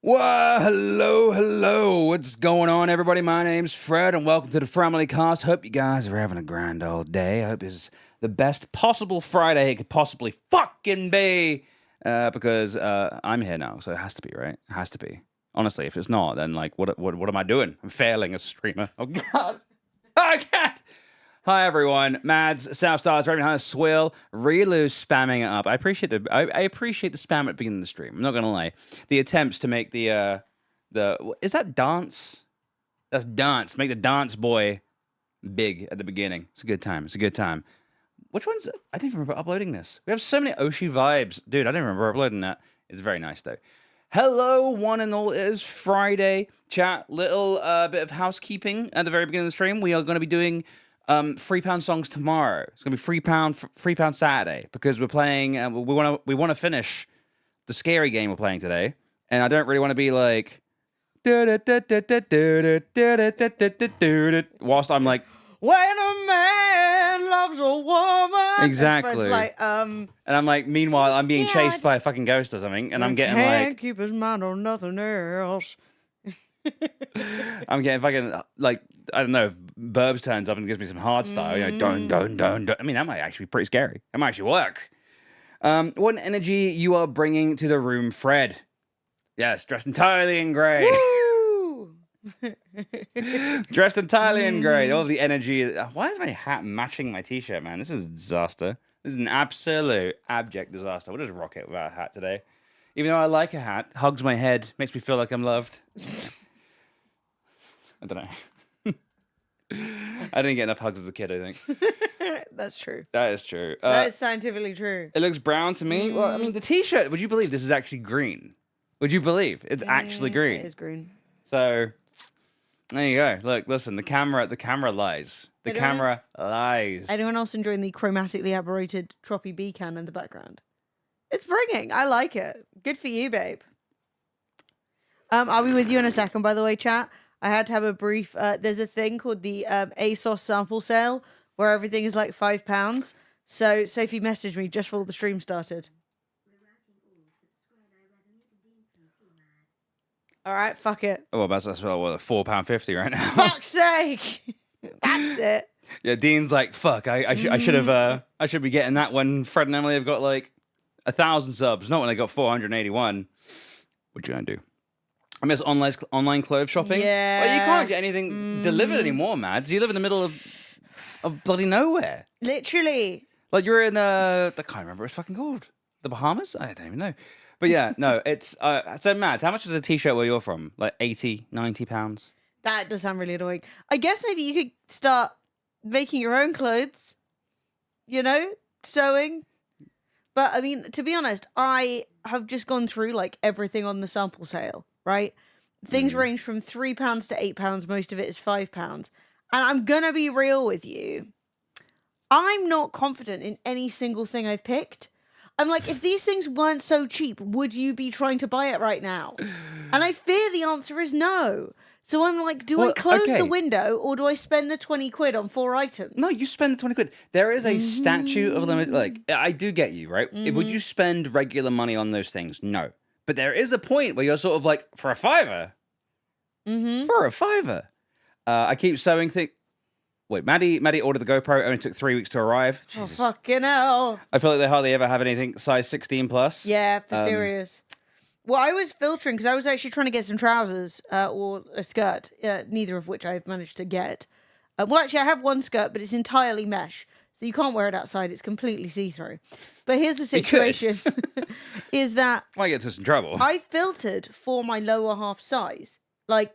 Well, hello. What's going on, everybody? My name's Fred, and welcome to the Family Cast. Hope you guys are having a grand old day. I hope it's the best possible Friday it could possibly fucking be. Because I'm here now, so it has to be, right? It has to be. Honestly, if it's not, then, like, what am I doing? I'm failing as a streamer. Oh, God. Oh, God. Hi, everyone. Mads, Southstars, right behind us, Swill, Relu spamming it up. I appreciate the spam at the beginning of the stream. I'm not gonna lie. The attempts to make the is that dance? That's dance. Make the dance boy big at the beginning. It's a good time. Which one's? I didn't even remember uploading this. We have so many Oshi vibes, dude. I didn't remember uploading that. It's very nice though. Hello, one and all. It is Friday. Chat. Little bit of housekeeping at the very beginning of the stream. We are going to be doing £3 songs tomorrow. It's gonna be £3 Saturday because we're playing. We want to finish the scary game we're playing today, and I don't really want to be like whilst I'm like when a man loves a woman. exactly. Like, and I'm like, meanwhile, I'm being chased by a fucking ghost or something, and I'm getting can't keep his mind on nothing else. I'm getting fucking like I don't know. If Burbs turns up and gives me some hard style. You know, don't. I mean, that might actually be pretty scary. That might actually work. What energy you are bringing to the room, Fred? Yes, dressed entirely in grey. Woo! Dressed entirely in grey. All the energy. Why is my hat matching my t-shirt, man? This is a disaster. This is an absolute abject disaster. We'll just rock it without a hat today. Even though I like a hat, hugs my head, makes me feel like I'm loved. I don't know. I didn't get enough hugs as a kid, I think. That's true. That is true. That is scientifically true. It looks brown to me. Well, I mean, the t-shirt, would you believe this is actually green? Would you believe it's actually green? It is green. So, there you go. Look, listen, the camera lies. The camera lies. Anyone else enjoying the chromatically aberrated Troppy B can in the background? It's bringing. I like it. Good for you, babe. I'll be with you in a second, by the way, chat. I had to have a brief... there's a thing called the ASOS sample sale where everything is like £5. So Sophie messaged me just before the stream started. All right, fuck it. Oh, that's £4.50 right now. Fuck's sake! That's it. Yeah, Dean's like, fuck, I should be getting that when Fred and Emily have got like 1,000 subs, not when they got 481. What you gonna do? I miss online clothes shopping. Yeah. Well, you can't get anything delivered anymore, Mads. You live in the middle of bloody nowhere. Literally. Like you're in I can't remember what it's fucking called. The Bahamas? I don't even know. But yeah, no, it's so Mads, how much is a t-shirt where you're from? Like 80, 90 pounds? That does sound really annoying. I guess maybe you could start making your own clothes. You know? Sewing. But I mean, to be honest, I have just gone through like everything on the sample sale, right? Things range from £3 to £8. Most of it is £5. And I'm going to be real with you. I'm not confident in any single thing I've picked. I'm like, if these things weren't so cheap, would you be trying to buy it right now? And I fear the answer is no. So I'm like, do I close the window or do I spend the 20 quid on 4 items? No, you spend the 20 quid. There is a statute of limit. Like, I do get you, right? Would you spend regular money on those things? No. But there is a point where you're sort of like, for a fiver? For a fiver? I keep sewing things. Wait, Maddie ordered the GoPro. Only took 3 weeks to arrive. Oh, fucking hell. I feel like they hardly ever have anything size 16 plus. Yeah, for serious. Well, I was filtering because I was actually trying to get some trousers or a skirt, neither of which I've managed to get. Well, actually, I have one skirt, but it's entirely mesh. So you can't wear it outside. It's completely see-through. But here's the situation. Is that... Might get into some trouble. I filtered for my lower half size. Like,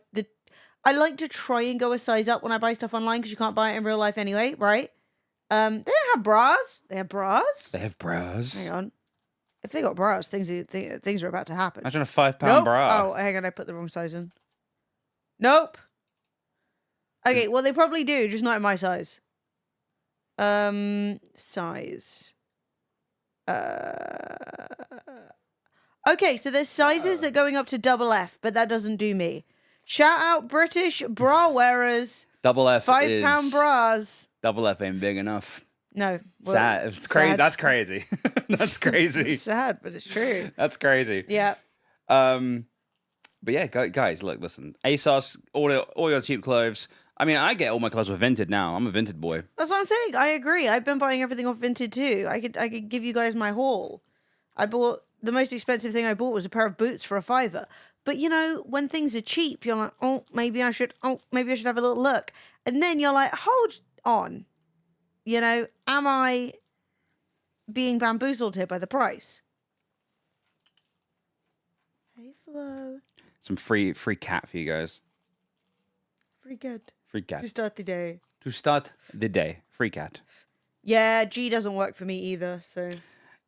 I like to try and go a size up when I buy stuff online because you can't buy it in real life anyway, right? They don't have bras. They have bras? They have bras. Hang on. If they got bras, things are about to happen. Imagine a £5 bra. Oh, hang on, I put the wrong size in. Nope. Okay, well, they probably do, just not in my size. Size. Okay, so there's sizes that are going up to double F, but that doesn't do me. Shout out British bra wearers. Double F £5 bras. Double F ain't big enough. No. Well, sad. It's crazy. That's crazy. That's crazy. It's sad, but it's true. That's crazy. Yeah. But yeah, guys, look, listen. ASOS, all your cheap clothes. I mean, I get all my clothes with Vinted now. I'm a Vinted boy. That's what I'm saying. I agree. I've been buying everything off Vinted too. I could give you guys my haul. I bought the most expensive thing I bought was a pair of boots for $5. But you know, when things are cheap, you're like, maybe I should have a little look. And then you're like, hold on. You know, am I being bamboozled here by the price? Hey, Flo. Some free cat for you guys. Free cat. Free cat. To start the day. To start the day. Free cat. Yeah, G doesn't work for me either, so...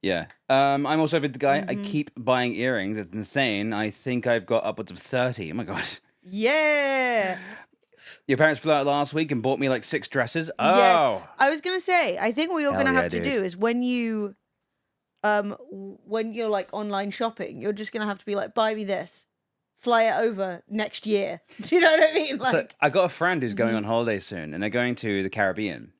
Yeah. I'm also a Vinted guy. I keep buying earrings. It's insane. I think I've got upwards of 30. Oh my god. Yeah! Your parents flew out last week and bought me like 6 dresses. Oh! Yes. I was going to say, I think what you're going to have to dude. do is when you're like online shopping, you're just going to have to be like, buy me this. Fly it over next year. Do you know what I mean? Like, so I got a friend who's going on holiday soon, and they're going to the Caribbean,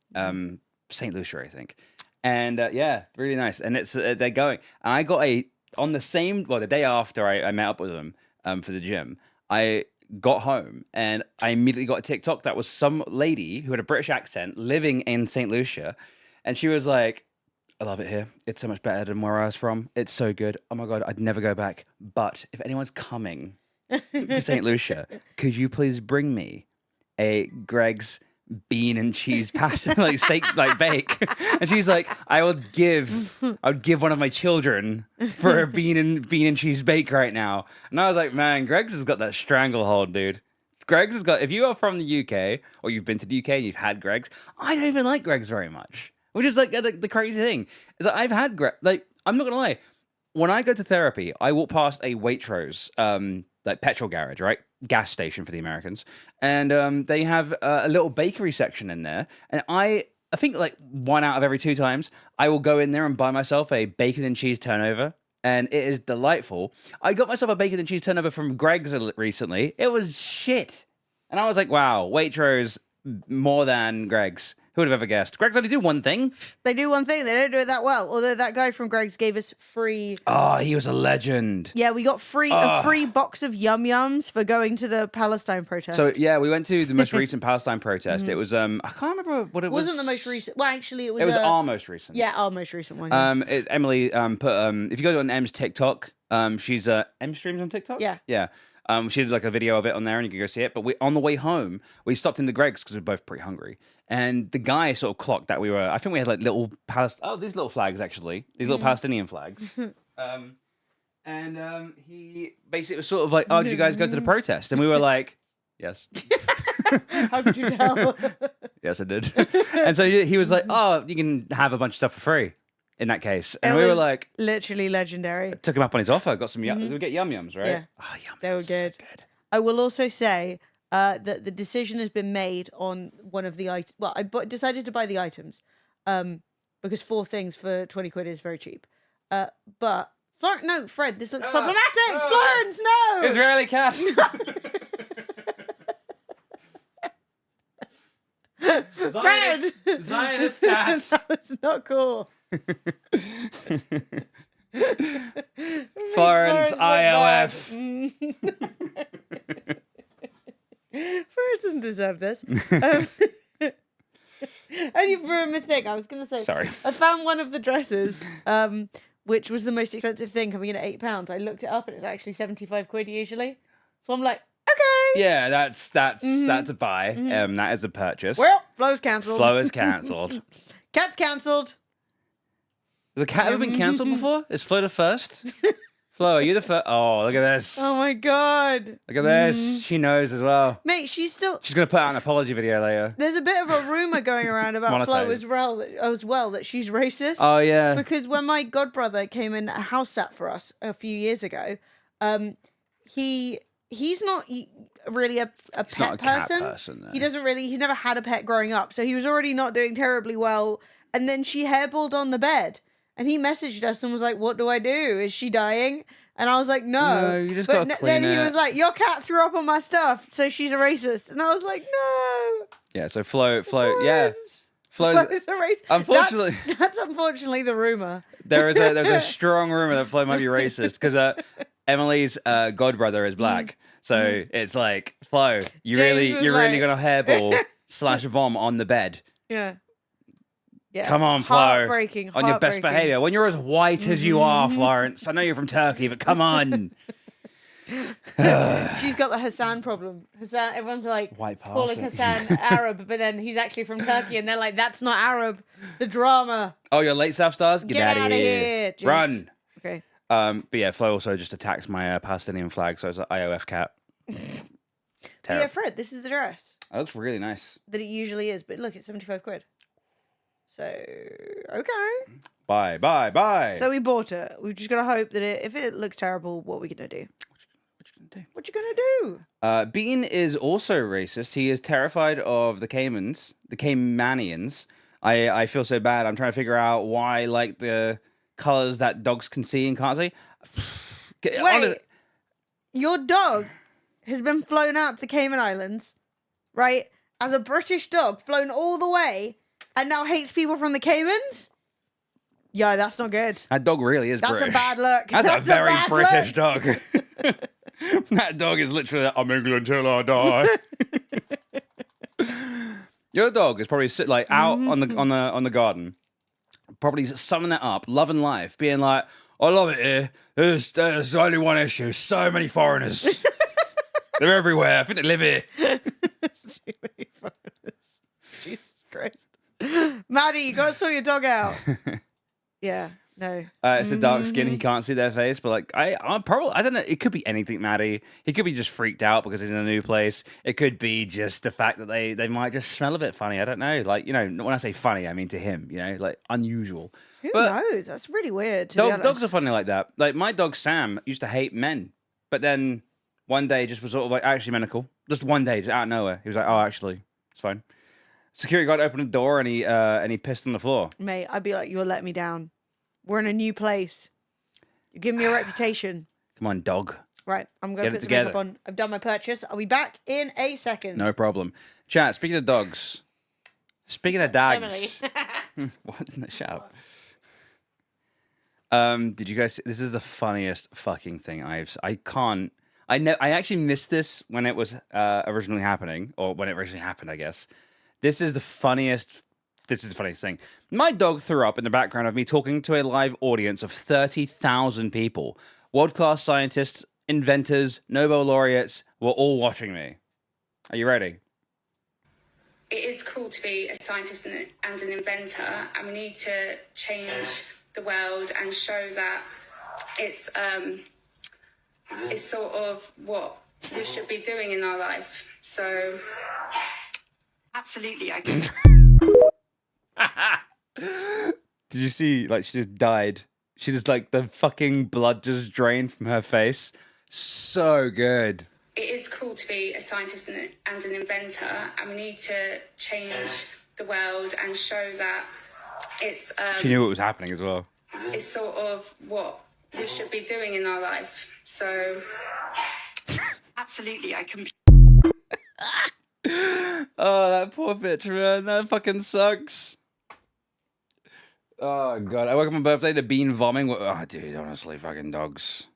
St. Lucia, I think. And yeah, really nice. And it's they're going. And I got the day after I met up with them for the gym, I got home and I immediately got a TikTok that was some lady who had a British accent living in St. Lucia, and she was like, I love it here. It's so much better than where I was from. It's so good. Oh my god, I'd never go back. But if anyone's coming to St. Lucia, could you please bring me a Greg's bean and cheese pasta, like steak, like bake? And she's like, I would give one of my children for a bean and cheese bake right now. And I was like, man, Greg's has got that stranglehold, dude. Greg's has got. If you are from the UK or you've been to the UK and you've had Greg's, I don't even like Greg's very much. Which is like the crazy thing is that I've had like, I'm not gonna lie, when I go to therapy, I walk past a Waitrose, like petrol garage, right? Gas station for the Americans. And they have a little bakery section in there. And I think like 1 out of every 2 times, I will go in there and buy myself a bacon and cheese turnover. And it is delightful. I got myself a bacon and cheese turnover from Greg's recently. It was shit. And I was like, wow, Waitrose more than Greg's. Who would have ever guessed? Greg's only do one thing. They do one thing. They don't do it that well. Although that guy from Greg's gave us free... Oh, he was a legend. Yeah, we got a free box of Yum Yums for going to the Palestine protest. So, yeah, we went to the most recent Palestine protest. It was, I can't remember what it was. It wasn't the most recent. Well, actually, it was... It was our most recent. Yeah, our most recent one. Yeah. Emily put, if you go on Em's TikTok, she's, M streams on TikTok? Yeah. Yeah. She did like a video of it on there and you can go see it. But on the way home, we stopped in the Greg's because we were both pretty hungry. And the guy sort of clocked that I think we had like little these little flags actually. These little Palestinian flags. He basically was sort of like, oh, did you guys go to the protest? And we were like, yes. How could you tell? Yes, I did. And so he was like, oh, you can have a bunch of stuff for free in that case. And we were like... literally legendary. Took him up on his offer. Got some we get Yum Yums, right? Yeah. Oh, Yum Yums. They were good. So good. I will also say that the decision has been made on one of the items. Well, I decided to buy the items because 4 things for 20 quid is very cheap. But no, Fred, this looks problematic. Florence, no. Israeli cat. Fred, Zionist cat. That was not cool. Florence ILF. Florence doesn't deserve this. Only for a thing. I was going to say. Sorry. I found one of the dresses, which was the most expensive thing, coming in at £8. I looked it up and it's actually 75 quid usually. So I'm like, okay. Yeah, that's a buy. That is a purchase. Well, Flo's cancelled. Flo is cancelled. Cat's cancelled. Has a cat ever been cancelled before? Is Flo the first? Flo, are you the first? Oh, look at this. Oh my god. Look at this. She knows as well. Mate, she's going to put out an apology video later. There's a bit of a rumour going around about Flo as well, that she's racist. Oh, yeah. Because when my godbrother came and house sat for us a few years ago, he's not really a pet not a person. Cat person, no. He's never had a pet growing up, so he was already not doing terribly well. And then she hairballed on the bed. And he messaged us and was like, what do I do? Is she dying? And I was like, no. You just got to clean then it. he was like, your cat threw up on my stuff, so she's a racist. And I was like, no. Yeah, so Flo, yeah. Flo's a racist. Unfortunately. That's unfortunately the rumor. There's a strong rumor that Flo might be racist because Emily's godbrother is black, so it's like Flo, James was you're really like- gonna hairball slash vom on the bed. Yeah. Yeah. Come on, Flo. Heartbreaking. On your best heartbreaking. behavior. When you're as white as you are, Florence. I know you're from Turkey, but come on. She's got the Hassan problem. Hassan, everyone's like White calling passing. Hassan Arab, but then he's actually from Turkey, and they're like, "That's not Arab." The drama. Oh, you're late, South Stars? Get out of here. Jinx. Run. Okay. But yeah, Flo also just attacks my Palestinian flag, so it's an IOF cat. But yeah, Fred, this is the dress That looks really nice. that it usually is, but look, it's 75 quid. So okay. Bye. So we bought it. We've just got to hope that if it looks terrible, what are we gonna do? What you gonna do? Bean is also racist. He is terrified of the Caymans, the Caymanians. I feel so bad. I'm trying to figure out why, like, the colors that dogs can see and can't see. Wait, your dog has been flown out to the Cayman Islands, right? As a British dog, flown all the way, and now hates people from the Caymans? Yeah, that's not good. That dog really is That's British. a bad look. That's a very bad British look. dog. That dog is literally like, I'm England till I die. Your dog is probably out on the garden, probably summing that up, loving life, being like, I love it here. There's only one issue. So many foreigners. They're everywhere. I think they live here. Too many photos. Jesus Christ. Maddie, you gotta sort your dog out. Yeah, no. It's a dark skin. He can't see their face, but like I'm probably, I don't know. It could be anything, Maddie. He could be just freaked out because he's in a new place. It could be just the fact that they might just smell a bit funny. I don't know. Like, you know, when I say funny, I mean to him. You know, like unusual. Who But knows? That's really weird. To be honest. dogs are funny like that. Like my dog Sam used to hate men, but then one day just was sort of like, actually, men are cool. Just one day, just out of nowhere, he was like, oh, actually, it's fine. Security guard opened the door and he pissed on the floor. Mate, I'd be like, you're letting me down. We're in a new place. You give me a reputation. Come on, dog. Right, I'm going to Get put it some makeup together. on. I've done my purchase. I'll be back in a second. No problem. Chat, speaking of dogs. Speaking of dogs. What? Shut up. Did you guys see, this is the funniest fucking thing I actually missed this when it was originally happening, or when it originally happened, I guess. This is the funniest thing. My dog threw up in the background of me talking to a live audience of 30,000 people. World-class scientists, inventors, Nobel laureates were all watching me. Are you ready? It is cool to be a scientist and an inventor, and we need to change the world and show that it's sort of what we should be doing in our life. So, absolutely, I can. Did you see, like, she just died? She just, like, the fucking blood just drained from her face. So good. It is cool to be a scientist and an inventor, and we need to change the world and show that it's She knew what was happening as well. it's sort of what we should be doing in our life. So, absolutely, I can. Oh, that poor bitch, man. That fucking sucks. Oh, God. I woke up on my birthday to Bean vomiting. Oh, dude, honestly, fucking dogs.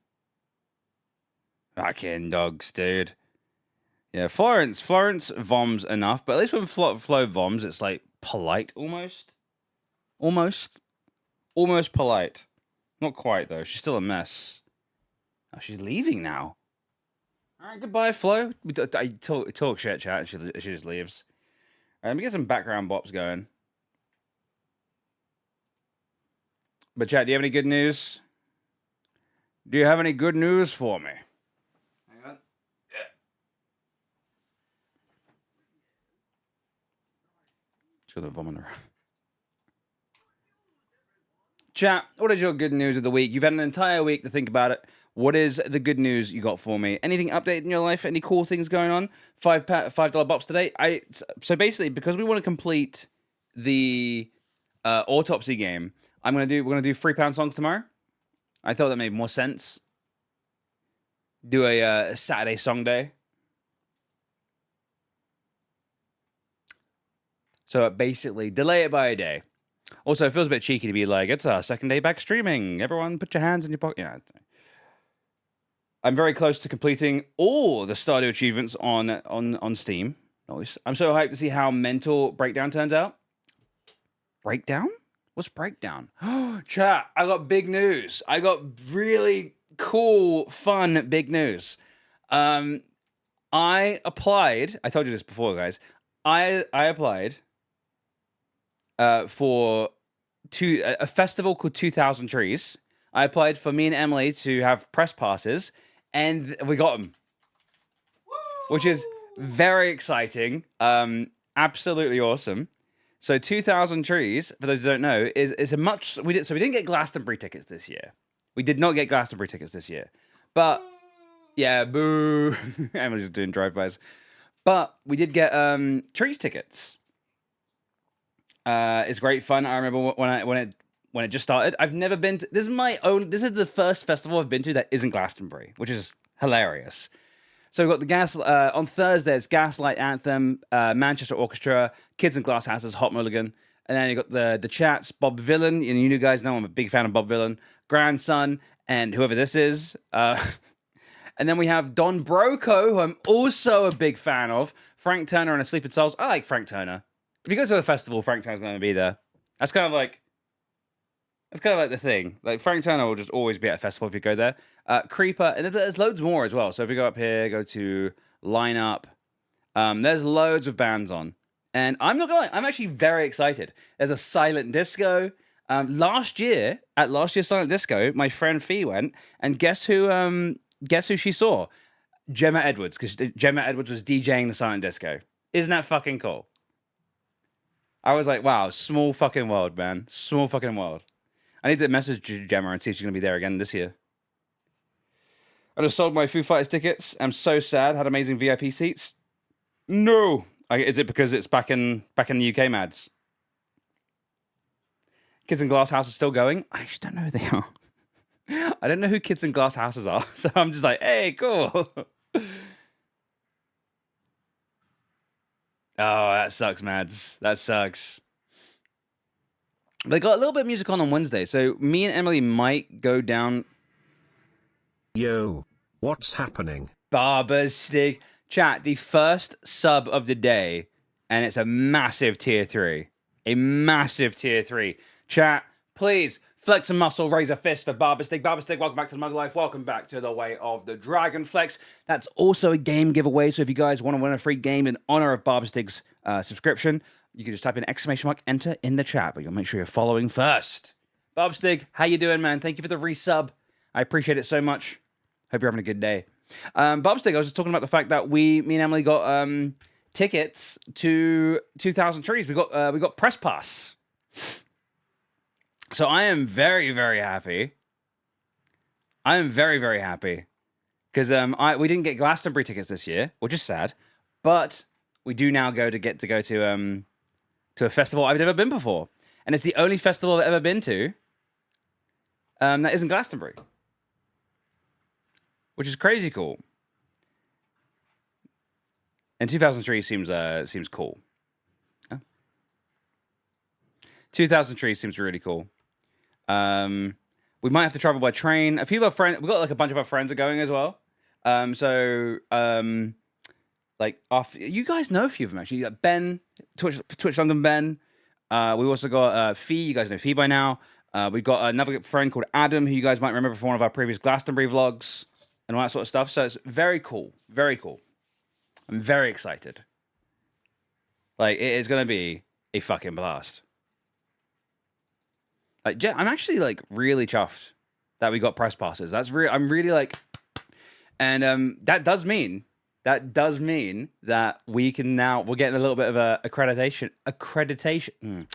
Fucking dogs, dude. Yeah, Florence voms enough, but at least when Flo voms, it's like polite almost. Almost polite. Not quite, though. She's still a mess. Oh, she's leaving now. All right, goodbye, Flo. I talk shit, chat, and she just leaves. All right, let me get some background bops going. But, chat, do you have any good news? Do you have any good news for me? Hang on. Yeah. Just got the vomit around. Chat, what is your good news of the week? You've had an entire week to think about it. What is the good news you got for me? Anything updated in your life? Any cool things going on? $5 bops today. So basically, because we want to complete the autopsy game, we're gonna do £3 songs tomorrow. I thought that made more sense. Do a Saturday song day. So basically, delay it by a day. Also, it feels a bit cheeky to be like, it's our second day back streaming. Everyone, put your hands in your pocket. Yeah. I'm very close to completing all the Stardew achievements on Steam. Nice. I'm so hyped to see how Mental Breakdown turns out. Breakdown? What's Breakdown? Chat, I got big news. I got really cool, fun, big news. I applied. I told you this before, guys. I applied for a festival called 2000 Trees. I applied for me and Emily to have press passes, and we got them, which is very exciting. Absolutely awesome. So 2000 Trees, for those who don't know, is a much we didn't get Glastonbury tickets this year. We did not get Glastonbury tickets this year, but yeah, boo. Emily's just doing drive-bys, but we did get Trees tickets. It's great fun. I remember when it just started. I've never been to, this is the first festival I've been to that isn't Glastonbury, which is hilarious. So we've got on Thursday, it's Gaslight Anthem, Manchester Orchestra, Kids in Glass Houses, Hot Mulligan. And then you got the chats, Bob Villain, and you guys know I'm a big fan of Bob Villain, Grandson, and whoever this is. And then we have Don Broco, who I'm also a big fan of, Frank Turner and Asleep in Souls. I like Frank Turner. If you go to a festival, Frank Turner's going to be there. That's kind of like the thing. Like, Frank Turner will just always be at a festival if you go there. Creeper, and there's loads more as well. So if you go up here, go to lineup, there's loads of bands on. And I'm not gonna lie, I'm actually very excited. There's a silent disco. Last year's silent disco, my friend Fee went, and guess who she saw? Gemma Edwards, because Gemma Edwards was DJing the silent disco. Isn't that fucking cool? I was like, wow, small fucking world, man. Small fucking world. I need to message Gemma and see if she's going to be there again this year. I just sold my Foo Fighters tickets. I'm so sad. Had amazing VIP seats. No. Is it because it's back in the UK, Mads? Kids in Glass House is still going? I actually don't know who they are. I don't know who Kids in Glass Houses are. So I'm just like, hey, cool. Oh, that sucks, Mads. That sucks. They got a little bit of music on Wednesday, so me and Emily might go down. Yo, what's happening? Barber's Stick. Chat, the first sub of the day, and it's a massive tier 3. A massive tier 3. Chat, please, flex a muscle, raise a fist for Barber Stick. Barber Stick, welcome back to the Mug Life. Welcome back to the Way of the Dragon Flex. That's also a game giveaway, so if you guys want to win a free game in honor of Barber Stick's subscription, you can just type in ! enter in the chat, but you'll make sure you're following first. Barber Stick, how you doing, man? Thank you for the resub. I appreciate it so much. Hope you're having a good day. Barber Stick, I was just talking about the fact that me and Emily got tickets to 2000 Trees. We got press pass. So I am very, very happy. I am very, very happy because we didn't get Glastonbury tickets this year, which is sad, but we do now get to go to a festival I've never been before, and it's the only festival I've ever been to that isn't Glastonbury, which is crazy cool. And 2000 Trees seems cool. Huh? 2000 Trees seems really cool. We might have to travel by train. A few of our friends, we've got like a bunch of our friends are going as well. Like you guys know a few of them actually. Like Ben, Twitch London Ben. We also got Fee. You guys know Fee by now. We've got another friend called Adam, who you guys might remember from one of our previous Glastonbury vlogs and all that sort of stuff. So it's very cool. Very cool. I'm very excited. Like, it is going to be a fucking blast. Like, I'm actually, like, really chuffed that we got press passes. That's real. I'm really, like... And that does mean that we can now... We're getting a little bit of a accreditation. Accreditation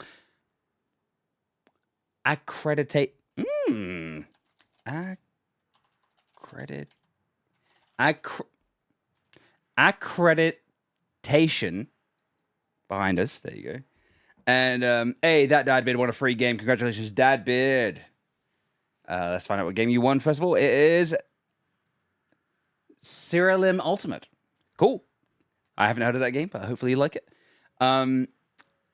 behind us. There you go. And hey, that Dad Bid won a free game. Congratulations, Dad Bid. Let's find out what game you won first of all. It is Cyrilim Ultimate. Cool. I haven't heard of that game, but hopefully you like it. And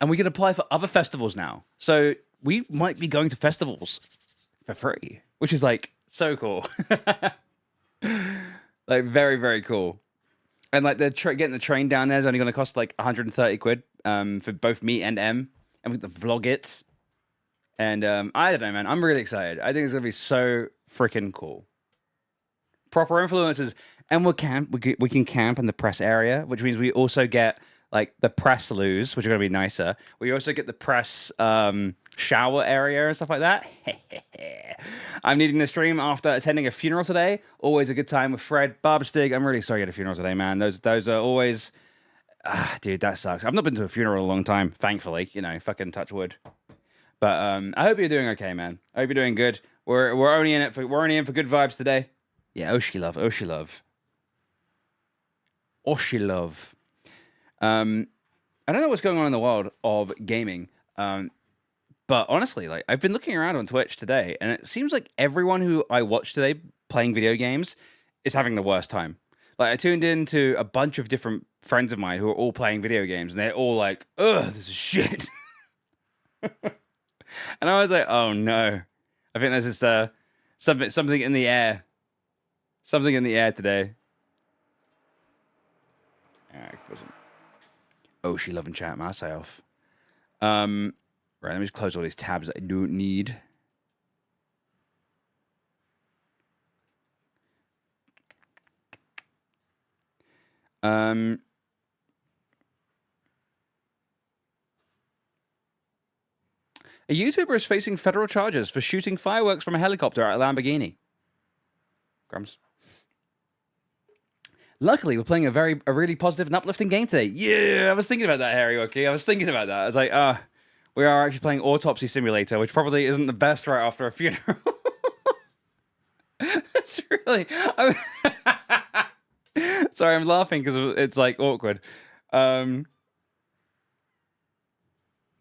we can apply for other festivals now. So we might be going to festivals for free, which is like so cool. Like, very, very cool. And like getting the train down there is only going to cost like 130 quid for both me and M. And we get to vlog it. And I don't know, man. I'm really excited. I think it's going to be so freaking cool. Proper influencers. And we can camp in the press area, which means we also get like the press loos, which are going to be nicer. We also get the press shower area and stuff like that. I'm needing to stream after attending a funeral today. Always a good time with Fred. Barbstig, I'm really sorry you had a funeral today, man. Those are always... dude, that sucks. I've not been to a funeral in a long time, thankfully. You know, fucking touch wood. But I hope you're doing okay, man. I hope you're doing good. We're only in for good vibes today. Yeah, Oshi love. I don't know what's going on in the world of gaming. But honestly, like I've been looking around on Twitch today, and it seems like everyone who I watched today playing video games is having the worst time. Like I tuned into a bunch of different friends of mine who are all playing video games, and they're all like, "Ugh, this is shit." And I was like, "Oh no, I think there's just something in the air, something in the air today." Oh, she loving chat myself. Right, let me just close all these tabs that I don't need. A YouTuber is facing federal charges for shooting fireworks from a helicopter at a Lamborghini. Grums. Luckily, we're playing a really positive and uplifting game today. Yeah, I was thinking about that, Harry. Okay, I was thinking about that. I was like, we are actually playing Autopsy Simulator, which probably isn't the best right after a funeral. It's really... Sorry, I'm laughing because it's like awkward. No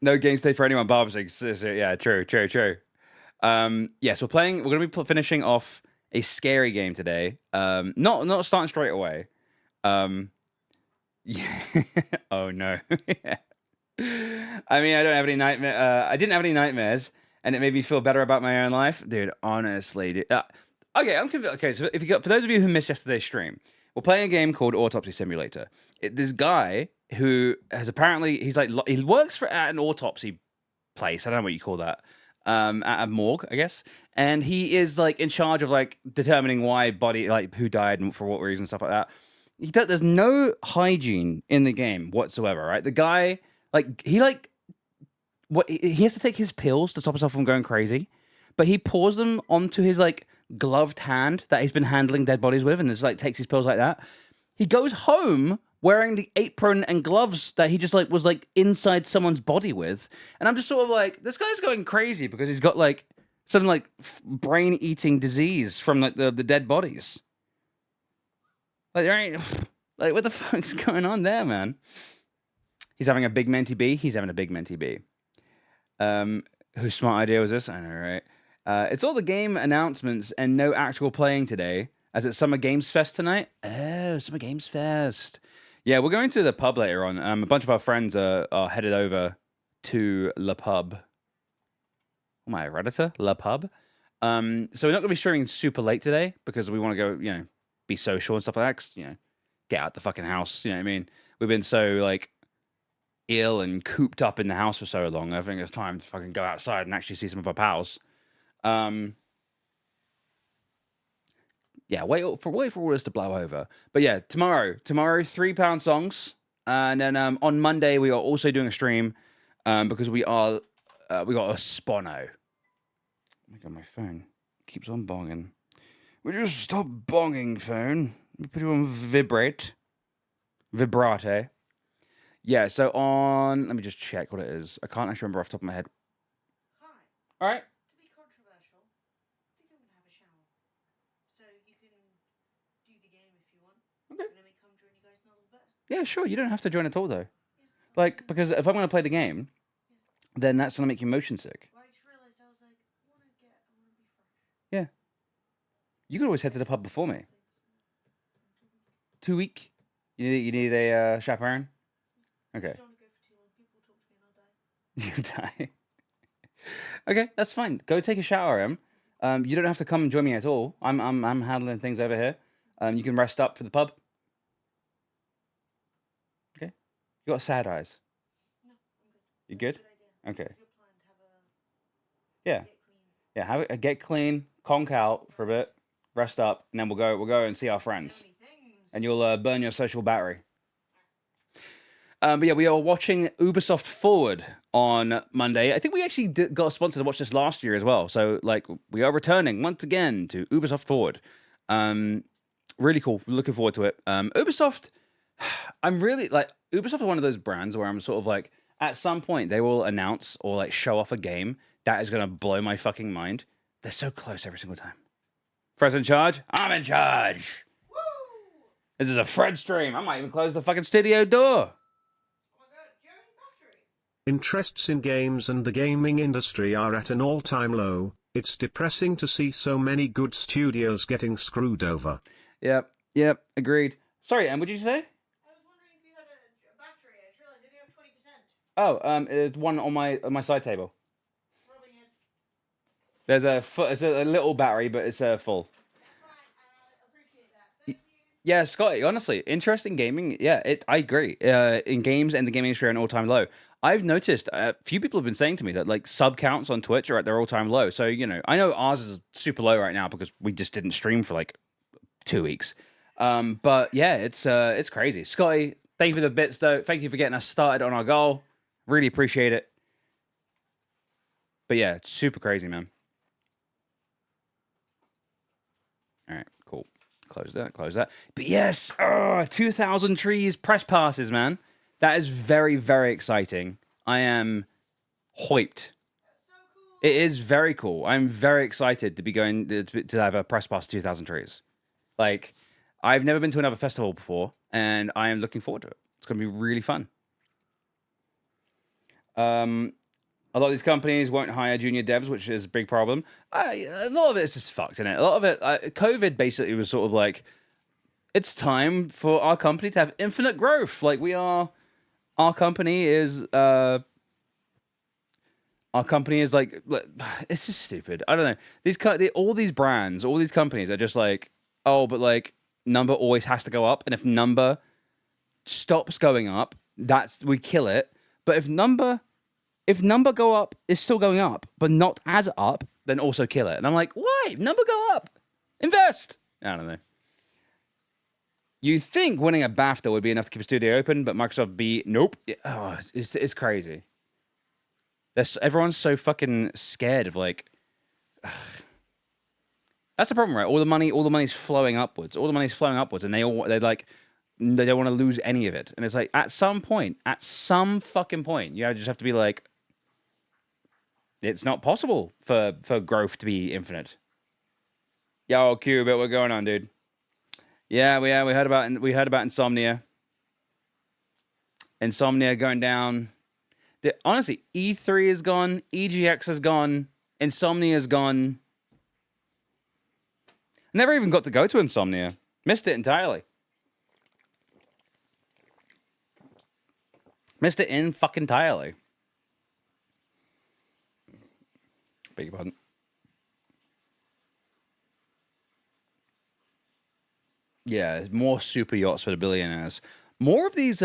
games today for anyone. Barbsing. So, yeah, true. Yes, we're going to be finishing off a scary game today. Not starting straight away. Yeah. Oh no. I mean, I don't have any nightmare. I didn't have any nightmares, and it made me feel better about my own life, dude. Honestly, dude. Okay, I'm convinced. Okay, so for those of you who missed yesterday's stream, we're playing a game called Autopsy Simulator. This guy who has apparently he works at an autopsy place. I don't know what you call that. At a morgue, I guess. And he is like in charge of like determining who died and for what reason, stuff like that. There's no hygiene in the game whatsoever, right? The guy, he has to take his pills to stop himself from going crazy, but he pours them onto his like gloved hand that he's been handling dead bodies with, and just like takes his pills like that. He goes home wearing the apron and gloves that he just like was like inside someone's body with, and I'm just sort of like, this guy's going crazy because he's got like some like brain-eating disease from like the dead bodies. Like, there ain't, like, what the fuck's going on there, man? He's having a big mentee B. Whose smart idea was this? I know, right? It's all the game announcements and no actual playing today, as it's Summer Games Fest tonight. Oh, Summer Games Fest. Yeah, we're going to the pub later on. A bunch of our friends are headed over to Le Pub. Oh my, Redditor? Le Pub? So we're not going to be streaming super late today because we want to go, be social and stuff like that. 'Cause, get out the fucking house. You know what I mean? We've been so like ill and cooped up in the house for so long. I think it's time to fucking go outside and actually see some of our pals. Yeah, wait for all this to blow over. But yeah, tomorrow, £3 songs, and then on Monday we are also doing a stream because we got a spono. Oh my god, my phone keeps on bonging. Would you stop bonging, phone? Let me put you on vibrate. Vibrate. Yeah, so let me just check what it is. I can't actually remember off the top of my head. Hi. All right. To be controversial, I think I'm going to have a shower. So you can do the game if you want. Okay. And let me come join you guys in a little bit. Yeah, sure. You don't have to join at all, though. Like, because if I'm going to play the game, then that's going to make you motion sick. Well, I just realised I was like, I want to be fresh. Yeah. You could always head to the pub before me. 2 week? You need a chaperone? Okay. I don't want to go for too long. People talk to me and I'll die. You die. Okay, that's fine. Go take a shower, Em. You don't have to come and join me at all. I'm handling things over here. You can rest up for the pub. Okay. You got sad eyes. You good? Okay. Yeah. Yeah. Have a get clean, conk out for a bit, rest up, and then we'll go and see our friends, and you'll burn your social battery. But yeah, we are watching Ubisoft Forward on Monday. I think we actually got a sponsor to watch this last year as well. So like we are returning once again to Ubisoft Forward. Really cool. Looking forward to it. Ubisoft, I'm really like Ubisoft is one of those brands where I'm sort of like at some point they will announce or like show off a game that is gonna blow my fucking mind. They're so close every single time. Fred's in charge. I'm in charge. Woo! This is a Fred stream. I might even close the fucking studio door. Interests in games and the gaming industry are at an all-time low. It's depressing to see so many good studios getting screwed over. Yep, agreed. Sorry, Em, what did you say? I was wondering if you had a battery. I just realised I only have 20%. Oh, it's one on my side table. Rubbing it. There's it's a little battery, but it's full. That's fine. I appreciate that. Thank you. Yeah, Scotty, honestly, interest in gaming, yeah, I agree. In games and the gaming industry are at an all-time low. I've noticed a few people have been saying to me that like sub counts on Twitch are at their all-time low. So, you know, I know ours is super low right now because we just didn't stream for like 2 weeks. But yeah, it's crazy. Scotty, thank you for the bits though. Thank you for getting us started on our goal. Really appreciate it. But yeah, it's super crazy, man. All right, cool. Close that. But yes, 2,000 trees press passes, man. That is very, very exciting. I am hyped. It is very cool. I'm very excited to be going to have a press pass 2,000 trees. Like, I've never been to another festival before, and I am looking forward to it. It's going to be really fun. A lot of these companies won't hire junior devs, which is a big problem. A lot of it is just fucked, isn't it? A lot of it, COVID basically was sort of like, it's time for our company to have infinite growth. Like our company is like, it's just stupid. I don't know. All these brands, all these companies are just like, oh, but like number always has to go up, and if number stops going up, we kill it. But if number go up is still going up, but not as up, then also kill it. And I'm like, why? If number go up, invest. I don't know. You think winning a BAFTA would be enough to keep a studio open, but Microsoft nope. Oh, it's crazy. Everyone's so fucking scared of like. That's the problem, right? All the money's flowing upwards. All the money's flowing upwards, and they don't want to lose any of it. And it's like at some fucking point, you just have to be like, it's not possible for growth to be infinite. Yo, Qubit, what's going on, dude? Yeah, we heard about Insomnia. Insomnia going down. Honestly, E3 is gone, EGX is gone, Insomnia is gone. Never even got to go to Insomnia. Missed it entirely. Missed it in fucking entirely. Beg your pardon. Yeah, more super yachts for the billionaires. More of these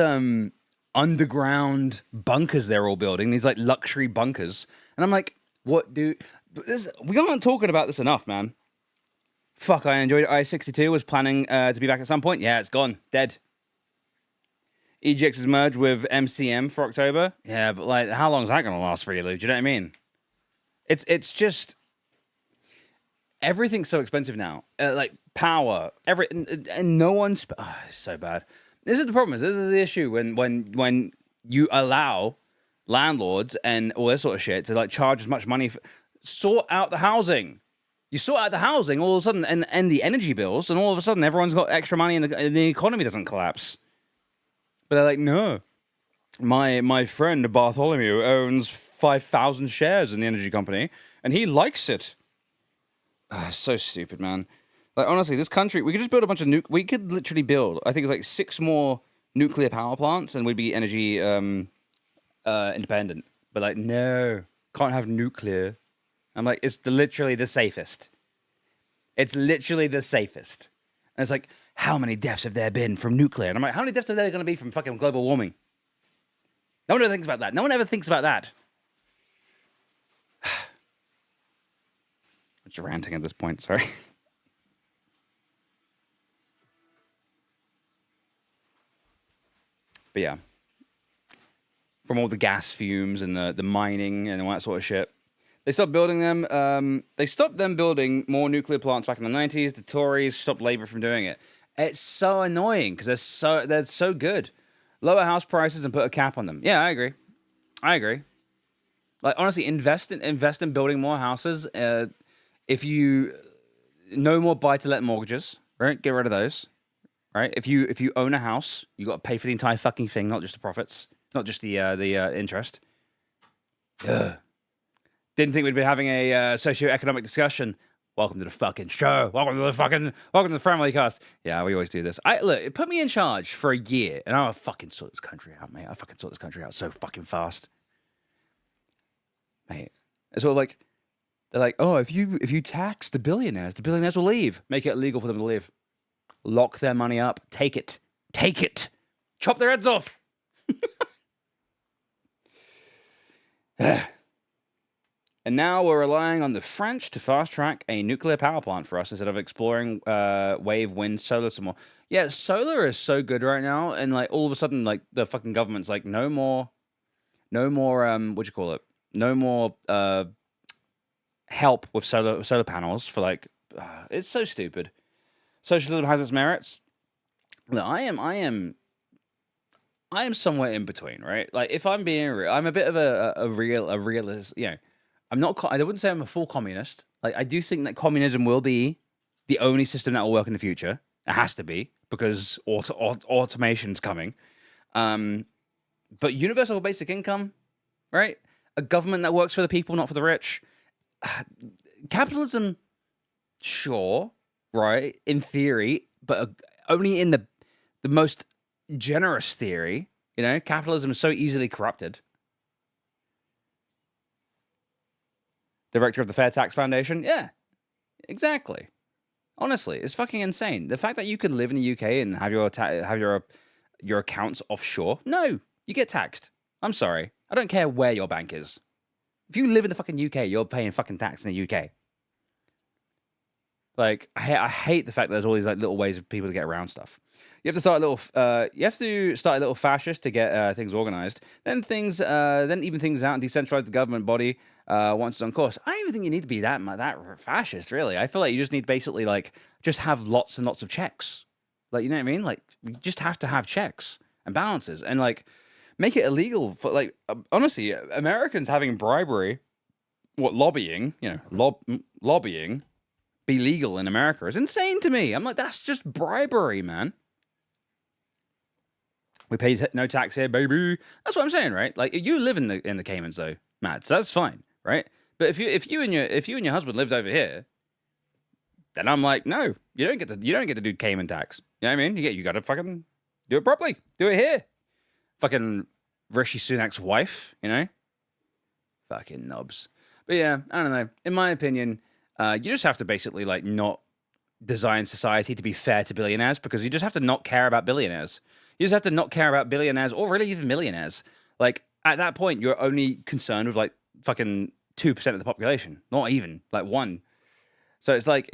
underground bunkers they're all building. These like luxury bunkers. And I'm like, what do... We aren't talking about this enough, man. Fuck, I enjoyed it. I-62 was planning to be back at some point. Yeah, it's gone. Dead. EGX is merged with MCM for October. Yeah, but like, how long is that going to last for you, Lou? Do you know what I mean? It's just... Everything's so expensive now. Like, power. And no one's... it's so bad. This is the problem. This is the issue when you allow landlords and all this sort of shit to like charge as much money sort out the housing. You sort out the housing all of a sudden and the energy bills, and all of a sudden everyone's got extra money and the economy doesn't collapse. But they're like, no. My friend Bartholomew owns 5,000 shares in the energy company, and he likes it. So stupid, man. Like, honestly, this country, we could just build a bunch of we could literally build, I think it's like 6 more nuclear power plants, and we'd be energy independent. But like, no, can't have nuclear. I'm like, it's literally the safest. It's literally the safest. And it's like, how many deaths have there been from nuclear? And I'm like, how many deaths are there going to be from fucking global warming? No one ever thinks about that. No one ever thinks about that. I'm just ranting at this point, sorry. But yeah. From all the gas fumes and the mining and all that sort of shit. They stopped building them. They stopped them building more nuclear plants back in the 90s. The Tories stopped Labour from doing it. It's so annoying because they're so good. Lower house prices and put a cap on them. Yeah, I agree. Like, honestly, invest in building more houses. If you no more buy-to-let mortgages, right? Get rid of those, right? If you own a house, you got to pay for the entire fucking thing, not just the profits, not just the interest. Ugh. Didn't think we'd be having a socio-economic discussion. Welcome to the fucking show. Welcome to the family cast. Yeah, we always do this. Look, put me in charge for a year, and I'll fucking sort this country out, mate. I'll fucking sort this country out so fucking fast, mate. It's all like they're like, oh, if you tax the billionaires will leave. Make it illegal for them to leave. Lock their money up. Take it. Chop their heads off. And now we're relying on the French to fast-track a nuclear power plant for us instead of exploring wave, wind, solar some more. Yeah, solar is so good right now, and like all of a sudden, like the fucking government's like, no more, No more help with solar panels for like. It's so stupid. Socialism has its merits. Look, I am somewhere in between, right? Like, if I'm being real, I'm a bit of a realist. You know, I'm not. I wouldn't say I'm a full communist. Like, I do think that communism will be the only system that will work in the future. It has to be because automation's coming. But universal basic income, right? A government that works for the people, not for the rich. Capitalism, sure, right? In theory, but only in the most generous theory. You know, capitalism is so easily corrupted. Director of the Fair Tax Foundation, yeah, exactly. Honestly, it's fucking insane. The fact that you can live in the UK and have your accounts offshore, no, you get taxed. I'm sorry, I don't care where your bank is. If you live in the fucking UK, you're paying fucking tax in the UK. Like, I hate the fact that there's all these like little ways of people to get around stuff. You have to start a little fascist to get things organized. Then even things out and decentralize the government body once it's on course. I don't even think you need to be that fascist, really. I feel like you just need to basically like just have lots and lots of checks. Like, you know what I mean? Like, you just have to have checks and balances and like make it illegal for like honestly, Americans having bribery, lobbying, lobbying. Be legal in America is insane to me. I'm like, that's just bribery, man. We pay no tax here, baby. That's what I'm saying, right? Like, you live in the Caymans, though, Matt. So that's fine, right? But if you and your husband lived over here, then I'm like, no, you don't get to do Cayman tax. You know what I mean? You got to fucking do it properly. Do it here. Fucking Rishi Sunak's wife, you know? Fucking knobs. But yeah, I don't know. In my opinion. You just have to basically like not design society to be fair to billionaires because you just have to not care about billionaires. You just have to not care about billionaires or really even millionaires. Like, at that point, you're only concerned with like fucking 2% of the population, not even like 1. So it's like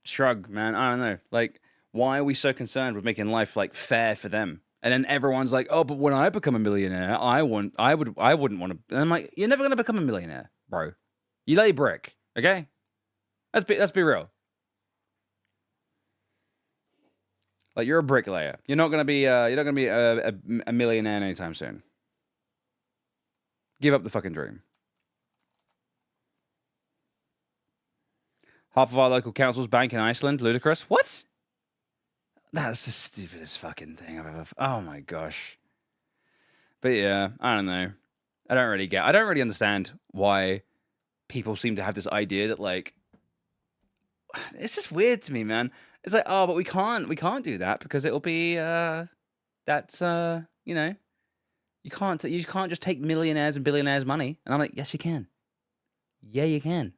shrug, man. I don't know. Like, why are we so concerned with making life like fair for them? And then everyone's like, oh, but when I become a millionaire, I wouldn't want to. And I'm like, you're never gonna become a millionaire, bro. You lay brick, okay? Let's be real. Like, you're a bricklayer. You're not gonna be a millionaire anytime soon. Give up the fucking dream. Half of our local councils bank in Iceland. Ludicrous. What? That's the stupidest fucking thing I've ever. Oh my gosh. But yeah, I don't know. I don't really understand why people seem to have this idea that like. It's just weird to me, man. It's like, oh, but we can't do that because it'll be that's you know, you can't just take millionaires and billionaires' money. And I'm like, yes, you can. Yeah, you can.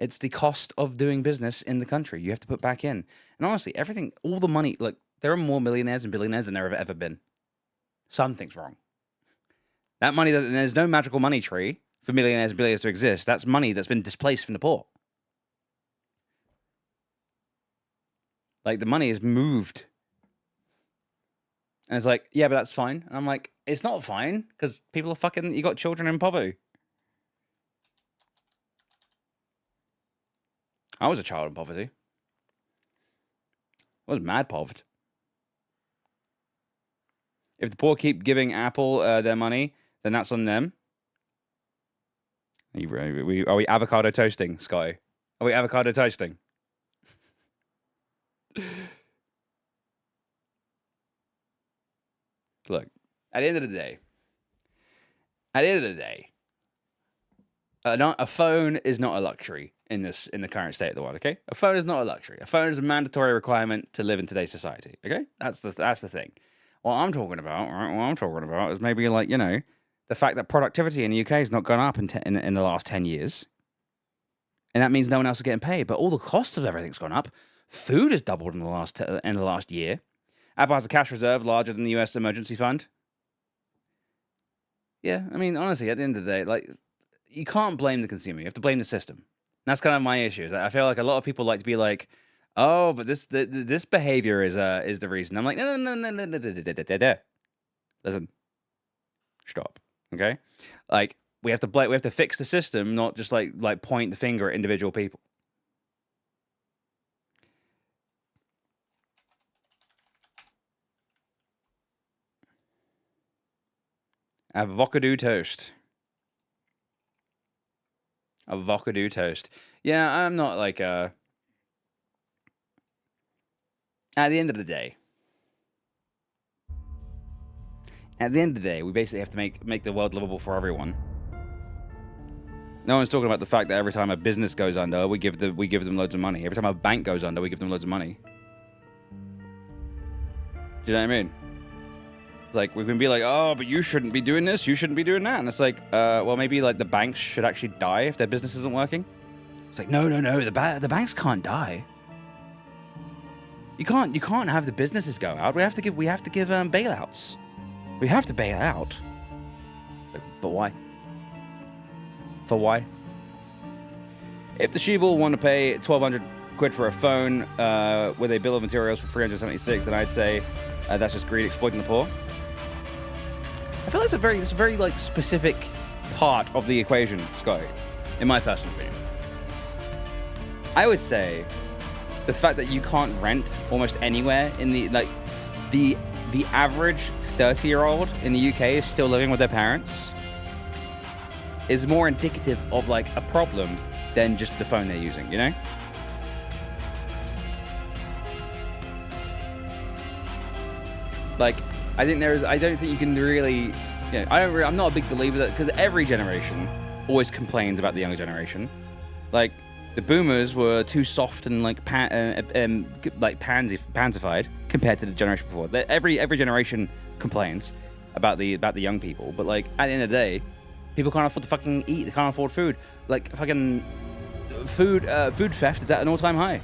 It's the cost of doing business in the country. You have to put back in. And honestly, everything, all the money, look, there are more millionaires and billionaires than there have ever been. Something's wrong. That money, there's no magical money tree for millionaires and billionaires to exist. That's money that's been displaced from the poor. Like, the money is moved. And it's like, yeah, but that's fine. And I'm like, it's not fine, because people are fucking, you got children in poverty. I was a child in poverty. I was mad poverty. If the poor keep giving Apple their money, then that's on them. Are we avocado toasting, Scotty? Are we avocado toasting? Look, at the end of the day, a phone is not a luxury in the current state of the world. Okay, a phone is not a luxury. A phone is a mandatory requirement to live in today's society. Okay, that's the thing. What I'm talking about is maybe like, you know, the fact that productivity in the UK has not gone up in the last 10 years, and that means no one else is getting paid. But all the cost of everything's gone up. Food has doubled in the last year. Apple has a cash reserve larger than the US emergency fund. Yeah, I mean, honestly, at the end of the day, like, you can't blame the consumer. You have to blame the system. And that's kind of my issue. Is I feel like a lot of people like to be like, oh, but this behavior is the reason. I'm like, no. Listen, stop. Okay, like, we have to fix the system, not just like point the finger at individual people. Avocado toast. Avocado toast. Yeah, I'm not like at the end of the day, we basically have to make the world livable for everyone. No one's talking about the fact that every time a business goes under, we give them loads of money. Every time a bank goes under, we give them loads of money. Do you know what I mean? It's like, we can be like, oh, but you shouldn't be doing this, you shouldn't be doing that. And it's like, well, maybe like the banks should actually die if their business isn't working. It's like, no, the banks can't die. You can't have the businesses go out. We have to give bailouts. We have to bail out. It's like, but why? For why? If the sheeple want to pay 1,200 quid for a phone with a bill of materials for 376, then I'd say that's just greed exploiting the poor. I feel like it's a very like specific part of the equation, Scotty, in my personal opinion. I would say the fact that you can't rent almost anywhere in the average 30-year-old in the UK is still living with their parents is more indicative of like a problem than just the phone they're using, you know? Like, I don't think you can really, you know, I'm not a big believer that, because every generation always complains about the younger generation. Like, the boomers were too soft and like pansified compared to the generation before. Every generation complains about the young people, but like at the end of the day, people can't afford to fucking eat. They can't afford food. Like fucking food theft is at an all-time high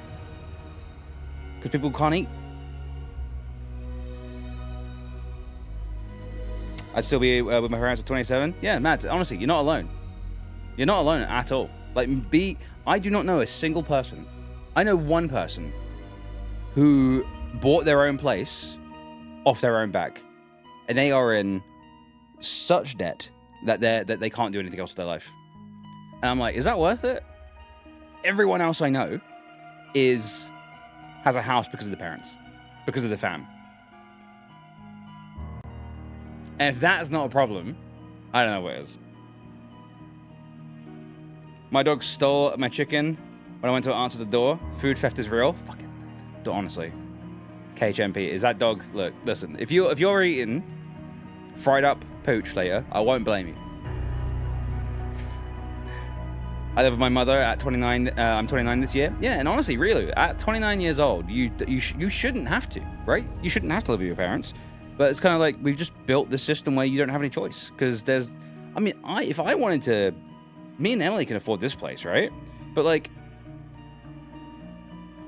because people can't eat. I'd still be with my parents at 27. Yeah, Matt, honestly, you're not alone. You're not alone at all. Like, I do not know a single person. I know one person who bought their own place off their own back, and they are in such debt that they can't do anything else with their life. And I'm like, is that worth it? Everyone else I know has a house because of the parents, because of the fam. And if that is not a problem, I don't know what is. My dog stole my chicken when I went to answer the door. Food theft is real. Fucking, honestly. KHMP, is that dog? Look, listen. If you're eating fried up pooch later, I won't blame you. I live with my mother at 29. I'm 29 this year. Yeah, and honestly, really, at 29 years old, you shouldn't have to, right? You shouldn't have to live with your parents. But it's kind of like we've just built this system where you don't have any choice. Because if I wanted to, me and Emily can afford this place, right? But like,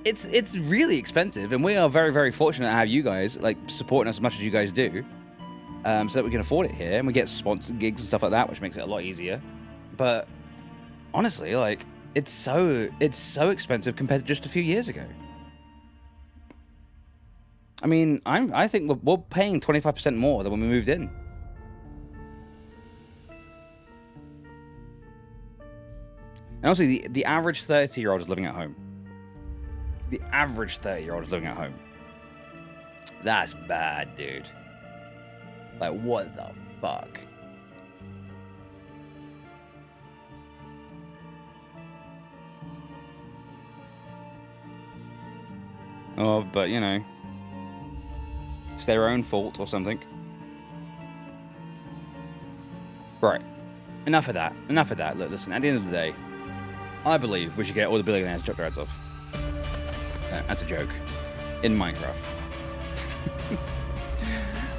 it's really expensive, and we are very, very fortunate to have you guys like supporting us as much as you guys do, so that we can afford it here, and we get sponsored gigs and stuff like that, which makes it a lot easier. But honestly, like it's so expensive compared to just a few years ago. I mean, I think we're paying 25% more than when we moved in. And also, the average 30-year-old is living at home. The average 30-year-old is living at home. That's bad, dude. Like, what the fuck? Oh, but, you know, it's their own fault or something. Right. Enough of that. Enough of that. Look, listen, at the end of the day, I believe we should get all the billionaires to chop their heads off. That's a joke. In Minecraft.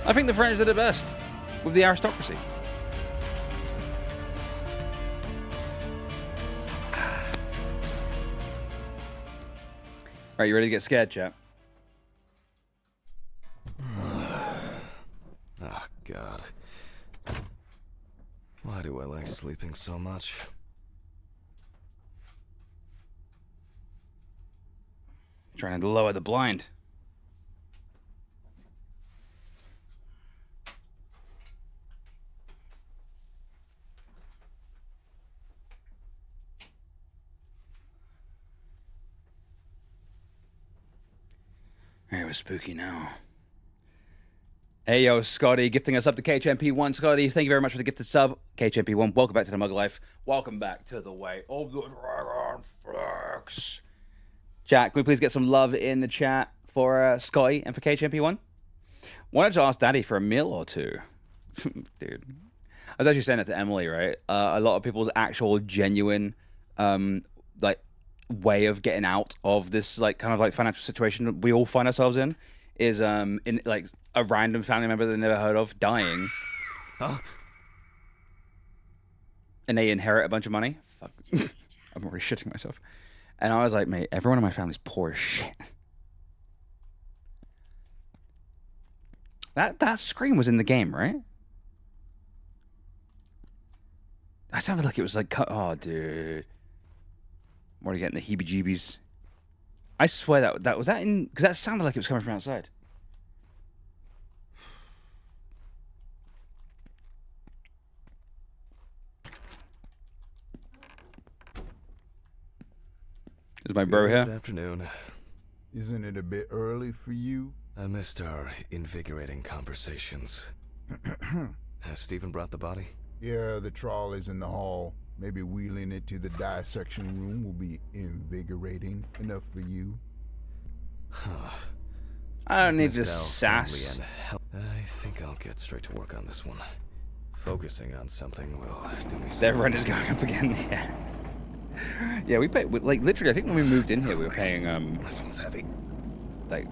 I think the French did it best with the aristocracy. Right, you ready to get scared, chap? Oh, God. Why do I like sleeping so much? Trying to lower the blind. It was spooky now. Hey, yo, Scotty, gifting us up to KHMP1. Scotty, thank you very much for the gifted sub. KHMP1, welcome back to the Mug Life. Welcome back to the way of the Dragon Flex. Jack, can we please get some love in the chat for Scotty and for KHMP1? Wanted to ask Daddy for a meal or two. Dude. I was actually saying that to Emily, right? A lot of people's actual genuine like way of getting out of this like kind of like financial situation we all find ourselves in is in like a random family member they never heard of dying. Huh? And they inherit a bunch of money. Fuck. I'm already shitting myself. And I was like, mate, everyone in my family's poor as shit. That scream was in the game, right? That sounded like it was like, oh, dude. I'm already getting the heebie-jeebies. I swear that was that in, because that sounded like it was coming from outside. Is my bro here? Good afternoon. Isn't it a bit early for you? I missed our invigorating conversations. Has Stephen brought the body? Yeah, the trolley's in the hall. Maybe wheeling it to the dissection room will be invigorating enough for you. I don't need Missed this Al sass. Friendly and I think I'll get straight to work on this one. Focusing on something will do me some Their rent is going up again. Yeah. Yeah, we pay like literally. I think when we moved in here, we were paying This one's heavy. like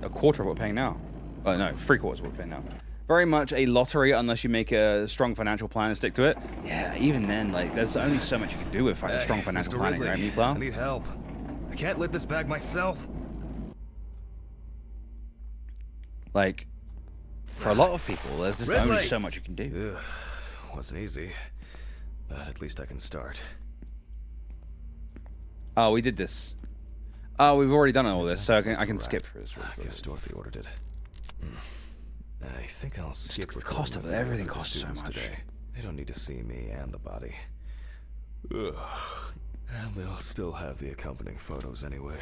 a quarter of what we're paying now. No, 3/4 of what we're paying now. Very much a lottery unless you make a strong financial plan and stick to it. Yeah, even then, like there's only so much you can do with strong financial Mr. planning, Ridley, right, Meatplow? I need help. I can't lift this bag myself. Like, for a lot of people, there's just only Ridley! so much you can do. Ugh, wasn't easy, but at least I can start. Oh, we did this. Oh, we've already done all this, so I can skip through this. Really I quickly. guess Dorothy ordered it. I think I'll skip the recording cost of the it, video everything for the costs so students much. Today. They don't need to see me and the body. Ugh. And they'll still have the accompanying photos anyway.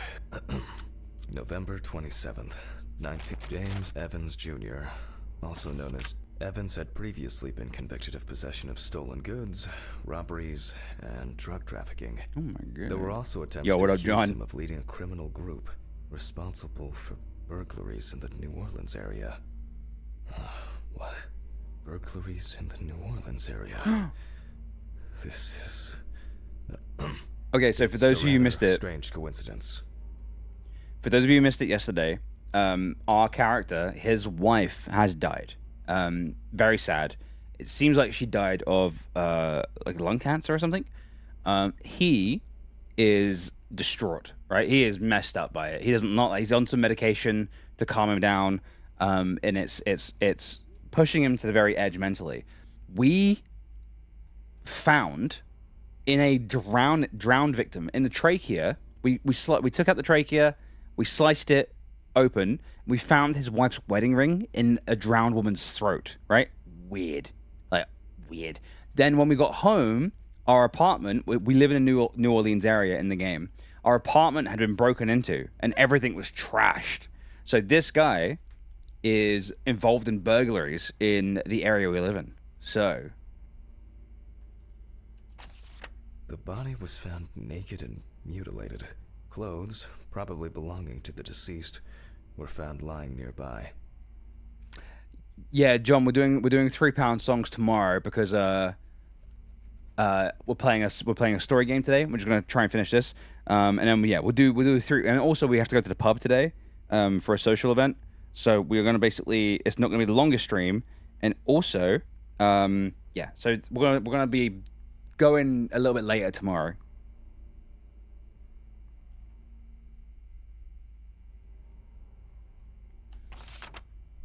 November 27th, 19... James Evans Jr., also known as... Evans had previously been convicted of possession of stolen goods, robberies, and drug trafficking. Oh my god. There were also attempts Yo, to what up, accuse John? him of leading a criminal group responsible for burglaries in the New Orleans area. What? Burglaries in the New Orleans area? This is... Okay, so for those of you who missed it, Strange coincidence. for those of you who missed it yesterday, our character, his wife, has died. Very sad. It seems like she died of like lung cancer or something. He is distraught, right? He is messed up by it. He doesn't not. He's on some medication to calm him down, and it's pushing him to the very edge mentally. We found in a drowned victim in the trachea. We took out the trachea, we sliced it open. We found his wife's wedding ring in a drowned woman's throat. Right? Weird, like weird. Then when we got home, our apartment. We live in a New Orleans area in the game. Our apartment had been broken into, and everything was trashed. So this guy is involved in burglaries in the area we live in. So The body was found naked and mutilated. Clothes, probably belonging to the deceased, were found lying nearby. yeah, John, we're doing £3 songs tomorrow because we're playing a story game today. We're just gonna try and finish this, and then we'll do three. And also we have to go to the pub today for a social event. So we're gonna basically, it's not gonna be the longest stream, and also so we're gonna be going a little bit later tomorrow.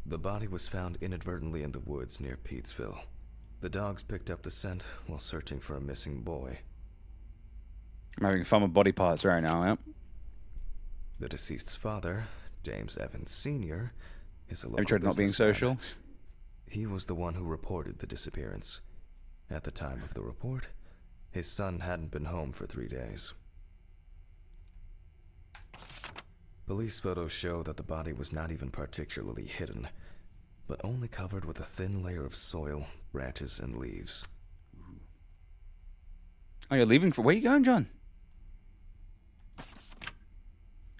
The body was found inadvertently in the woods near Peetsville. The dogs picked up the scent while searching for a missing boy. I'm having fun with body parts right now. Yep. The deceased's father, James Evans Sr., is a local Have you tried not being businessman. social? He was the one who reported the disappearance. At the time of the report, his son hadn't been home for 3 days. Police photos show that the body was not even particularly hidden, but only covered with a thin layer of soil, branches, and leaves. Oh, you're leaving for... Where are you going, John?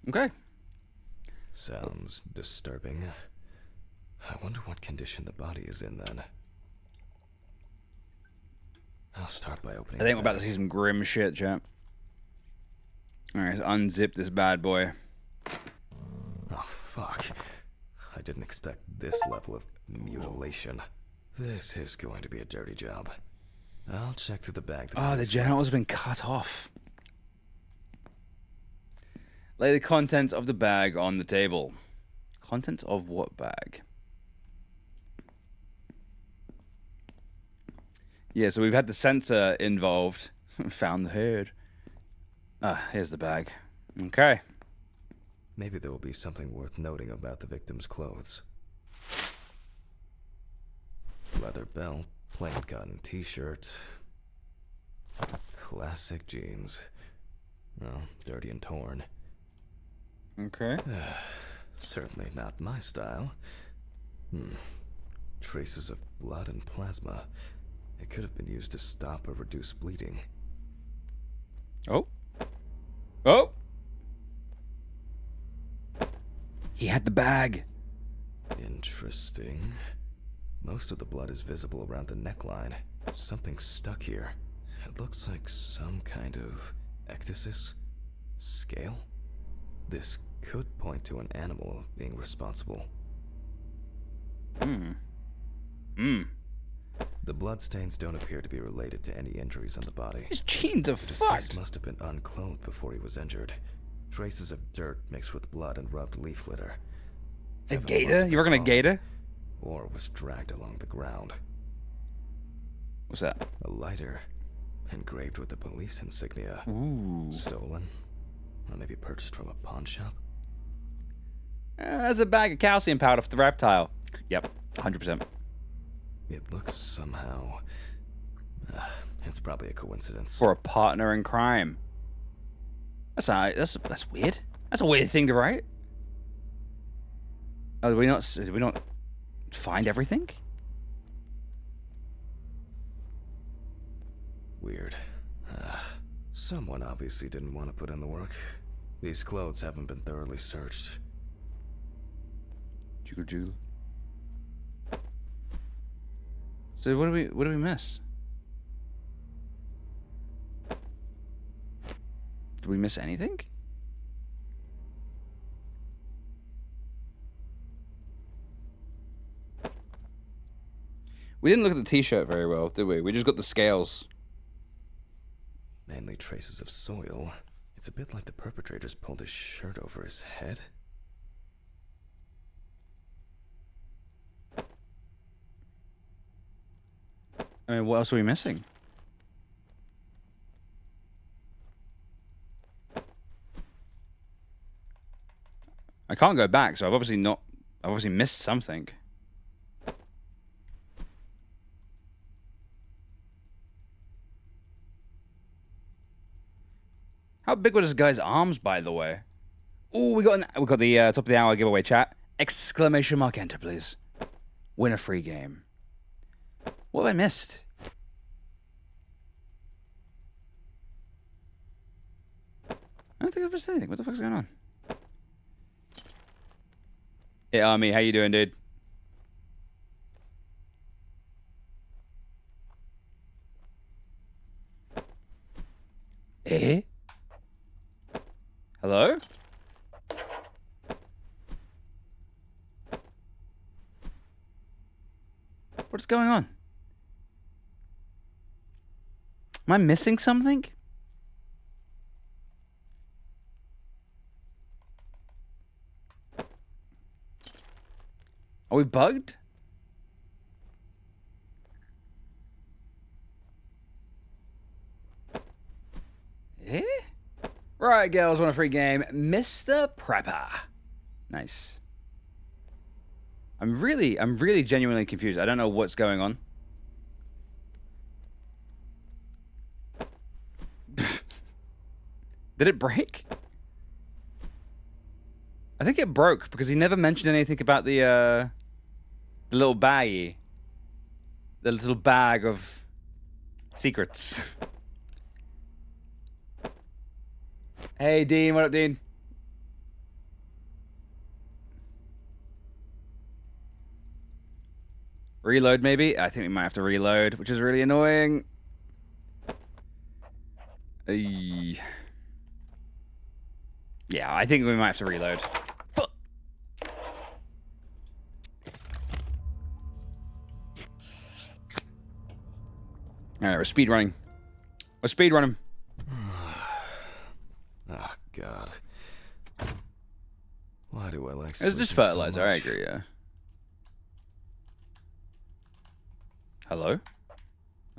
Okay. Sounds disturbing. I wonder what condition the body is in then. I'll start by opening I think we're the about to see some grim shit, champ. Alright, unzip this bad boy. Oh, fuck. I didn't expect this level of mutilation. This is going to be a dirty job. I'll check through the bag. Oh, the genitals have been cut off. Lay the contents of the bag on the table. Contents of what bag? Yeah, so we've had the sensor involved. Found the head. Here's the bag. Okay. Maybe there will be something worth noting about the victim's clothes. Leather belt, plain cotton t-shirt, classic jeans. Well, dirty and torn. Okay. Certainly not my style. Traces of blood and plasma. It could have been used to stop or reduce bleeding. Oh. Oh! He had the bag. Interesting. Most of the blood is visible around the neckline. Something stuck here. It looks like some kind of ectasis? Scale? This could point to an animal being responsible. The bloodstains don't appear to be related to any injuries on the body. His jeans are The deceased fucked. must have been unclothed before he was injured. Traces of dirt mixed with blood and rubbed leaf litter. A Evans must gator? have You reckon a been gator? or was dragged along the ground. What's that? A lighter, engraved with the police insignia. Ooh. Stolen, or maybe purchased from a pawn shop. There's a bag of calcium powder for the reptile. Yep, 100%. It looks somehow... it's probably a coincidence. For a partner in crime. That's weird. That's a weird thing to write. Oh, did we not find everything? Weird. Someone obviously didn't want to put in the work. These clothes haven't been thoroughly searched. Jiggle jiggle. So what do we miss? Did we miss anything? We didn't look at the t-shirt very well, did we? We just got the scales. Mainly traces of soil, It's a bit like the perpetrator's pulled his shirt over his head. I mean, what else are we missing? I can't go back, so I've obviously missed something. How big were this guy's arms, by the way? Ooh, we got the top of the hour giveaway chat. Exclamation mark enter, please. Win a free game. What have I missed? I don't think I've missed anything. What the fuck's going on? Hey, Army, how you doing, dude? Eh? Hello? What's going on? Am I missing something? Are we bugged? Eh? Right, girls, want a free game. Mr. Prepper. Nice. I'm really genuinely confused. I don't know what's going on. Did it break? I think it broke because he never mentioned anything about the little baggie. The little bag of secrets. Hey, Dean. What up, Dean? Reload, maybe? I think we might have to reload, which is really annoying. Yeah, I think we might have to reload. Alright, we're speedrunning. We're speedrunning. Oh, God. Why do I like It's just sleeping so fertilizer, much? I agree, yeah. Hello?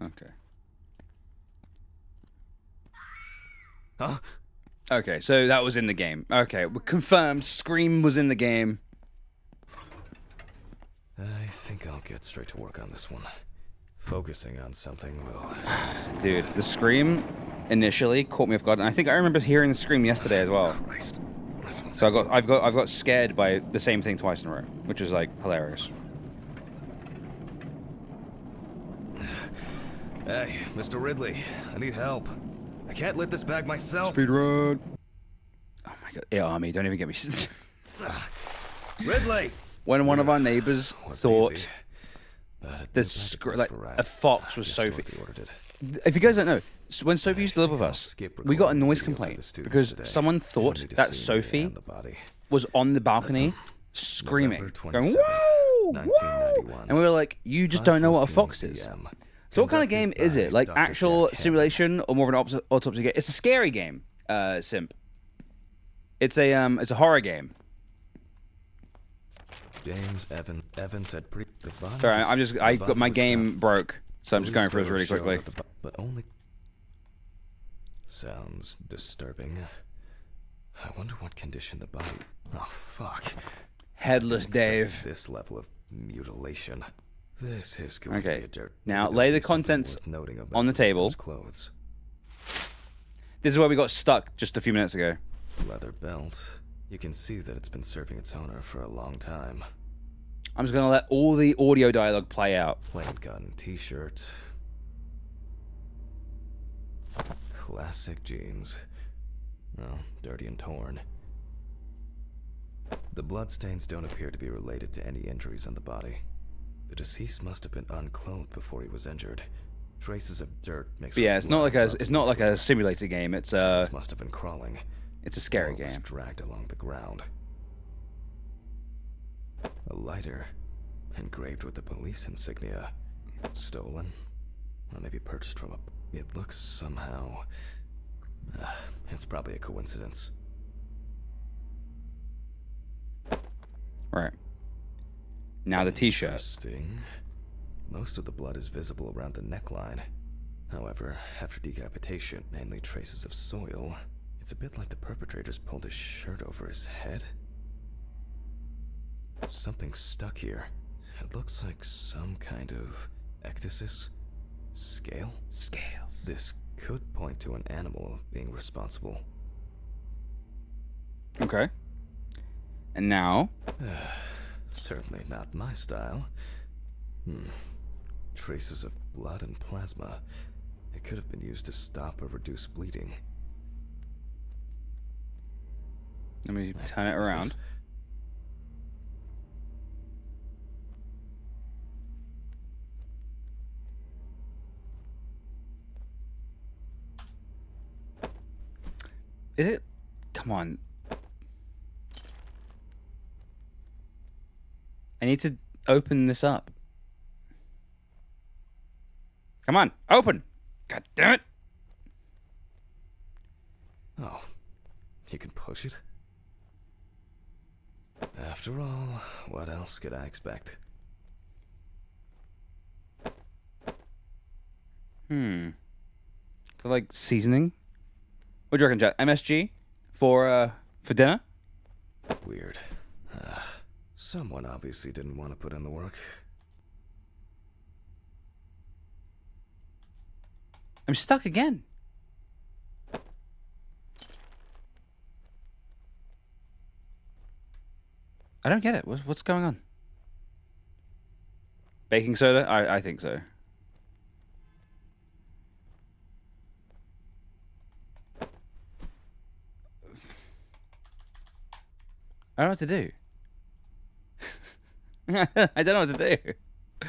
Okay. Huh? Okay, so that was in the game. Okay, we confirmed Scream was in the game. I think I'll get straight to work on this one. Focusing on something will... Dude, the Scream initially caught me off guard, and I think I remember hearing the Scream yesterday as well. Christ. This one's So I've got scared by the same thing twice in a row, which is like hilarious. Hey, Mr. Ridley, I need help. I can't lift this bag myself. Speedrun. Oh my god, yeah, Army, don't even get me. Ridley! When one of our neighbors thought easy, but like a fox was Just Sophie. what they ordered it. If you guys don't know, when Sophie used to live with I'll us, skip we got a recording noise the video for complaint the students because today. someone You thought need to that see me Sophie and the body. was on the balcony screaming, November going 27th, whoa, whoa, 1991. and we were like, "You just don't know what a 5:14 fox is." PM. So what kind of game Conducted is it? by Like Dr. actual Jack Hannon. simulation or more of an autopsy game? It's a scary game, Simp. It's a horror game. James Evan said the body Sorry, was- I the got body my was game found. broke, so I'm just going through this really Police quickly. showed that but only sounds disturbing. I wonder what condition the body. Oh fuck! Headless Didn't expect Dave. This level of mutilation. This is going to Okay, be a dirt. now maybe lay there'll the be something contents worth noting about on the table. those clothes. This is where we got stuck just a few minutes ago. Leather belt. You can see that it's been serving its owner for a long time. I'm just gonna let all the audio dialogue play out. Plain cotton t-shirt. Classic jeans. Well, dirty and torn. The bloodstains don't appear to be related to any injuries on the body. The deceased must have been unclothed before he was injured. Traces of dirt makes. But yeah, it's not like a simulator game. It's Must have been crawling. it's a scary Or was game. dragged along the ground. A lighter, engraved with the police insignia, stolen, or maybe purchased from a. It looks somehow It's probably a coincidence. Right. Now the t-shirt. Interesting. Most of the blood is visible around the neckline. However, after decapitation, mainly traces of soil, it's a bit like the perpetrator's pulled his shirt over his head. Something's stuck here. It looks like some kind of ecdysis? Scale? Scales. This could point to an animal being responsible. Okay. And now? Certainly not my style. Traces of blood and plasma. It could have been used to stop or reduce bleeding. Let me turn it Is around. this- Is it? Come on. I need to open this up. Come on, open! God damn it! Oh, you can push it? After all, what else could I expect? So like seasoning? What do you reckon, Jack? MSG for dinner? Weird. Someone obviously didn't want to put in the work. I'm stuck again. I don't get it. What's going on? Baking soda? I think so. I don't know what to do. I don't know what to do.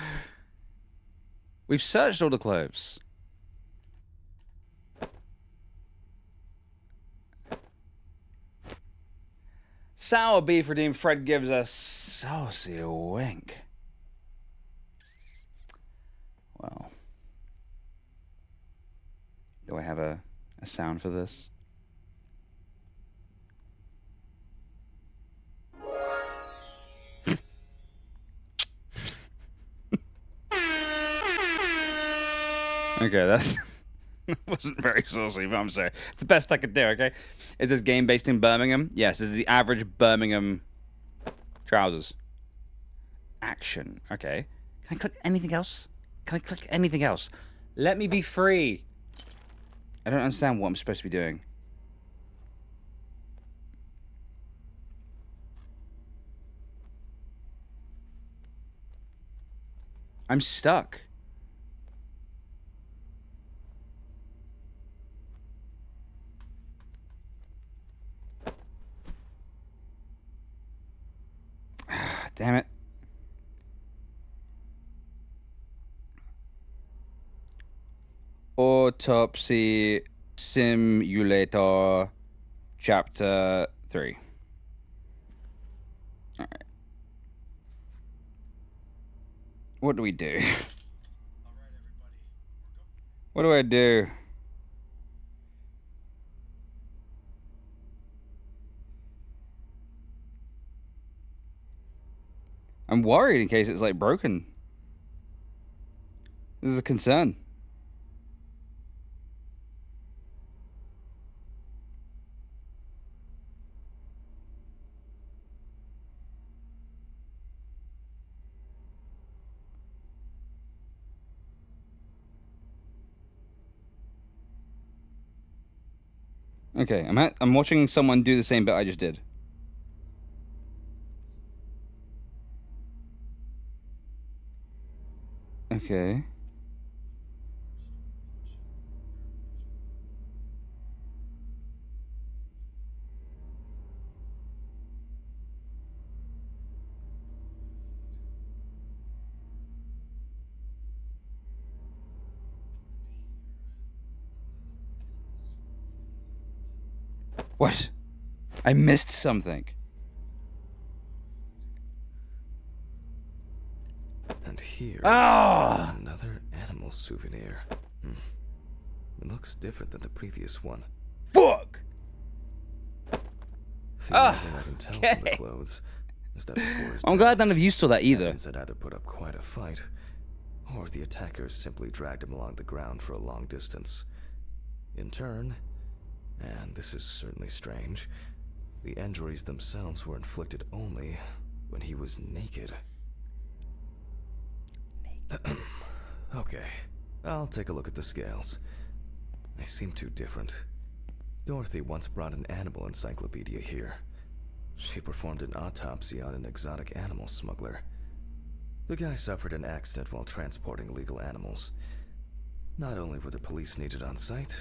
We've searched all the clothes. Sour beef redeemed. Fred gives us saucy a wink. Well, do I have a sound for this? Okay, that's wasn't very saucy, but I'm sorry. It's the best I could do, okay? Is this game based in Birmingham? Yes, this is the average Birmingham trousers. Action. Okay. Can I click anything else? Can I click anything else? Let me be free. I don't understand what I'm supposed to be doing. I'm stuck. Damn it. Autopsy Simulator Chapter 3. Alright. What do we do? What do I do? I'm worried in case it's like broken. This is a concern. Okay, I'm watching someone do the same bit I just did. Okay. What? I missed something. And here, Ah! another animal souvenir. It looks different than the previous one. Fuck! The only thing I can tell from the okay. clothes is that before his I'm glad death, none of you saw that either. Evans had either put up quite a fight, or the attackers simply dragged him along the ground for a long distance. In turn, and this is certainly strange, the injuries themselves were inflicted only when he was naked. Okay, I'll take a look at the scales. They seem too different. Dorothy once brought an animal encyclopedia here. She performed an autopsy on an exotic animal smuggler. The guy suffered an accident while transporting illegal animals. Not only were the police needed on site,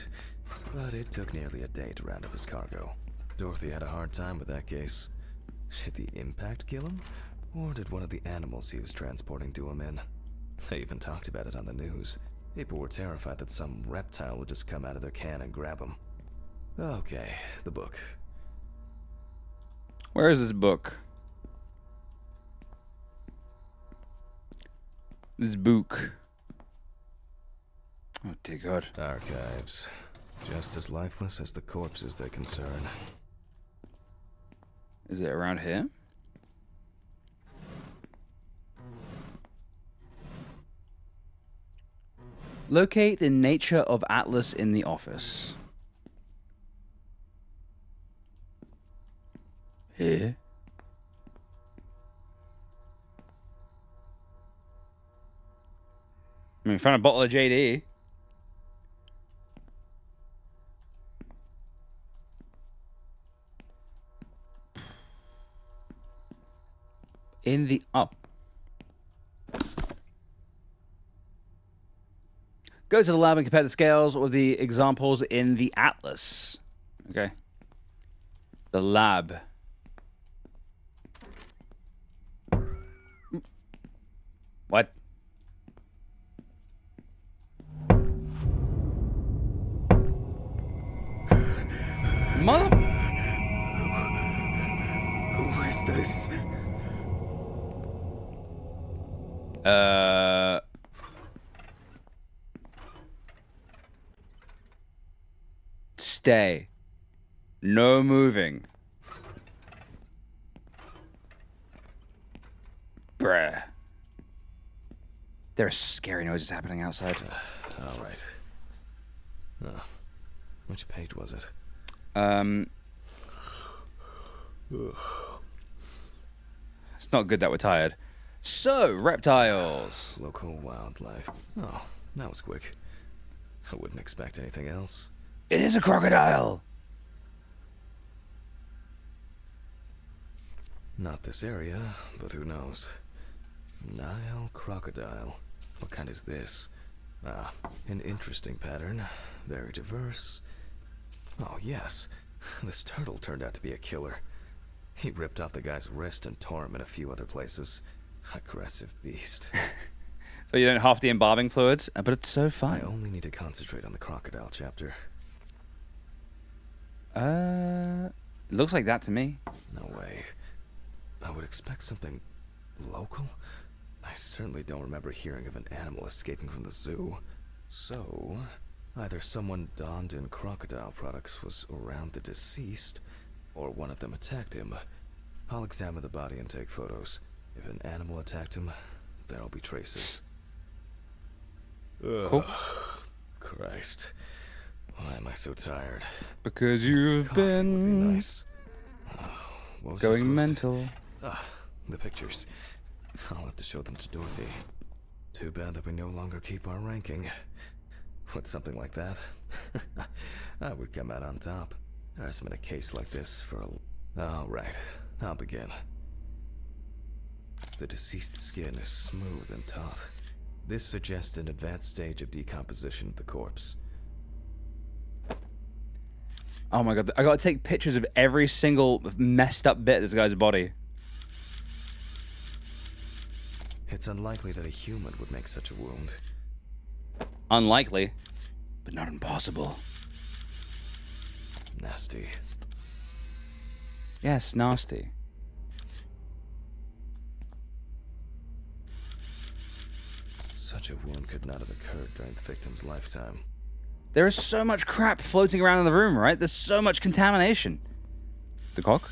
but it took nearly a day to round up his cargo. Dorothy had a hard time with that case. Did the impact kill him? Or did one of the animals he was transporting do him in? They even talked about it on the news. People were terrified that some reptile would just come out of their can and grab him. Okay, the book. Where is this book? This book. Oh, dear God. Archives. Just as lifeless as the corpses they concern. Is it around here? Locate the nature of Atlas in the office. Here. I mean, found a bottle of JD. In the up. Go to the lab and compare the scales with the examples in the atlas. Okay. The lab. What? Mother... Who is this? Stay. No moving. Bruh. There are scary noises happening outside. All right. Which page was it? It's not good that we're tired. So, reptiles. Local wildlife. Oh, that was quick. I wouldn't expect anything else. It is a crocodile. Not this area, but who knows? Nile crocodile. What kind is this? Ah, an interesting pattern. Very diverse. Oh, yes. This turtle turned out to be a killer. He ripped off the guy's wrist and tore him in a few other places. Aggressive beast. So you don't half the embalming fluids, but it's so I fine. only need to concentrate on the crocodile chapter. Looks like that to me. No way. I would expect something local? I certainly don't remember hearing of an animal escaping from the zoo. So, either someone donned in crocodile products was around the deceased, or one of them attacked him. I'll examine the body and take photos. If an animal attacked him, there'll be traces. Cool. Christ. Why am I so tired? Because you've Coffee would be been nice. What was I going supposed to- mental. The pictures. I'll have to show them to Dorothy. Too bad that we no longer keep our ranking. With something like that, I would come out on top. There's been a case like this for a... Alright, I'll begin. The deceased's skin is smooth and taut. This suggests an advanced stage of decomposition of the corpse. Oh my god, I gotta take pictures of every single messed up bit of this guy's body. It's unlikely that a human would make such a wound. Unlikely, but not impossible. Nasty. Yes, nasty. Such a wound could not have occurred during the victim's lifetime. There is so much crap floating around in the room, right? There's so much contamination. The cock?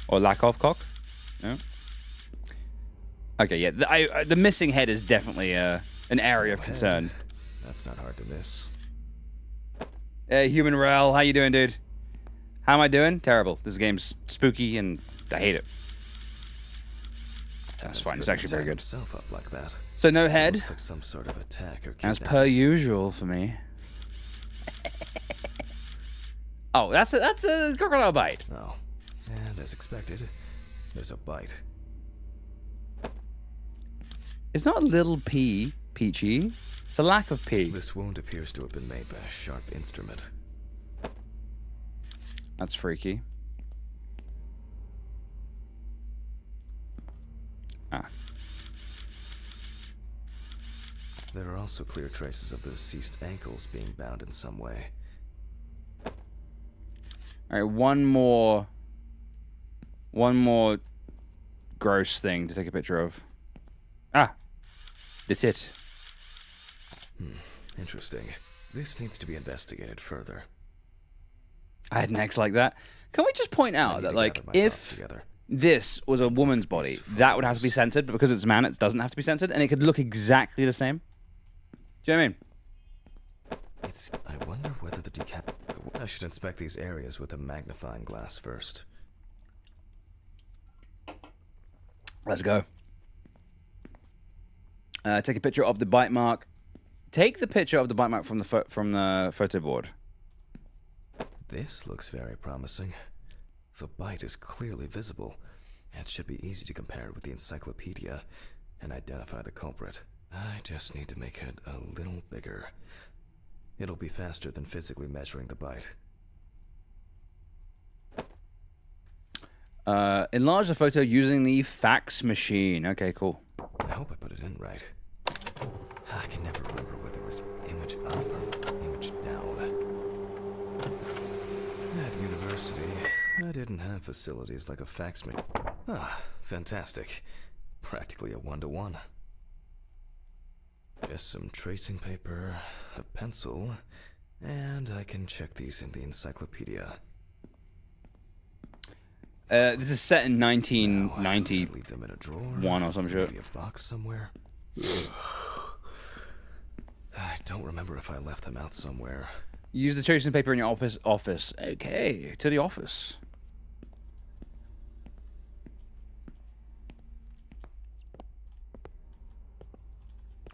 Or lack of cock? No. Okay, yeah. The missing head is definitely an area of concern. That's not hard to miss. Hey, Human Rel, how you doing, dude? How am I doing? Terrible. This game's spooky and I hate it. That's fine. It's actually very good. Himself up like that. So no head. Looks like some sort of attack or As per usual for me. Oh, that's a crocodile bite. Oh, and as expected, there's a bite. It's not a little pea, Peachy. It's a lack of pea. This wound appears to have been made by a sharp instrument. That's freaky. Ah. There are also clear traces of the deceased ankles being bound in some way. Alright, one more gross thing to take a picture of. Ah. That's it. Interesting. This needs to be investigated further. I had an ex like that. Can we just point out that, like, if this was a woman's body, that would have to be censored, but because it's a man, it doesn't have to be censored, and it could look exactly the same? Do you know what I mean? I wonder whether the I should inspect these areas with a magnifying glass first. Let's go. Take a picture of the bite mark. Take the picture of the bite mark from the photo board. This looks very promising. The bite is clearly visible. It should be easy to compare it with the encyclopedia and identify the culprit. I just need to make it a little bigger. It'll be faster than physically measuring the bite. Enlarge the photo using the fax machine. Okay, cool. I hope I put it in right. I can never remember whether it was image up or image down. At university, I didn't have facilities like a fax machine. Ah, fantastic. Practically a one-to-one. Just some tracing paper, a pencil, and I can check these in the encyclopedia. This is set in 1990. Leave them in a drawer. One or some shit. Maybe a box somewhere. I don't remember if I left them out somewhere. Use the tracing paper in your office. Okay, to the office.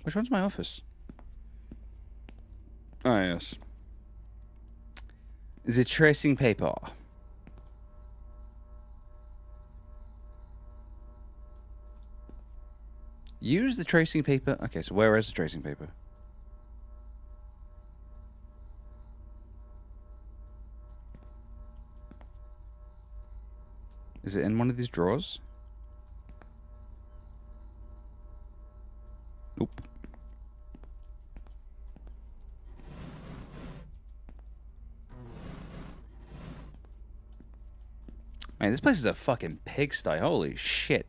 Which one's my office? Oh, yes. The tracing paper. Use the tracing paper. Okay, so where is the tracing paper? Is it in one of these drawers? Nope. Man, this place is a fucking pigsty. Holy shit.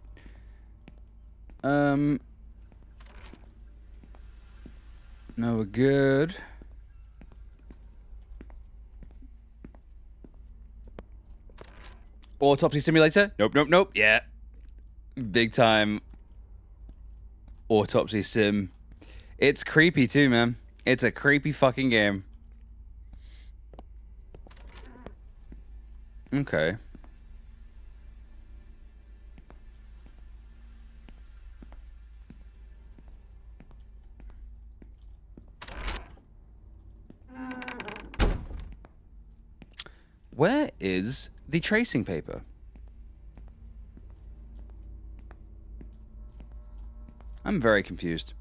No, we're good. Autopsy Simulator? Nope, nope, nope. Yeah. Big time Autopsy Sim. It's creepy too, man. It's a creepy fucking game. Okay. Where is the tracing paper? I'm very confused.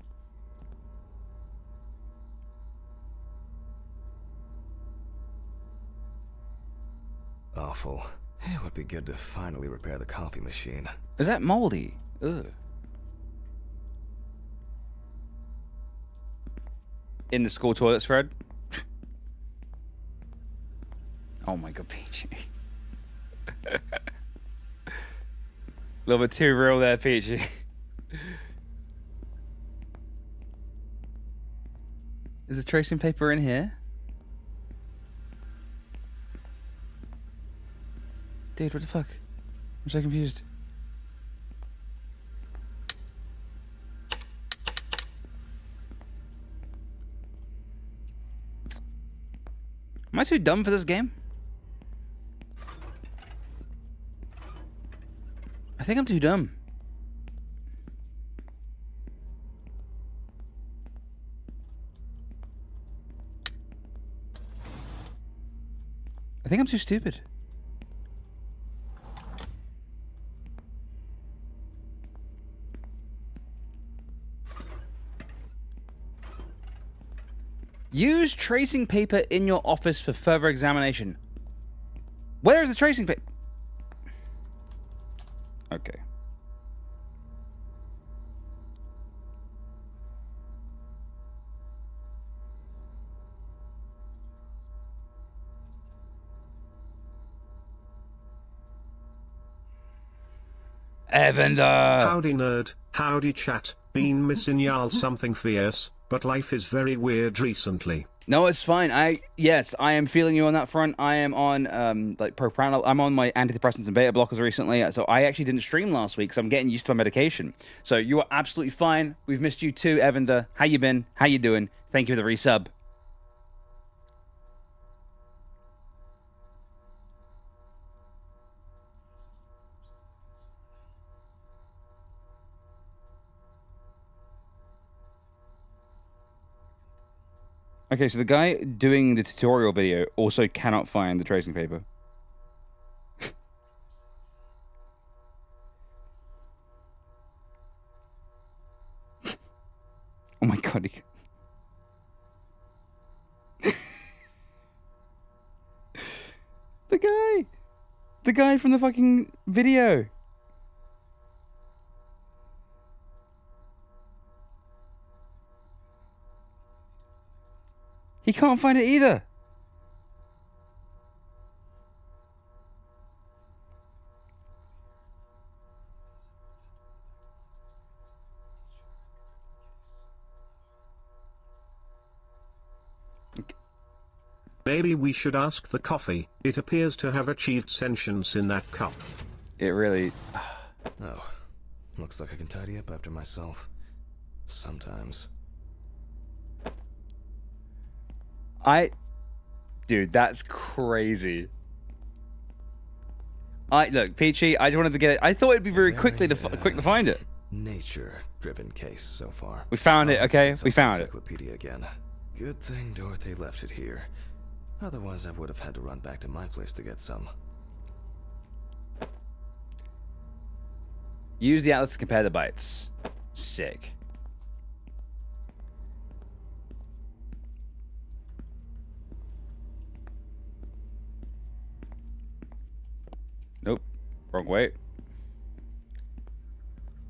Awful. It would be good to finally repair the coffee machine. Is that moldy? Ugh. In the school toilets, Fred? Oh my god, Peachy. A little bit too real there, Peachy. Is the tracing paper in here? Dude, what the fuck? I'm so confused. Am I too dumb for this game? I think I'm too dumb. I think I'm too stupid. Use tracing paper in your office for further examination. Where is the tracing paper? Okay. Evander! Howdy nerd, howdy chat, been missing y'all something fierce, but life is very weird recently. No, it's fine. Yes, I am feeling you on that front. I am on like propranolol. I'm on my antidepressants and beta blockers recently, so I actually didn't stream last week, so I'm getting used to my medication. So you are absolutely fine. We've missed you too, Evander. How you been? How you doing? Thank you for the resub. Okay, so the guy doing the tutorial video also cannot find the tracing paper. Oh my god. The guy from the fucking video. He can't find it either. Maybe we should ask the coffee. It appears to have achieved sentience in that cup. It really... Oh, looks like I can tidy up after myself. Sometimes. Dude, that's crazy. Look, Peachy, I just wanted to get it. I thought it'd be very quick to find it. Nature-driven case so far. We found it, okay? We found it. Encyclopedia again. Good thing Dorothy left it here. Otherwise, I would have had to run back to my place to get some. Use the atlas to compare the bytes. Sick. Nope. Wrong way.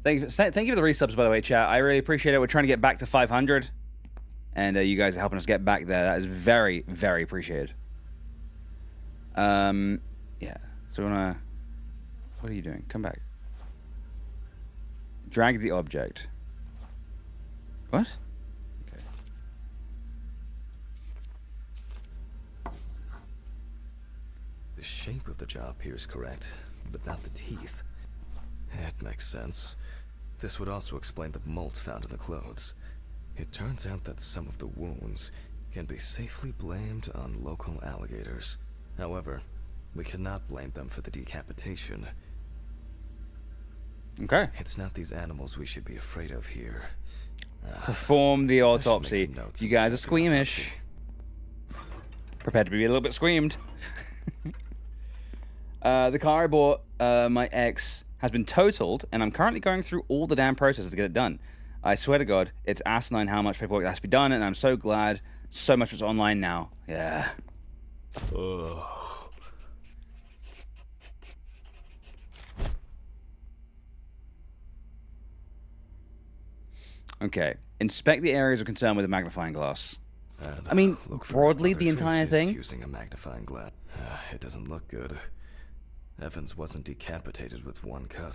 Thank you for the resubs, by the way, chat. I really appreciate it. We're trying to get back to 500. And you guys are helping us get back there. That is very, very appreciated. Yeah. So we wanna... What are you doing? Come back. Drag the object. What? Okay. The shape of the jaw appears correct, but not the teeth. It makes sense. This would also explain the molt found in the clothes. It turns out that some of the wounds can be safely blamed on local alligators. However, we cannot blame them for the decapitation. Okay. It's not these animals we should be afraid of here. Perform the I should make autopsy. some notes You and guys are start the squeamish. autopsy. Prepared to be a little bit squeamed. The car I bought my ex has been totaled, and I'm currently going through all the damn processes to get it done. I swear to God, it's asinine how much paperwork has to be done, and I'm so glad so much is online now. Yeah. Ugh. Okay. Inspect the areas of concern with a magnifying glass. And, I mean, look for broadly, other the entire traces thing. using a magnifying glass. It doesn't look good. Evans wasn't decapitated with one cut.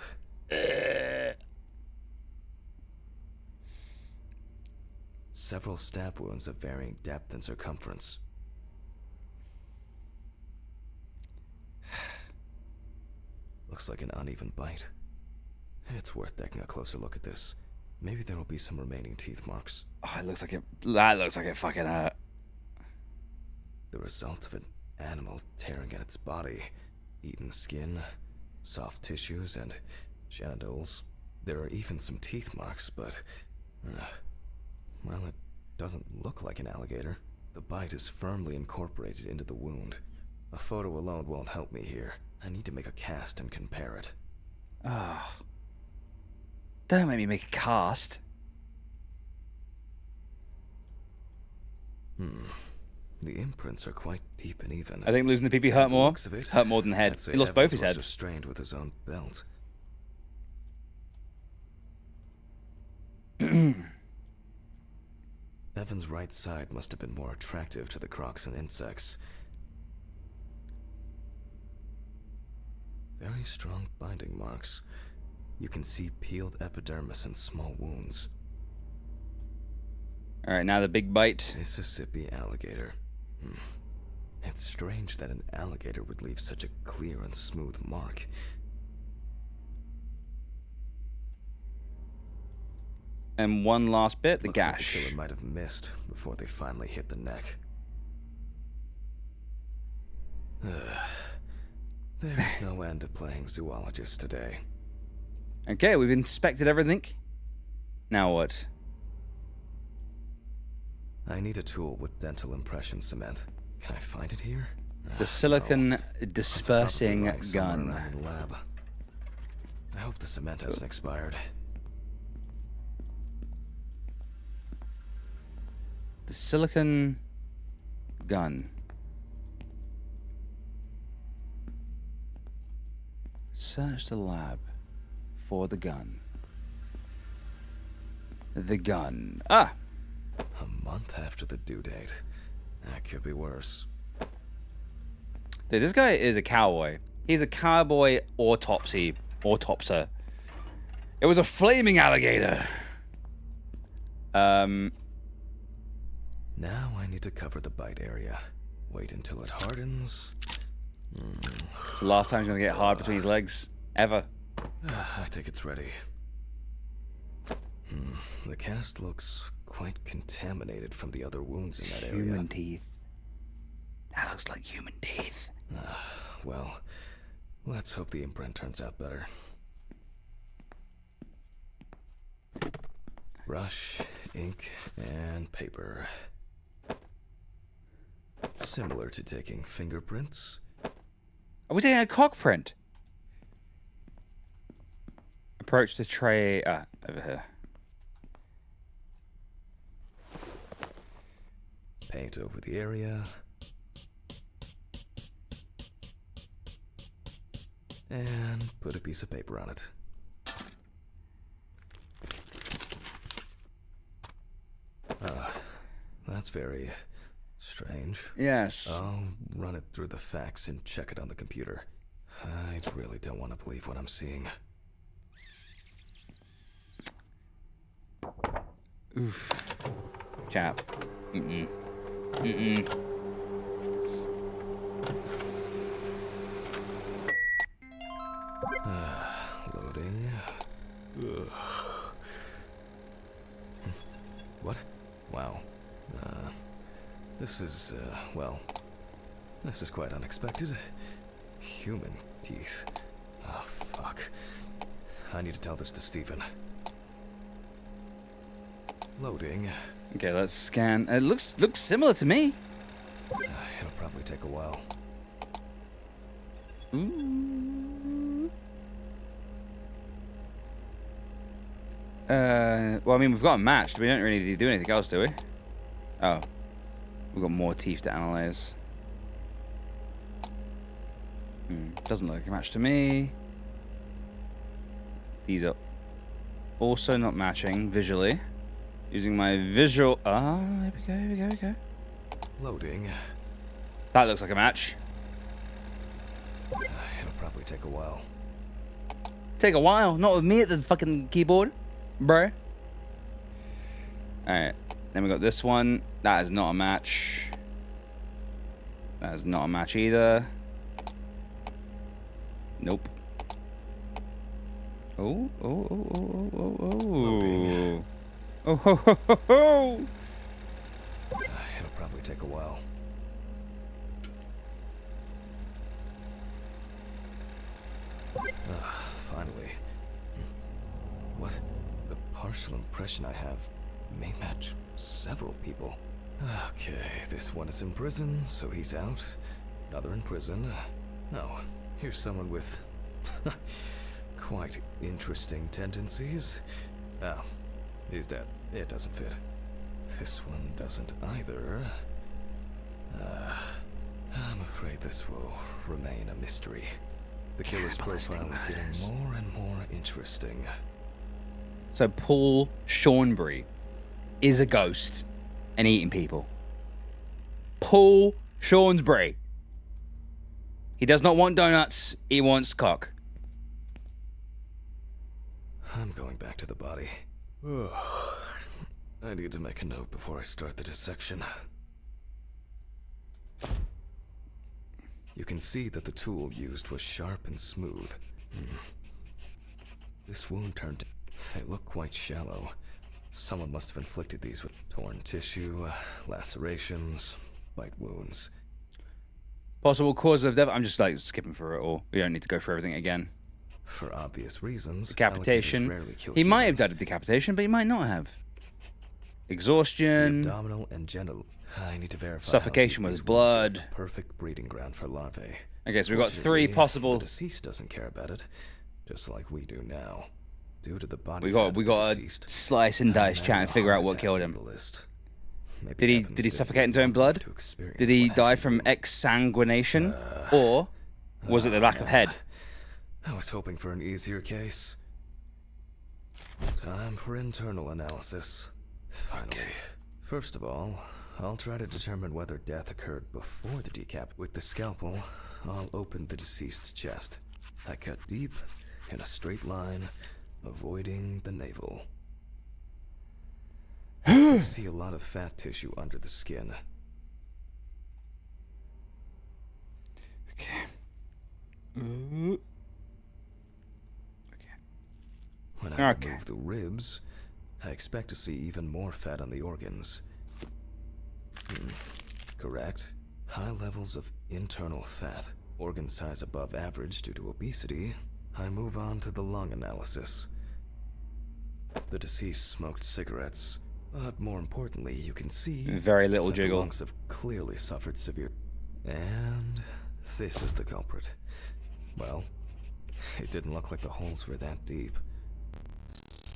Several stab wounds of varying depth and circumference. Looks like an uneven bite. It's worth taking a closer look at this. Maybe there will be some remaining teeth marks. Oh, it looks like it. That looks like it fucking hurt. The result of an animal tearing at its body. Eaten skin, soft tissues, and genitals. There are even some teeth marks, but... well, it doesn't look like an alligator. The bite is firmly incorporated into the wound. A photo alone won't help me here. I need to make a cast and compare it. Oh. Don't make me make a cast. The imprints are quite deep and even. I think losing the PP hurt By the more. looks of it, Hurt more than the head. I'd say He lost Evans both his was heads. restrained with his own belt. Evan's right side must have been more attractive to the crocs and insects. Very strong binding marks. You can see peeled epidermis and small wounds. Alright, now the big bite. Mississippi alligator. It's strange that an alligator would leave such a clear and smooth mark. And one last bit, the Looks like the gash. killer might have missed before they finally hit the neck. There's no end to playing zoologist today. Okay, we've inspected everything. Now what? I need a tool with dental impression cement. Can I find it here? The silicon No. It's dispersing probably lying somewhere gun. around in the lab. I hope the cement hasn't expired. The silicon gun. Search the lab for the gun. The gun. Ah! A month after the due date. That could be worse. Dude, this guy is a cowboy. He's a cowboy autopser. It was a flaming alligator. Now I need to cover the bite area. Wait until it hardens. It's the last time he's gonna get hard between his legs. Ever. I think it's ready. The cast looks quite contaminated from the other wounds in that area. Human teeth. That looks like human teeth. Well, let's hope the imprint turns out better. Brush, ink, and paper. Similar to taking fingerprints. Are we taking a cock print? Approach the tray. Over here. Paint over the area. And put a piece of paper on it. That's very strange. Yes. I'll run it through the facts and check it on the computer. I really don't want to believe what I'm seeing. Oof. Chap. Mm-mm. Loading. Ugh. What? Wow. This is, well, this is quite unexpected. Human teeth. Oh, fuck. I need to tell this to Stephen. Loading. Okay, let's scan. It looks similar to me. It'll probably take a while. Ooh. Well, I mean, we've got a match. We don't really need to do anything else, do we? Oh. We've got more teeth to analyze. Doesn't look like a match to me. These are also not matching visually. Using my visual... here we go. Loading. That looks like a match. It'll probably take a while. Take a while. Not with me at the fucking keyboard, bro. Alright. Then we got this one. That is not a match. That is not a match either. Nope. Oh, oh, oh, oh, oh, oh, Loading. oh. Oh, ho, ho, ho, ho. It'll probably take a while. Finally. What? The partial impression I have may match several people. Okay, this one is in prison, so he's out. Another in prison. No, here's someone with quite interesting tendencies. Oh, he's dead. It doesn't fit. This one doesn't either. I'm afraid this will remain a mystery. The killer's profile is getting more and more interesting. So Paul Shornbury is a ghost and eating people. Paul Shornsbury. He does not want donuts. He wants cock. I'm going back to the body. I need to make a note before I start the dissection. You can see that the tool used was sharp and smooth. This wound turned... They look quite shallow. Someone must have inflicted these with torn tissue, lacerations, bite wounds. Possible cause of death. I'm just like skipping through it all. We don't need to go through everything again. For obvious reasons, Decapitation. alligators rarely kill He might have humans. died of decapitation, but he might not have. The Exhaustion. abdominal and genital. I need to verify. Suffocation how with deep these wounds are. blood. Perfect breeding ground for larvae. Okay, so we've got three Fortunately, possible. The deceased doesn't care about it, just like we do now. Due to the body. We fat got of the to deceased, slice and dice, I'm chat, and adding a figure out heart what attack killed to him. the list. Maybe Did he Evans did he didn't suffocate in his live own long blood? enough to experience Did he what die happened from to him. exsanguination, or was it the lack of head? I was hoping for an easier case. Time for internal analysis. Finally. First of all, I'll try to determine whether death occurred before the decap. With the scalpel, I'll open the deceased's chest. I cut deep, in a straight line, avoiding the navel. I see a lot of fat tissue under the skin. Okay. When I Okay. remove the ribs, I expect to see even more fat on the organs. Correct. High levels of internal fat, organ size above average due to obesity. I move on to the lung analysis. The deceased smoked cigarettes, but more importantly, you can see Very little that the jiggle. lungs have clearly suffered severe. And this is the culprit. Well, it didn't look like the holes were that deep.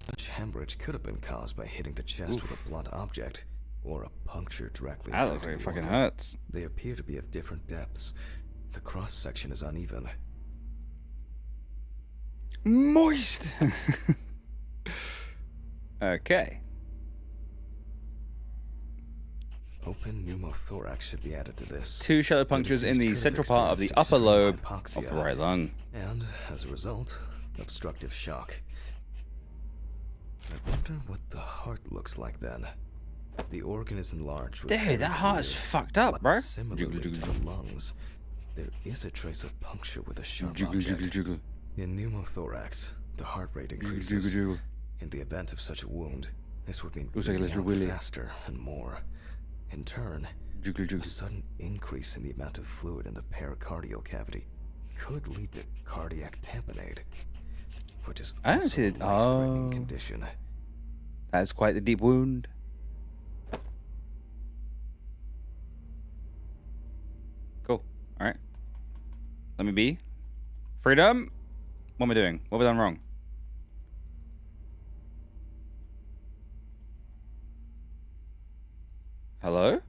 Such hemorrhage could have been caused by hitting the chest with a blunt object, or a puncture directly. That looks like it affecting fucking the organ. hurts. They appear to be of different depths. The cross section is uneven. Moist. Okay. Open pneumothorax should be added to this. 2 shallow punctures in the deceased could central have part of the experienced upper lobe extreme of the hypoxia, right lung. And, as a result, obstructive shock. I wonder what the heart looks like then. The organ is enlarged with Dude, that heart is weird, fucked up, but bro. Similarly to the lungs, there is a trace of puncture with a sharp object. Jiggle. In pneumothorax, the heart rate increases. In the event of such a wound, this would mean Looks like a breathing little out willy. faster and more. In turn, a sudden increase in the amount of fluid in the pericardial cavity could lead to cardiac tamponade, which is I don't also see a it. life-threatening Oh. condition. That is quite the deep wound. Cool. Alright. Let me be. Freedom! What am I doing? What have I done wrong? Hello?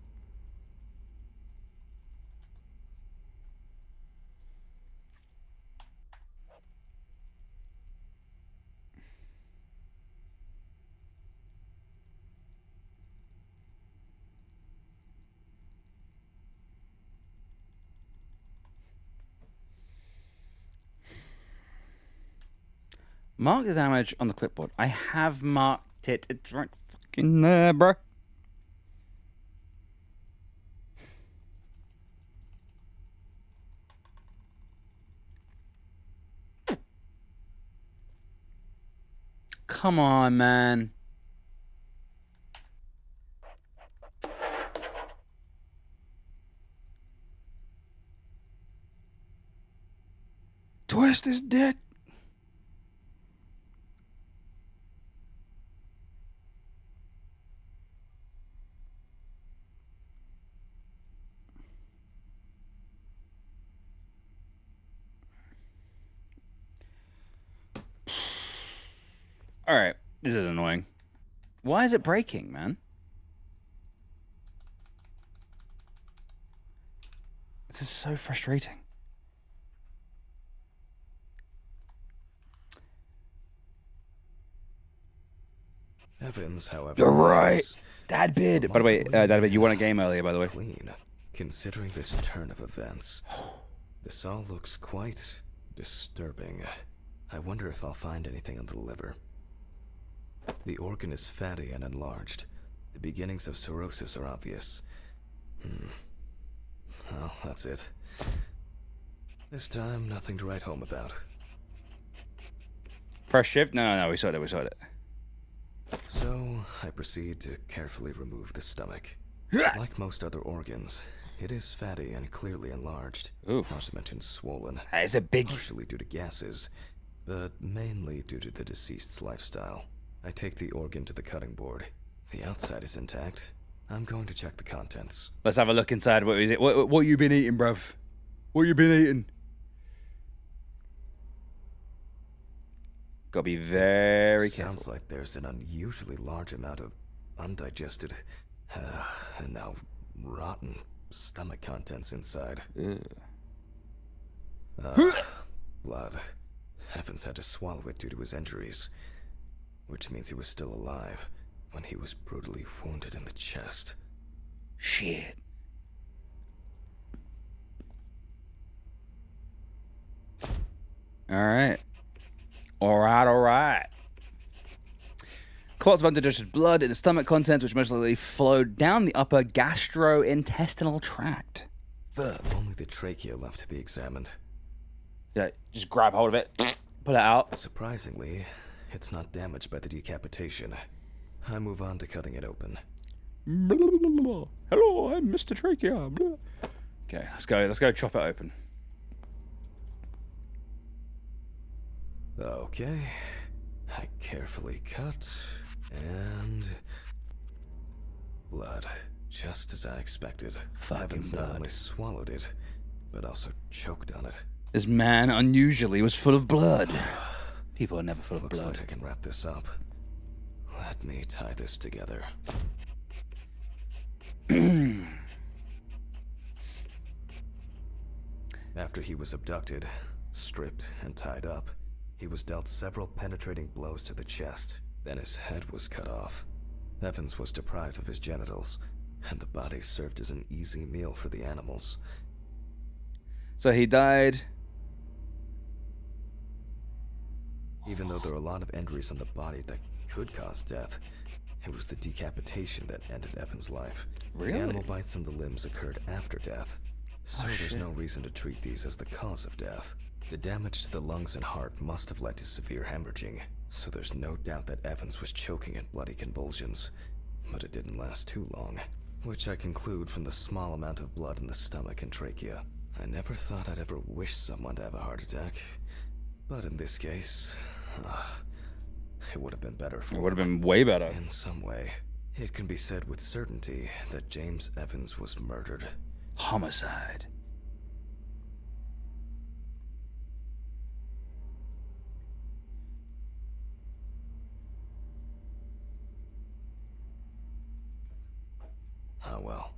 Mark the damage on the clipboard. I have marked it. It's right fucking there, bro. come on, man. Twist his dick. All right, this is annoying. Why is it breaking, man? This is so frustrating. Evans, however, You're right. is Dad bid. By the way, Dad bid, you won a game earlier, by the way. clean. Considering this turn of events, this all looks quite disturbing. I wonder if I'll find anything on the liver. The organ is fatty and enlarged. The beginnings of cirrhosis are obvious. Well, that's it. This time, nothing to write home about. Press shift? No, we saw it. So, I proceed to carefully remove the stomach. Like most other organs, it is fatty and clearly enlarged. Ooh. Not to mention swollen. That is a big... Partially due to gases, but mainly due to the deceased's lifestyle. I take the organ to the cutting board. The outside is intact. I'm going to check the contents. Let's have a look inside. What is it? What you been eating, bruv? What you been eating? Gotta be very careful. Sounds like there's an unusually large amount of undigested, and now rotten stomach contents inside. Blood. Evans had to swallow it due to his injuries, which means he was still alive when he was brutally wounded in the chest. Shit. Alright. Alright. Clots of undigested blood in the stomach contents, which most likely flowed down the upper gastrointestinal tract. Only the trachea left to be examined. Yeah, just grab hold of it, pull it out. Surprisingly, it's not damaged by the decapitation. I move on to cutting it open. Hello, I'm Mr. Trachea. Okay, let's go chop it open. Okay. I carefully cut, and... blood. Just as I expected. Fucking Evans blood. not only swallowed it, but also choked on it. This man unusually was full of blood. People are never full of Looks blood. like I can wrap this up. Let me tie this together. After he was abducted, stripped, and tied up, he was dealt several penetrating blows to the chest. Then his head was cut off. Evans was deprived of his genitals, and the body served as an easy meal for the animals. So he died. Even though there are a lot of injuries on the body that could cause death, it was the decapitation that ended Evans' life. Really? The animal bites on the limbs occurred after death, so there's shit. no reason to treat these as the cause of death. The damage to the lungs and heart must have led to severe hemorrhaging, so there's no doubt that Evans was choking in bloody convulsions. But it didn't last too long, which I conclude from the small amount of blood in the stomach and trachea. I never thought I'd ever wish someone to have a heart attack, but in this case, it would have been better for It would have been way better. in some way. It can be said with certainty that James Evans was murdered. Homicide. Oh well.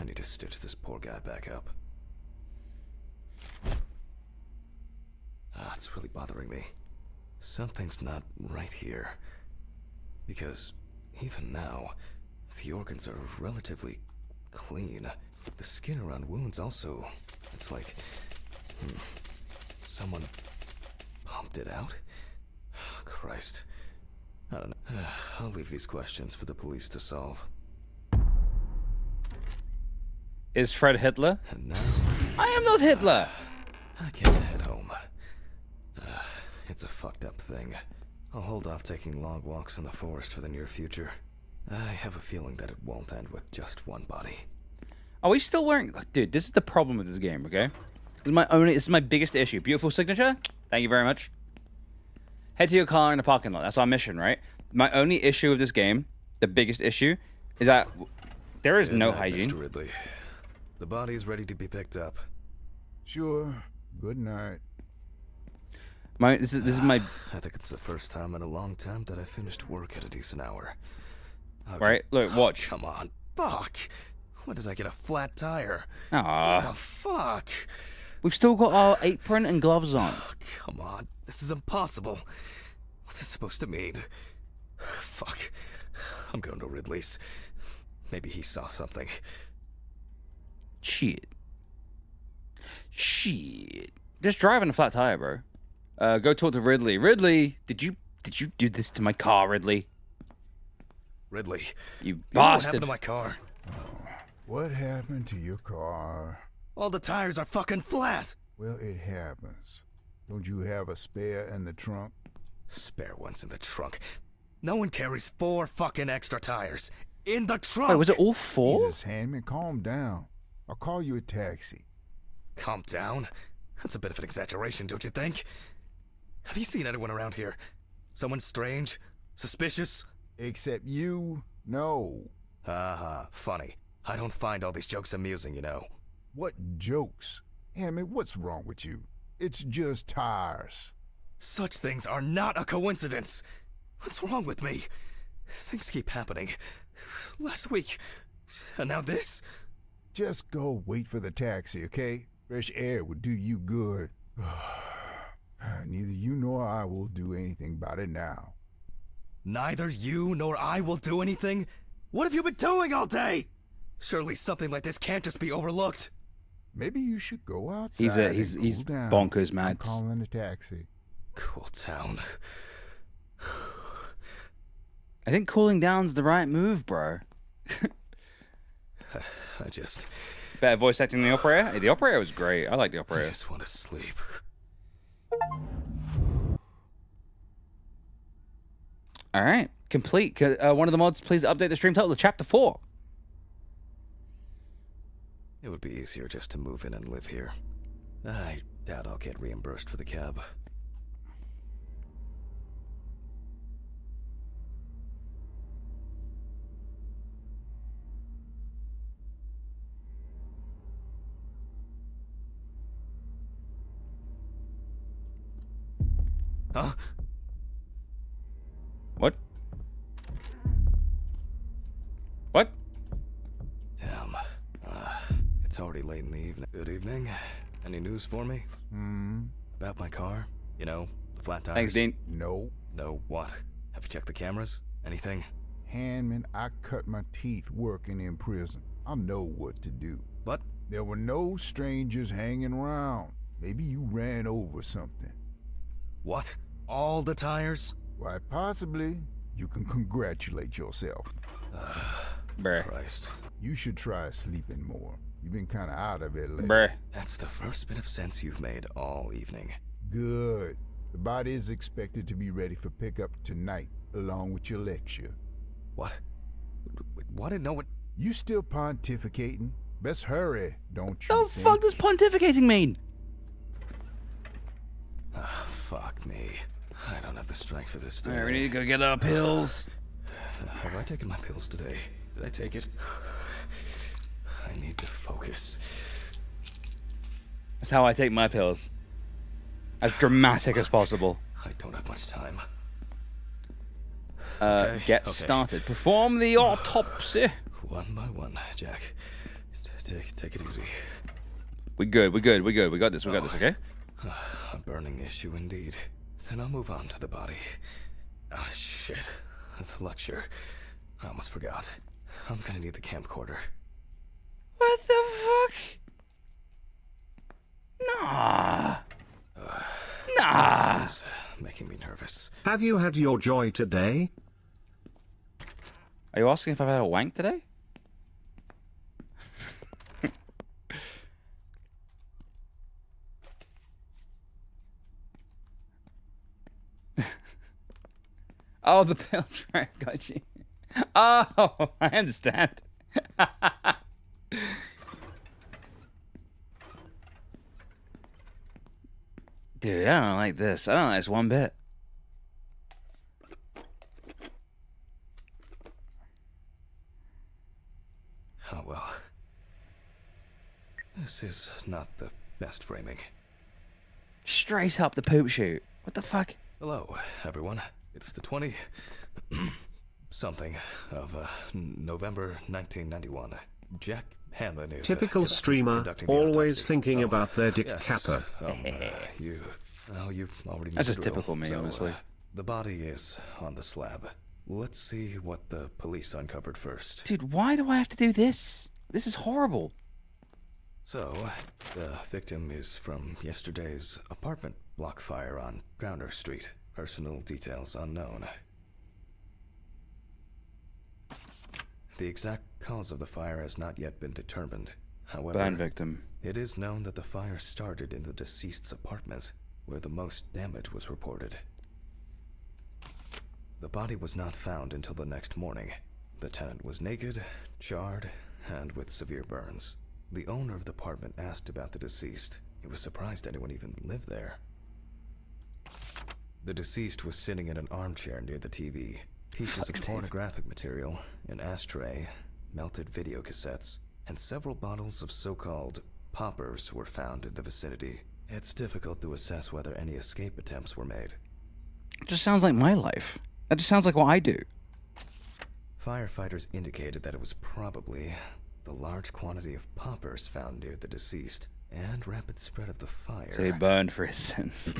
I need to stitch this poor guy back up. It's really bothering me. Something's not right here. Because even now, the organs are relatively clean. The skin around wounds also, it's like someone pumped it out? Christ. I don't know. I'll leave these questions for the police to solve. Is Fred Hitler? And now, I am not Hitler. I get to head home. It's a fucked up thing, I'll hold off taking long walks in the forest for the near future. I have a feeling that it won't end with just one body. Are we still wearing... Dude, this is the problem with this game, okay? This is my biggest issue. Beautiful signature? Thank you very much. Head to your car in the parking lot. That's our mission, right? My only issue with this game, the biggest issue, is that there is no hygiene. Mr. Ridley. The body is ready to be picked up. Sure. Good night. This is my... I think it's the first time in a long time that I finished work at a decent hour. Okay. Right? Look, watch. Come on. Fuck. When did I get a flat tire? Aw. What the fuck? We've still got our apron and gloves on. Oh, come on. This is impossible. What's this supposed to mean? Fuck. I'm going to Ridley's. Maybe he saw something. Shit. Just driving a flat tire, bro. Go talk to Ridley. Ridley, did you do this to my car, Ridley? Ridley. You What happened bastard. to my car? What happened to your car? All the tires are fucking flat. Well, it happens. Don't you have a spare in the trunk? Spare ones in the trunk. No one carries 4 fucking extra tires in the trunk. Wait, was it all 4? Jesus, Handman, calm down. I'll call you a taxi. Calm down. That's a bit of an exaggeration, don't you think? Have you seen anyone around here? Someone strange? Suspicious? Except you? No. Haha, funny. I don't find all these jokes amusing, you know. What jokes? Handman, what's wrong with you? It's just tires. Such things are not a coincidence. What's wrong with me? Things keep happening. Last week, and now this? Just go wait for the taxi, okay? Fresh air would do you good. Neither you nor I will do anything about it now. Neither you nor I will do anything? What have you been doing all day? Surely something like this can't just be overlooked. Maybe you should go outside. He's and cool down. bonkers, I'm mad. calling a taxi. Cool town. I think cooling down's the right move, bro. I just Better voice acting than the operator. Hey, the operator was great. I like the I operator. just want to sleep. All right, complete. One of the mods, please update the stream title to Chapter 4. It would be easier just to move in and live here. I doubt I'll get reimbursed for the cab. Huh? What? What? Damn. It's already late in the evening. Good evening. Any news for me? About my car? You know, the flat tires? Thanks, Dean. No. No, what? Have you checked the cameras? Anything? Handman, I cut my teeth working in prison. I know what to do. What? There were no strangers hanging around. Maybe you ran over something. What? All the tires? Why, possibly. You can congratulate yourself. Bruh. Christ. You should try sleeping more. You've been kind of out of it lately. Bruh. That's the first bit of sense you've made all evening. Good. The body is expected to be ready for pickup tonight, along with your lecture. What? What? No one... You still pontificating? Best hurry, don't you The think? fuck does pontificating mean? Ah, fuck me. I don't have the strength for this today. Alright, we need to go get our pills. Have I taken my pills today? Did I take it? I need to focus. That's how I take my pills. As dramatic as possible. I don't have much time. Get okay. started. Perform the autopsy. One by one, Jack. Take it easy. We good. We got this, okay? A burning issue indeed. Then I'll move on to the body. Ah, shit. The lecture. I almost forgot. I'm gonna need the camcorder. What the fuck? Nah. This is making me nervous. Have you had your joy today? Are you asking if I've had a wank today? Oh, the pills, right? Got you. Oh, I understand. Dude, I don't like this. I don't like this one bit. Oh well. This is not the best framing. Straight up the poop shoot. What the fuck? Hello, everyone. It's the 20 something of November 1991. Jack Hanlon is Typical streamer, conducting the always autopsy. thinking about their dick Yes, capper. you've already That's made just the drill. typical me, So, honestly. The body is on the slab. Let's see what the police uncovered first. Dude, why do I have to do this? This is horrible. So, the victim is from yesterday's apartment block fire on Browner Street. Personal details unknown. The exact cause of the fire has not yet been determined. However, Burn victim. it is known that the fire started in the deceased's apartment, where the most damage was reported. The body was not found until the next morning. The tenant was naked, charred, and with severe burns. The owner of the apartment asked about the deceased. He was surprised anyone even lived there. The deceased was sitting in an armchair near the TV. Pieces of pornographic material, an ashtray, melted video cassettes, and several bottles of so-called poppers were found in the vicinity. It's difficult to assess whether any escape attempts were made. It just sounds like my life. That just sounds like what I do. Firefighters indicated that it was probably the large quantity of poppers found near the deceased and rapid spread of the fire. So he burned for his sins.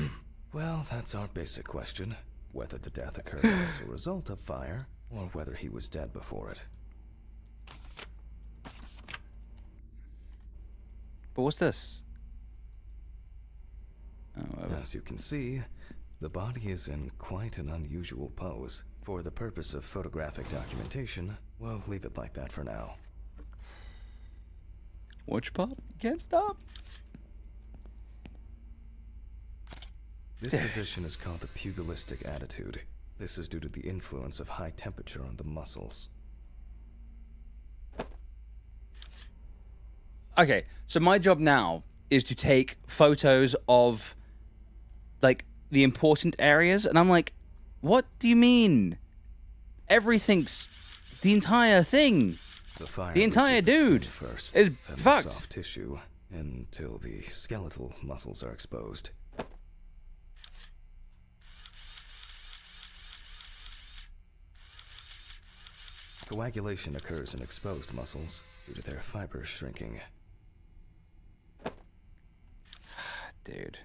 Well, that's our basic question. Whether the death occurred as a result of fire, or whether he was dead before it. But what's this? Oh, whatever. As you can see, the body is in quite an unusual pose. For the purpose of photographic documentation, we'll leave it like that for now. Watch pop? You can't stop. This position is called the pugilistic attitude. This is due to the influence of high temperature on the muscles. Okay, so my job now is to take photos of, like, the important areas, and I'm like, what do you mean? Everything's... the entire thing. The fire The entire reaches the skin dude first, is then the fucked. soft tissue until the skeletal muscles are exposed. Coagulation occurs in exposed muscles due to their fibers shrinking. Dude.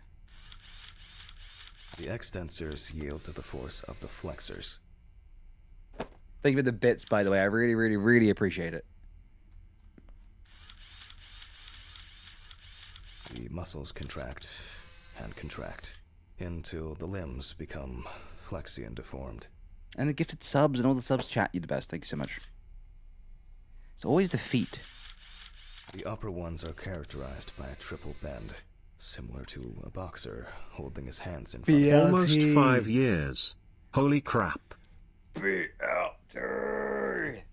The extensors yield to the force of the flexors. Thank you for the bits, by the way. I really, really, really appreciate it. The muscles contract and contract until the limbs become flexy and deformed. And the gifted subs and all the subs chat. You're the best. Thank you so much. It's always the feet. The upper ones are characterized by a triple bend, similar to a boxer holding his hands in front of him. Almost 5 years. Holy crap. BLT.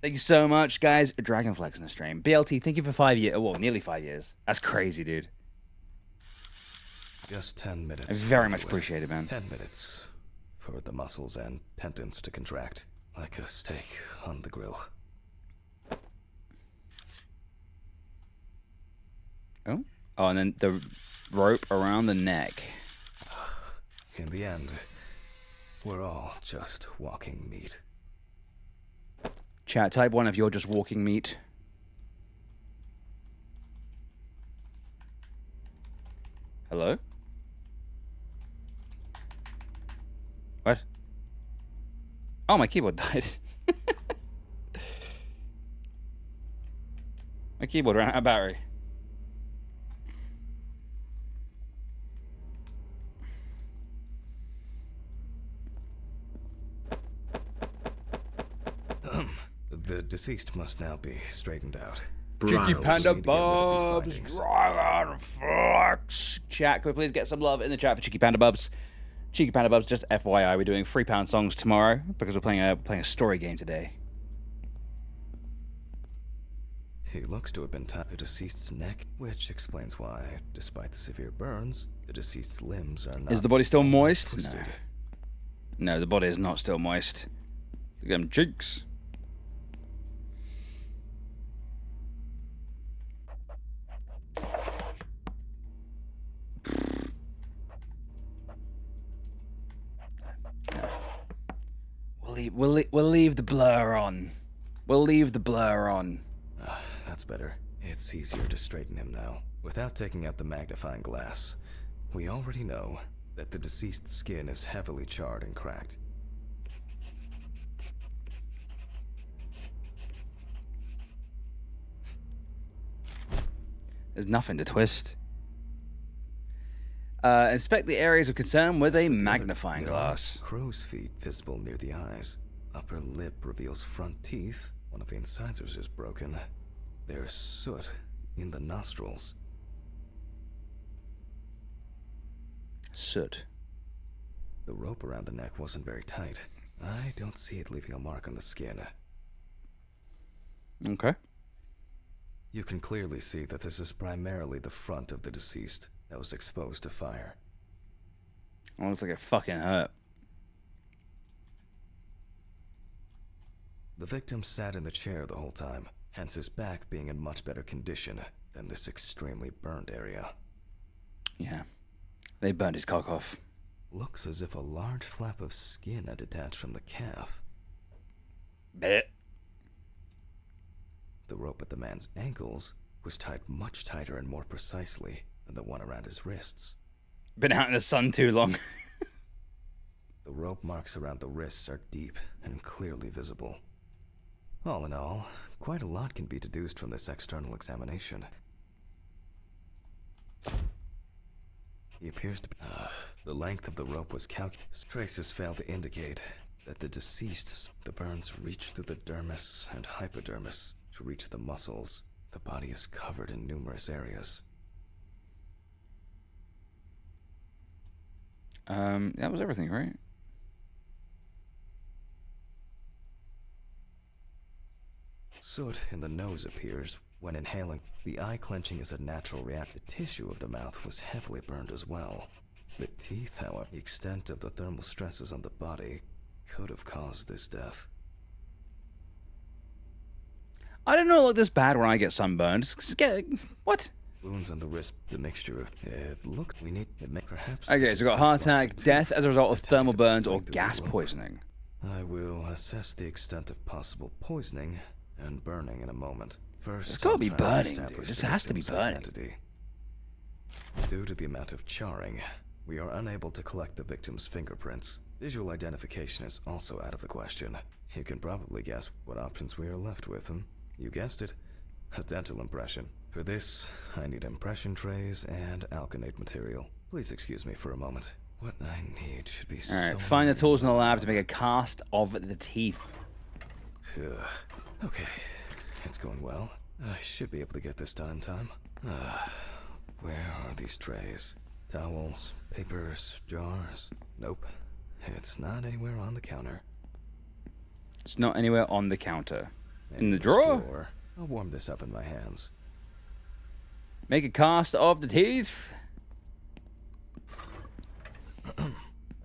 Thank you so much, guys. Dragonflex on the stream. BLT, thank you for 5 years. Well, nearly 5 years. That's crazy, dude. Just 10 minutes. I very to much do it. appreciate it, man. 10 minutes for the muscles and tendons to contract, like a steak on the grill. Oh, and then the rope around the neck. In the end, we're all just walking meat. Chat, type 1 if you're just walking meat. Hello? What? Oh, my keyboard died. My keyboard ran out of battery. The deceased must now be straightened out. Cheeky Browse. Panda Need to get rid of these Bubs, bindings. Dragon Flux. Chat, can we please get some love in the chat for Cheeky Panda Bubs? Cheeky Panda Bubs, just FYI, we're doing £3 songs tomorrow because we're playing a story game today. He looks to have been tied to the deceased's neck, which explains why, despite the severe burns, the deceased's limbs are not... Is the body still moist? twisted. No. No, the body is not still moist. Look at them cheeks. We'll leave the blur on. We'll leave the blur on. That's better. It's easier to straighten him now, without taking out the magnifying glass. We already know that the deceased's skin is heavily charred and cracked. There's nothing to twist. Inspect the areas of concern with a magnifying glass. Crow's feet visible near the eyes. Upper lip reveals front teeth. One of the incisors is broken. There's soot in the nostrils. Soot. The rope around the neck wasn't very tight. I don't see it leaving a mark on the skin. Okay. You can clearly see that this is primarily the front of the deceased that was exposed to fire. Well, looks like it fucking hurt. The victim sat in the chair the whole time, hence his back being in much better condition than this extremely burned area. Yeah. They burned his cock off. Looks as if a large flap of skin had detached from the calf. Bet. The rope at the man's ankles was tied much tighter and more precisely than the one around his wrists. Been out in the sun too long. The rope marks around the wrists are deep and clearly visible. All in all, quite a lot can be deduced from this external examination. He appears to be... the length of the rope was calculated. Traces fail to indicate that the deceased... The burns reach through the dermis and hypodermis to reach the muscles. The body is covered in numerous areas. That was everything, right? Soot in the nose appears when inhaling. The eye clenching is a natural reaction. The tissue of the mouth was heavily burned as well. The teeth, however, the extent of the thermal stresses on the body could have caused this death. I don't know look this bad when I get sunburned. What? Wounds on the wrist, the mixture of... It looks... We need... It may perhaps... Okay, so we've got heart attack, death as a result of thermal burns or gas poisoning. I will assess the extent of possible poisoning and burning in a moment. First, It's gotta be I'll try to burning, establish dude. It the has to be victim's burning. identity. Due to the amount of charring, we are unable to collect the victim's fingerprints. Visual identification is also out of the question. You can probably guess what options we are left with. You guessed it. A dental impression. For this, I need impression trays and alkanate material. Please excuse me for a moment. What I need should be Alright, find the tools in the lab to make a cast of the teeth. Okay, it's going well. I should be able to get this done in time. Where are these trays? Towels, papers, jars? Nope. It's not anywhere on the counter. It's not anywhere on the counter. In the this drawer? I'll warm this up in my hands. Make a cast of the teeth.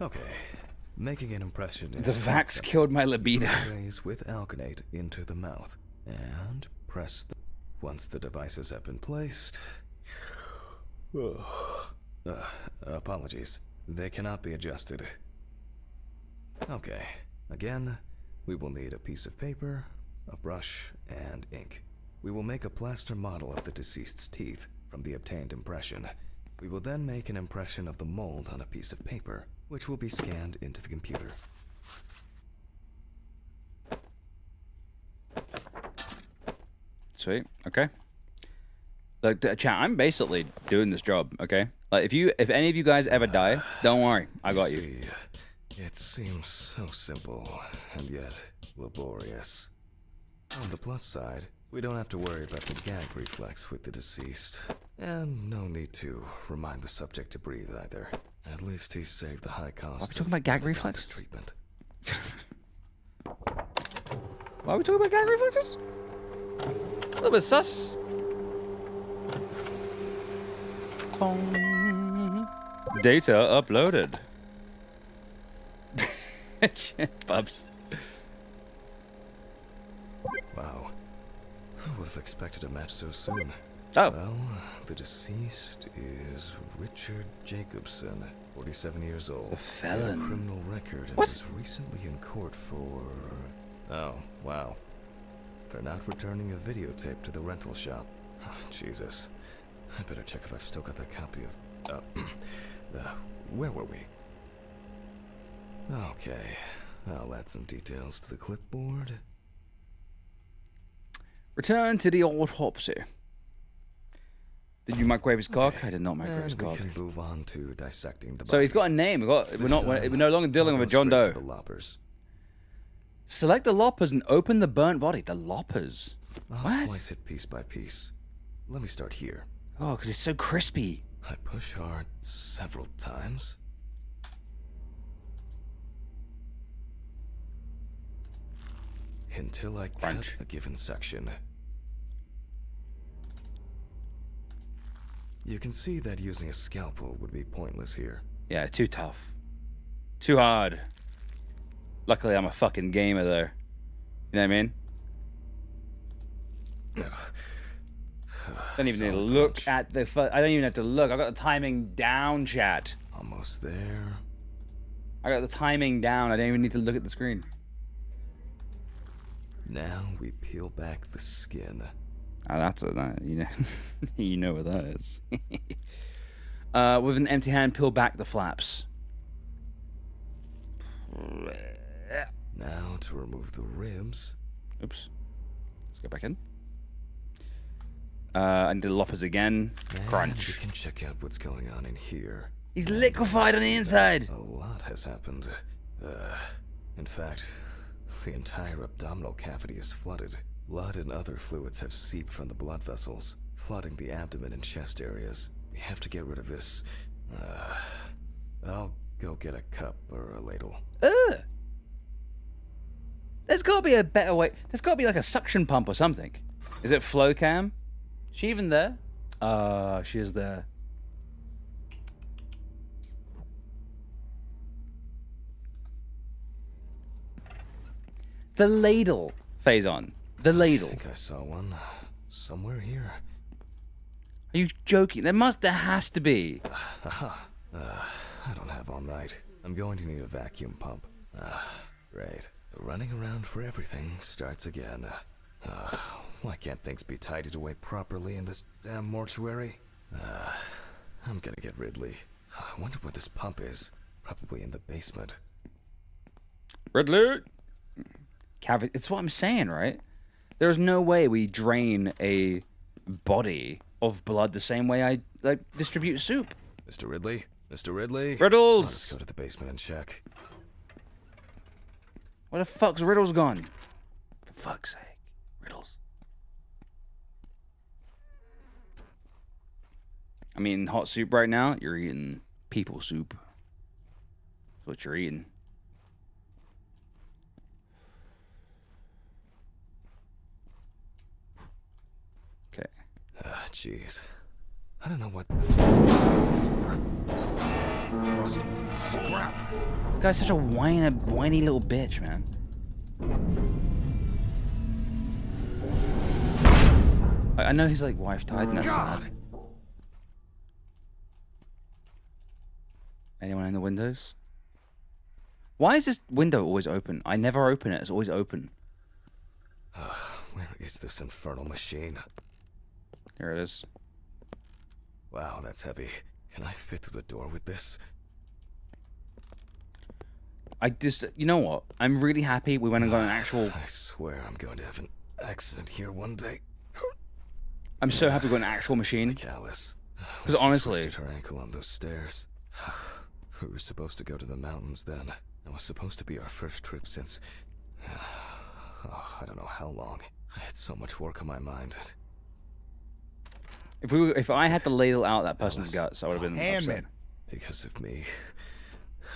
Okay. Making an impression. The vax killed my libido. Trays with alkanate into the mouth. And press the... Once the devices have been placed... apologies. They cannot be adjusted. Okay. Again, we will need a piece of paper, a brush, and ink. We will make a plaster model of the deceased's teeth from the obtained impression. We will then make an impression of the mold on a piece of paper, which will be scanned into the computer. Sweet. Okay. Look, chat, I'm basically doing this job, okay? Like, if any of you guys ever die, don't worry. I got you. See, it seems so simple, and yet laborious. On the plus side, We don't have to worry about the gag reflex with the deceased. And no need to remind the subject to breathe either. At least he saved the high cost. Are we talking about gag of reflex? treatment. Why are we talking about gag reflexes? A little bit sus. Data uploaded. Shit, Bubs. Wow. Who would have expected a match so soon? Oh. Well, the deceased is Richard Jacobson, 47 years old. A felon. A criminal record and What? was recently in court for... Oh, wow. For not returning a videotape to the rental shop. Oh, Jesus. I better check if I've still got that copy of... where were we? Okay. I'll add some details to the clipboard. Return to the autopsy. Did you microwave his cock? I did not microwave his And we cock. can move on to dissecting the body. So he's got a name. We're no longer dealing with a John Doe. The loppers. Select the loppers and open the burnt body. The loppers. I'll What? slice it piece by piece. Let me start here. Oh, because it's so crispy. I push hard several times. Until I Crunch. cut a given section. You can see that using a scalpel would be pointless here. Yeah, too tough. Too hard. Luckily, I'm a fucking gamer, though. You know what I mean? Don't even need to look at the... I don't even have to look. I got the timing down, chat. Almost there. I got the timing down. I don't even need to look at the screen. Now we peel back the skin. Oh, that's you know, you know what that is. With an empty hand, peel back the flaps. Now to remove the ribs. Oops. Let's go back in. And do the loppers again. And Crunch. we can check out what's going on in here. He's liquefied on the inside. A lot has happened. In fact, the entire abdominal cavity is flooded. Blood and other fluids have seeped from the blood vessels, flooding the abdomen and chest areas. We have to get rid of this. I'll go get a cup or a ladle. Ugh. There's got to be a better way. There's got to be like a suction pump or something. Is it flow cam? She even there? She is there. The ladle. Phase on. The I ladle. think I saw one somewhere here. Are you joking? There has to be. I don't have all night. I'm going to need a vacuum pump. Right. Running around for everything starts again. Why can't things be tidied away properly in this damn mortuary? I'm gonna get Ridley. I wonder where this pump is. Probably in the basement. Ridley. Cavity. It's what I'm saying, right? There's no way we drain a body of blood the same way I distribute soup. Mr. Ridley? Mr. Ridley? Riddles! Let's go to the basement and check. Where the fuck's Riddles gone? For fuck's sake. Riddles. I'm eating hot soup right now. You're eating people soup. That's what you're eating. Okay. Jeez. I don't know what for. Rusty scrap. This guy's such a whiny little bitch, man. I know his wife died, and that's sad. Anyone in the windows? Why is this window always open? I never open it. It's always open. Where is this infernal machine? Here it is. Wow, that's heavy. Can I fit through the door with this? You know what? I'm really happy we went and got an actual... I swear I'm going to have an accident here one day. I'm so happy we got an actual machine. Like Alice. Because honestly... She twisted her ankle on those stairs. We were supposed to go to the mountains then. It was supposed to be our first trip since... I don't know how long. I had so much work on my mind. If I had to ladle out that person's Alice. guts, I would have been Hammond. upset. Because of me.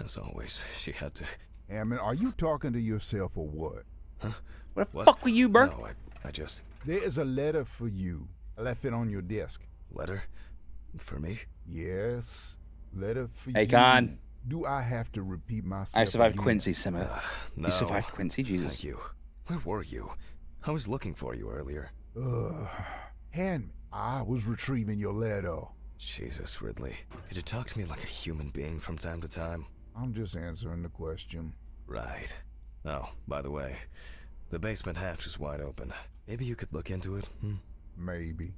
As always, she had to... Hammond, are you talking to yourself or what? What the What? fuck were you, bro? No, I just... There is a letter for you. I left it on your desk. Letter? For me? Yes, letter for Hey, you. Khan. Do I have to repeat myself? I survived again? Quincy, Simmer. No. You survived Quincy, Jesus. Thank you. Where were you? I was looking for you earlier. Hand, I was retrieving your letter. Jesus, Ridley. Could you talk to me like a human being from time to time? I'm just answering the question. Right. Oh, by the way, the basement hatch is wide open. Maybe you could look into it? Maybe.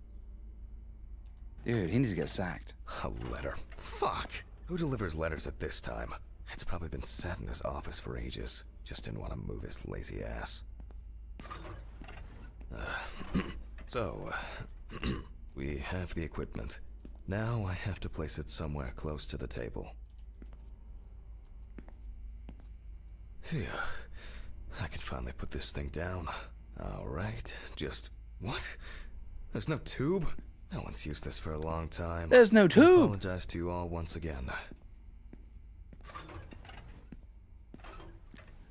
Dude, he needs to get sacked. A letter. Fuck. Who delivers letters at this time? It's probably been sat in his office for ages. Just didn't want to move his lazy ass. So, we have the equipment. Now I have to place it somewhere close to the table. Phew. I can finally put this thing down. Alright, just... What? There's no tube? No one's used this for a long time. There's no I tube. apologize to you all once again.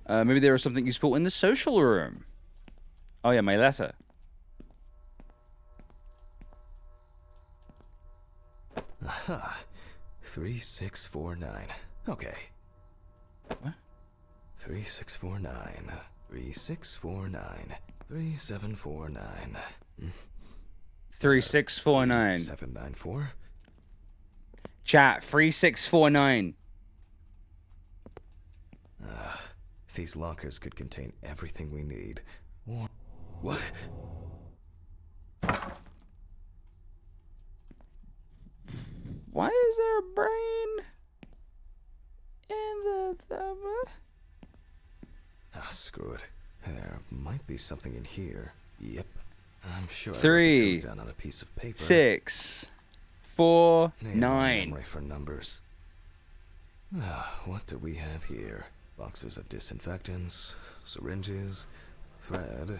Maybe there was something useful in the social room. Oh yeah, my letter. Aha. 3649. Okay. What? 3649. 3649. 3749. 3649. 794. Chat 3649. These lockers could contain everything we need. Or... What? Why is there a brain in the Ah, screw it. There might be something in here. Yep. I'm sure I wrote the 3, code down on a piece of paper. 6, 4, Man, 9. memory for numbers. What do we have here? Boxes of disinfectants, syringes, thread,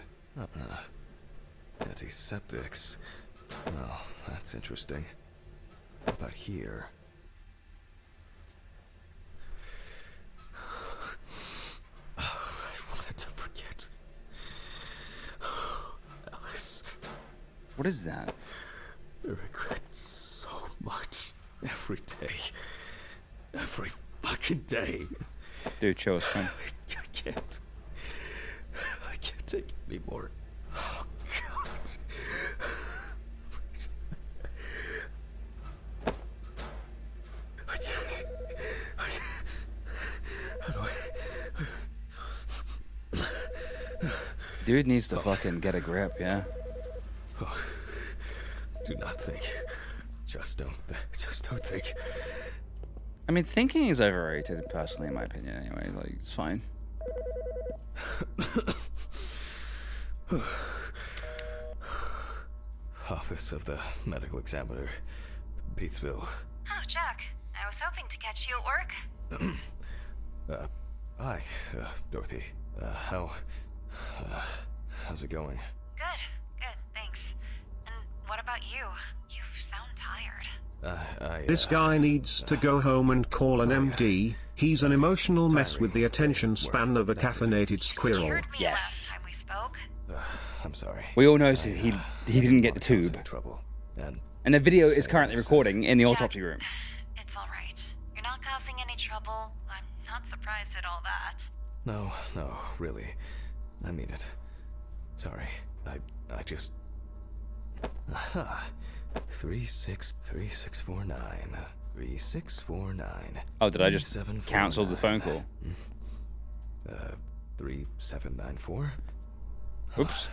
antiseptics. Oh, that's interesting. What about here? I wanted to forget. Alice, What is that? I regret so much. Every day. Every fucking day. Dude, chill, it's fine. I can't. I can't take it anymore. Oh, God. Please. I can't. How do I... Dude needs to fucking get a grip, yeah. Oh, do not think. Just don't think. I mean, thinking is overrated, personally, in my opinion, anyway. Like, it's fine. Office of the Medical Examiner, Peatsville. Oh, Jack. I was hoping to catch you at work. Hi, Dorothy. How's it going? Good, thanks. And what about you? You sound tired. This guy needs to go home and call an MD. He's an emotional mess with the attention span of a caffeinated You squirrel. scared me Yes. last time we spoke. I'm sorry. We all know he didn't get the I was tube. in trouble. And the video is currently recording in the Jack, autopsy room. It's all right. You're not causing any trouble. I'm not surprised at all that. No, really. I mean it. Sorry. I just... Aha. 3649. 3649. Oh, did I just 3749. cancel the phone call? 3794. Oops.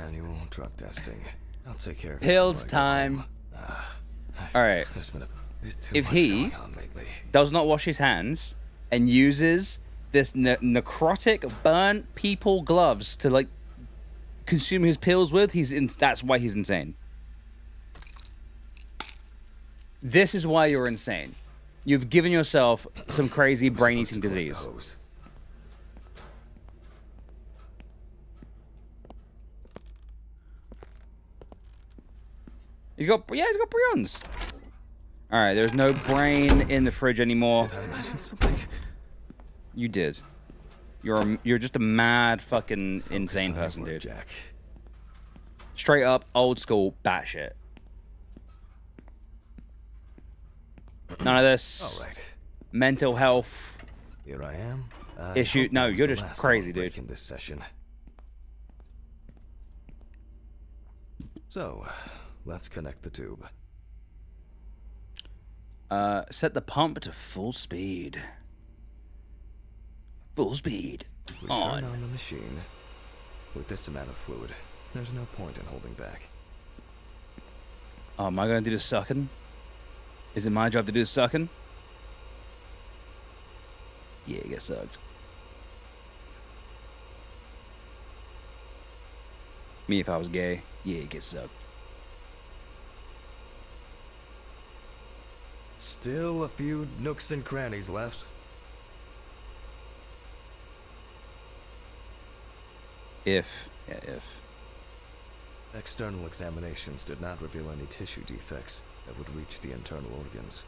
Annual drug testing. I'll take care of it Pills before I go time. home. Alright. There's been a bit too If much he going on lately. does not wash his hands and uses this necrotic burnt people gloves to like consume his pills with, that's why he's insane. This is why you're insane. You've given yourself some crazy brain-eating Supposed to collect disease. the hose. He's got prions. All right, there's no brain in the fridge anymore. Did I imagine something? You did. You're just a mad fucking insane person, dude. Jack. Straight up old school batshit. None of this. All right. Mental health Here I am. issue. No, you're just crazy, dude. In this session. So, let's connect the tube. Set the pump to full speed. Full speed. We turn on the machine. With this amount of fluid, there's no point in holding back. Oh, am I going to do the sucking? Is it my job to do the sucking? Yeah, you get sucked. Me if I was gay, yeah, you get sucked. Still a few nooks and crannies left. If. External examinations did not reveal any tissue defects that would reach the internal organs.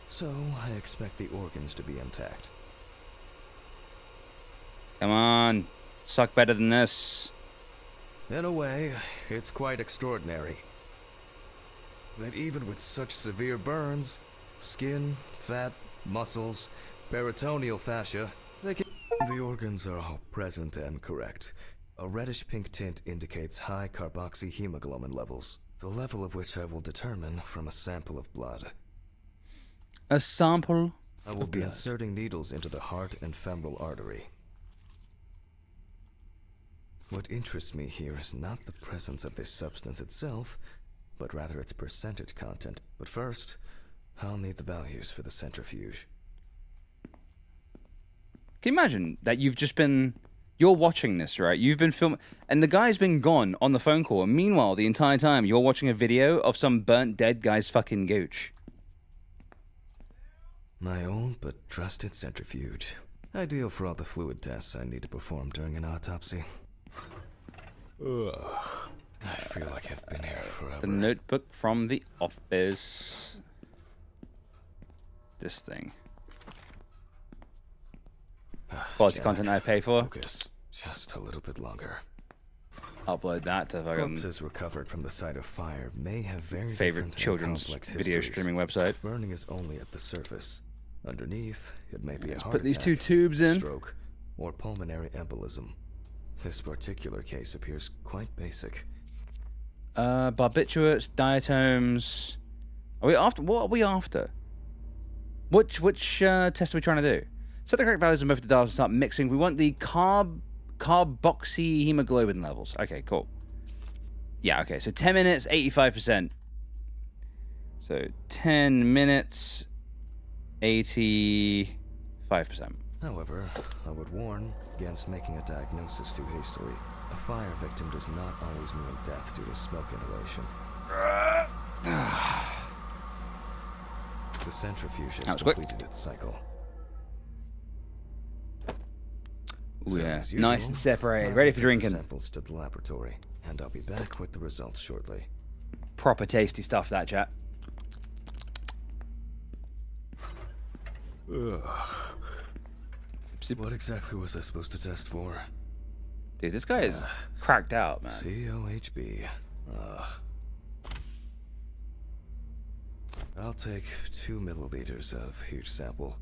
So, I expect the organs to be intact. Come on. Suck better than this. In a way, it's quite extraordinary that even with such severe burns, skin, fat, muscles, peritoneal fascia, the organs are all present and correct. A reddish-pink tint indicates high carboxyhemoglobin levels, the level of which I will determine from a sample of blood. A sample I will be inserting needles into the heart and femoral artery. What interests me here is not the presence of this substance itself, but rather its percentage content. But first, I'll need the values for the centrifuge. Can you imagine that you're watching this, right? You've been filming, and the guy's been gone on the phone call, and meanwhile, the entire time, you're watching a video of some burnt dead guy's fucking gooch. My old but trusted centrifuge. Ideal for all the fluid tests I need to perform during an autopsy. Ugh. I feel like I've been here forever. The notebook from the office. This thing. Quality content I pay for. Focus just a little bit longer. Upload that to fucking Corpses recovered from the site of fire may have very favorite different and children's complex video histories. streaming website. Burning is only at the surface. Underneath, it may be a heart Put these attack, two tubes in. stroke, or pulmonary embolism. This particular case appears quite basic. Barbiturates, diatoms. Are we after? What are we after? Which test are we trying to do? Set the correct values on both the dials and start mixing. We want the carboxyhemoglobin levels. Okay, cool. Yeah, okay. So 10 minutes, 85%. So 10 minutes, 85%. However, I would warn against making a diagnosis too hastily. A fire victim does not always mean death due to smoke inhalation. The centrifuge has completed its cycle. Ooh, yeah. As usual, Nice and separated. I'll Ready for take drinking. the samples to the laboratory, and I'll be back with the results shortly. Proper tasty stuff, that chat. Ugh. What exactly was I supposed to test for? Dude, this guy is cracked out, man. COHB. I'll take 2 milliliters of each sample.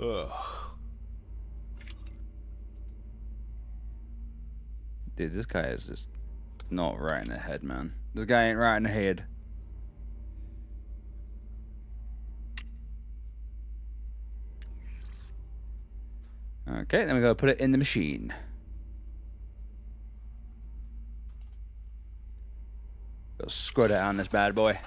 Ugh. Dude, this guy is just not right in the head, man. This guy ain't right in the head. Okay, then we gotta put it in the machine. Go squirt it on this bad boy.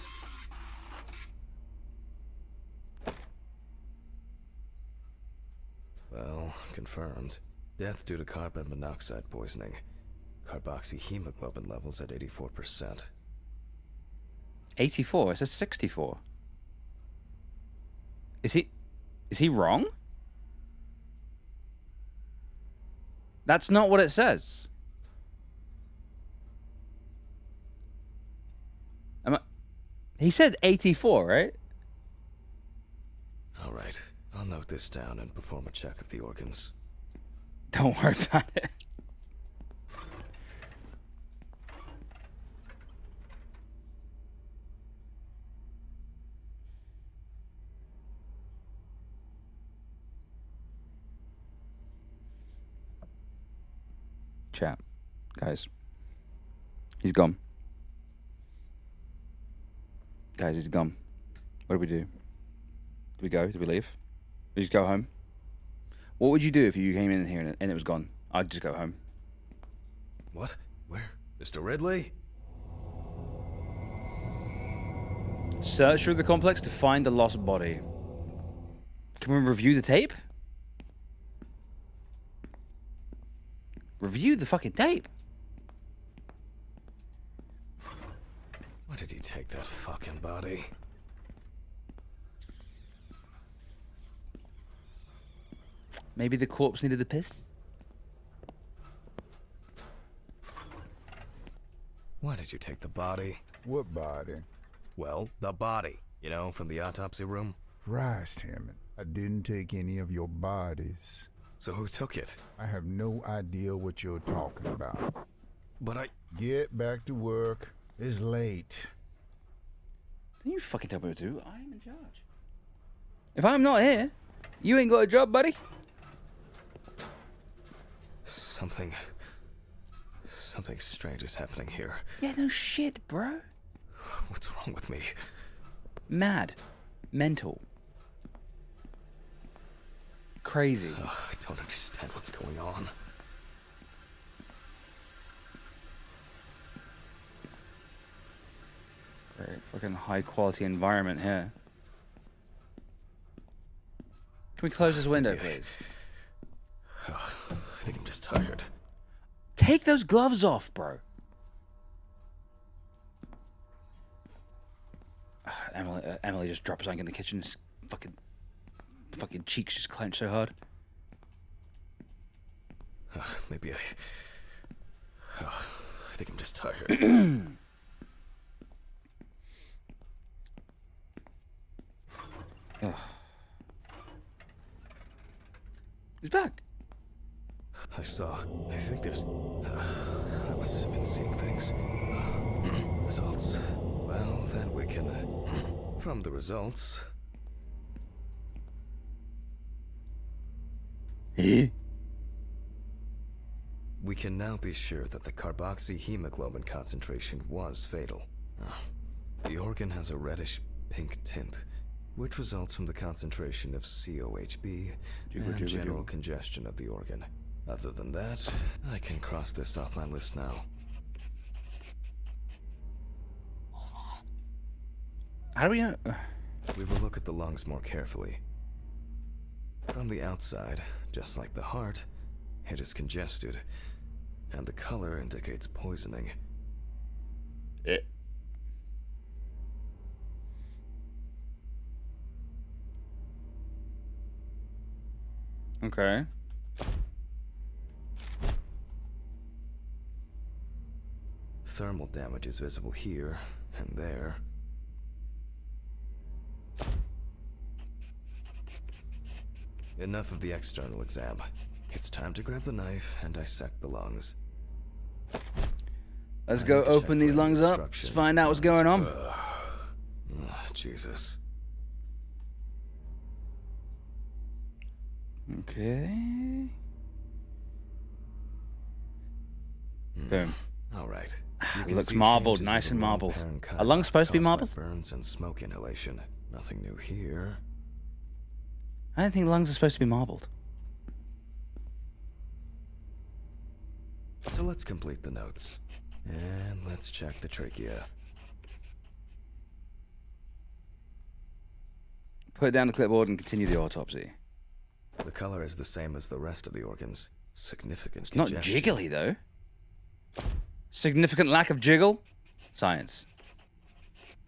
Well, confirmed. Death due to carbon monoxide poisoning. Carboxyhemoglobin levels at 84%. 84? It says 64. Is he wrong? That's not what it says. He said 84, right? All right, I'll note this down and perform a check of the organs. Don't worry about it. Chat. Guys. He's gone. Guys, he's gone. What do we do? Do we go? Do we leave? We just go home? What would you do if you came in here and it was gone? I'd just go home. What? Where? Mr. Ridley? Search through the complex to find the lost body. Can we review the tape? Review the fucking tape. Why did he take that fucking body? Maybe the corpse needed a piss? Why did you take the body? What body? Well, the body. You know, from the autopsy room. Christ, Hammond, I didn't take any of your bodies. So who took it? I have no idea what you're talking about. But I... Get back to work. It's late. Don't you fucking tell me what to do. I am in charge. If I'm not here, you ain't got a job, buddy. Something strange is happening here. Yeah, no shit, bro. What's wrong with me? Mad. Mental. Crazy. Ugh, I don't understand what's going on. Very fucking high quality environment here. Can we close this window, please? Ugh, I think I'm just tired. Take those gloves off, bro. Emily just dropped something in the kitchen. His fucking cheeks just clenched so hard. Maybe I think I'm just tired. He's back. I think there's... I must have been seeing things. Results. Well, then we can... from the results... we can now be sure that the carboxyhemoglobin concentration was fatal. The organ has a reddish pink tint, which results from the concentration of COHB and general congestion of the organ. Other than that, I can cross this off my list now. How do we know? We will look at the lungs more carefully. From the outside, just like the heart, it is congested, and the color indicates poisoning. Okay. Thermal damage is visible here and there. Enough of the external exam. It's time to grab the knife and dissect the lungs. Let's go open these lungs up. Let's find out what's going on. Jesus. Okay. Boom. All right. It looks marbled, nice and marbled. Are lungs supposed to be marbled? Burns and smoke inhalation. Nothing new here. I don't think lungs are supposed to be marbled. So let's complete the notes. And let's check the trachea. Put down the clipboard and continue the autopsy. The color is the same as the rest of the organs. Significant It's not congestion. jiggly, though. Significant lack of jiggle? Science.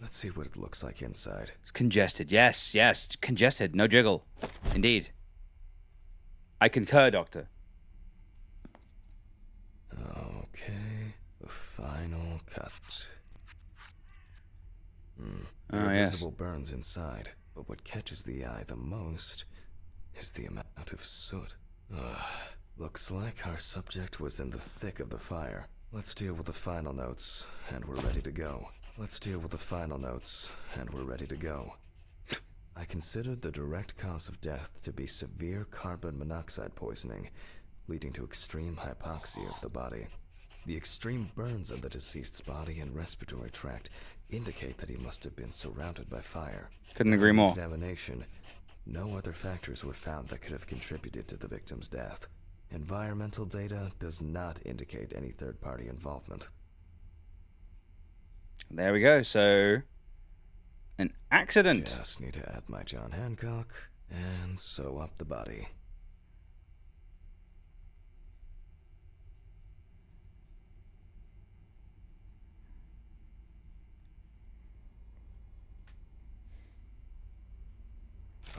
Let's see what it looks like inside. It's congested. Yes, yes, congested. No jiggle. Indeed. I concur, Doctor. Okay, the final cut. Oh, yes. Visible burns inside, but what catches the eye the most is the amount of soot. Looks like our subject was in the thick of the fire. Let's deal with the final notes, and we're ready to go. I considered the direct cause of death to be severe carbon monoxide poisoning, leading to extreme hypoxia of the body. The extreme burns on the deceased's body and respiratory tract indicate that he must have been surrounded by fire. Couldn't agree more. Examination, no other factors were found that could have contributed to the victim's death. Environmental data does not indicate any third-party involvement. There we go. So, an accident. Just need to add my John Hancock and sew up the body.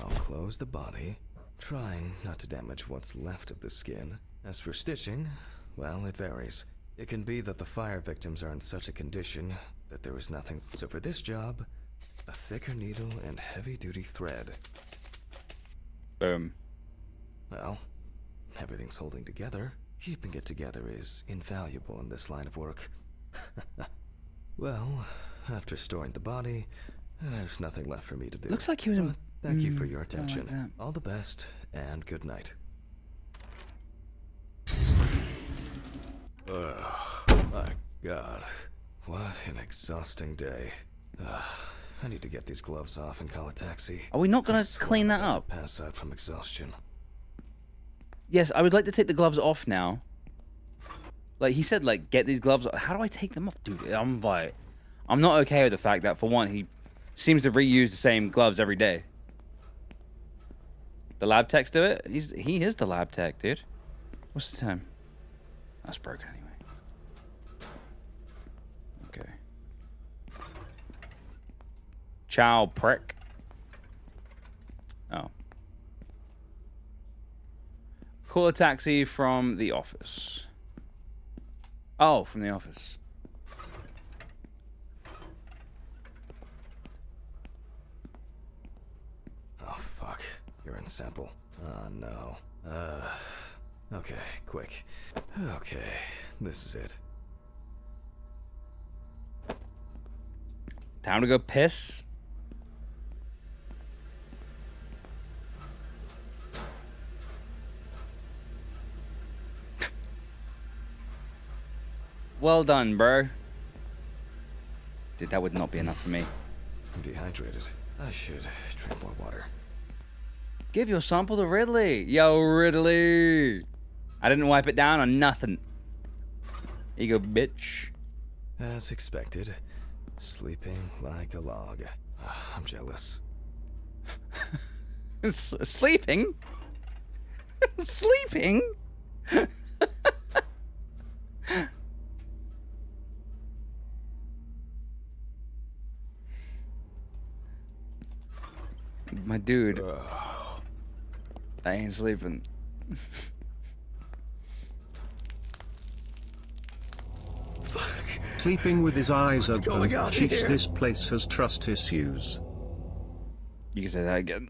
I'll close the body, trying not to damage what's left of the skin. As for stitching, well, it varies. It can be that the fire victims are in such a condition that there is nothing. So for this job, a thicker needle and heavy-duty thread. Boom. Well, everything's holding together. Keeping it together is invaluable in this line of work. Well, after storing the body, there's nothing left for me to do. Looks like he was in... Thank you for your I like attention. that. All the best, and good night. Oh, my God. What an exhausting day. I need to get these gloves off and call a taxi. Are we not going I to swear clean I'm that about up? to pass out from exhaustion. Yes, I would like to take the gloves off now. Like, he said, like, get these gloves off. How do I take them off? Dude, I'm not okay with the fact that, for one, he seems to reuse the same gloves every day. The lab techs do it? He is the lab tech, dude. What's the time? That's broken anyway. Okay. Ciao, prick. Oh. Call a taxi from the office. Oh, from the office. Oh, fuck. You're in sample. Oh, no. Okay, quick. Okay, this is it. Time to go piss. Well done, bro. Dude, that would not be enough for me. I'm dehydrated. I should drink more water. Give your sample to Ridley. Yo, Ridley. I didn't wipe it down or nothing. Here you go, bitch. As expected, sleeping like a log. I'm jealous. Sleeping? Sleeping? My dude. I ain't sleeping. Sleeping with his eyes going open, on Chiefs, here? this place has trust issues. You can say that again.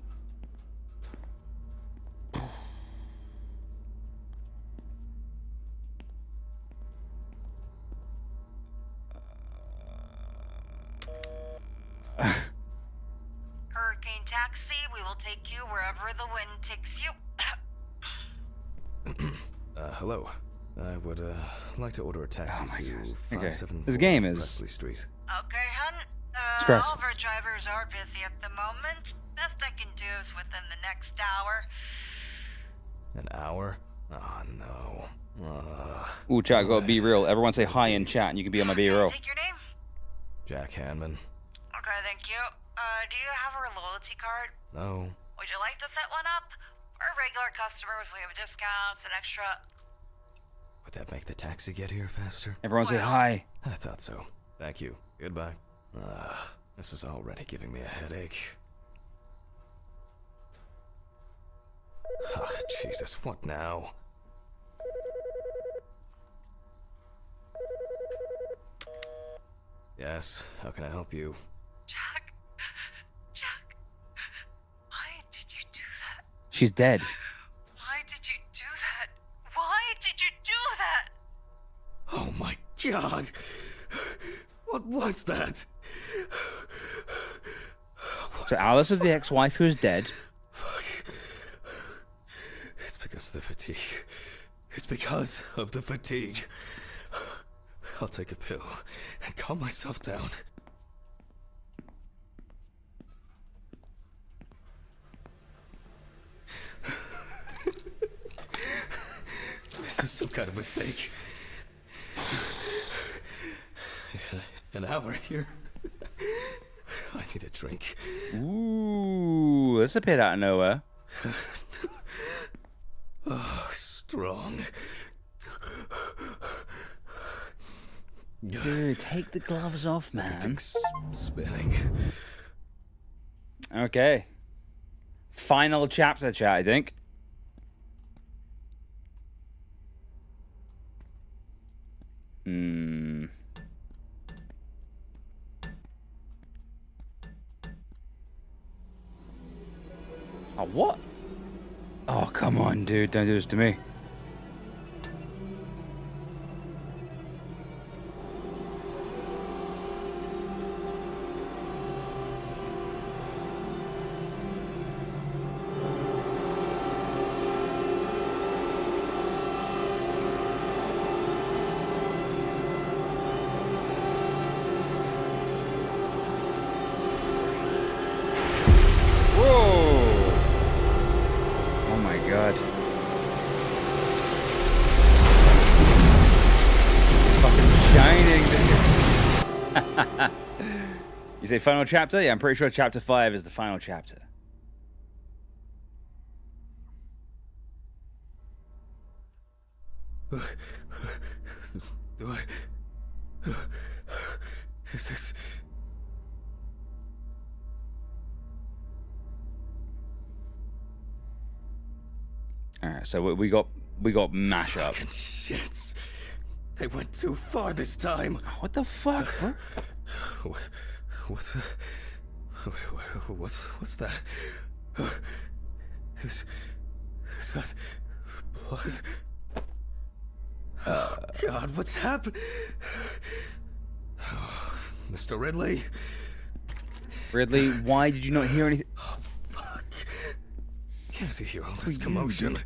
Hurricane Taxi, we will take you wherever the wind takes you. Hello. I would, like to order a taxi Oh my to gosh. 574 Okay. This game is- Presley Street. Okay, hun. Stress. All of our drivers are busy at the moment. Best I can do is within the next hour. An hour? Oh, no. Ooh, chat, go be real. Everyone say hi in chat and you can be on my be Can I real. take your name? Jack Hanman? Okay, thank you. Do you have our loyalty card? No. Would you like to set one up? For regular customers, we have discounts and extra. Would that make the taxi get here faster? Everyone say Well. hi. I thought so. Thank you. Goodbye. This is already giving me a headache. Ah, Jesus, what now? Yes, how can I help you? Jack. Jack. Why did you do that? She's dead. Why did you do that? Why did you do that? Oh my God! What was that? So Alice is the ex-wife who is dead. Fuck. It's because of the fatigue. It's because of the fatigue. I'll take a pill and calm myself down. This is some kind of mistake. An hour here. I need a drink. Ooh, that's a bit out of nowhere. Oh, strong. Dude, take the gloves off, man. Everything's spinning. Okay. Final chapter, chat, I think. Oh, what? Oh, come on, dude. Don't do this to me. You say final chapter? Yeah, I'm pretty sure chapter 5 is the final chapter. Do I... Is this... Alright, so we got mashup. Fucking shits. They went too far this time. What the fuck, bro? What's that? Is that blood? Oh, God, what's happened? Oh, Mr. Ridley? Ridley, why did you not hear anything? Oh, fuck. Can't you hear all this commotion?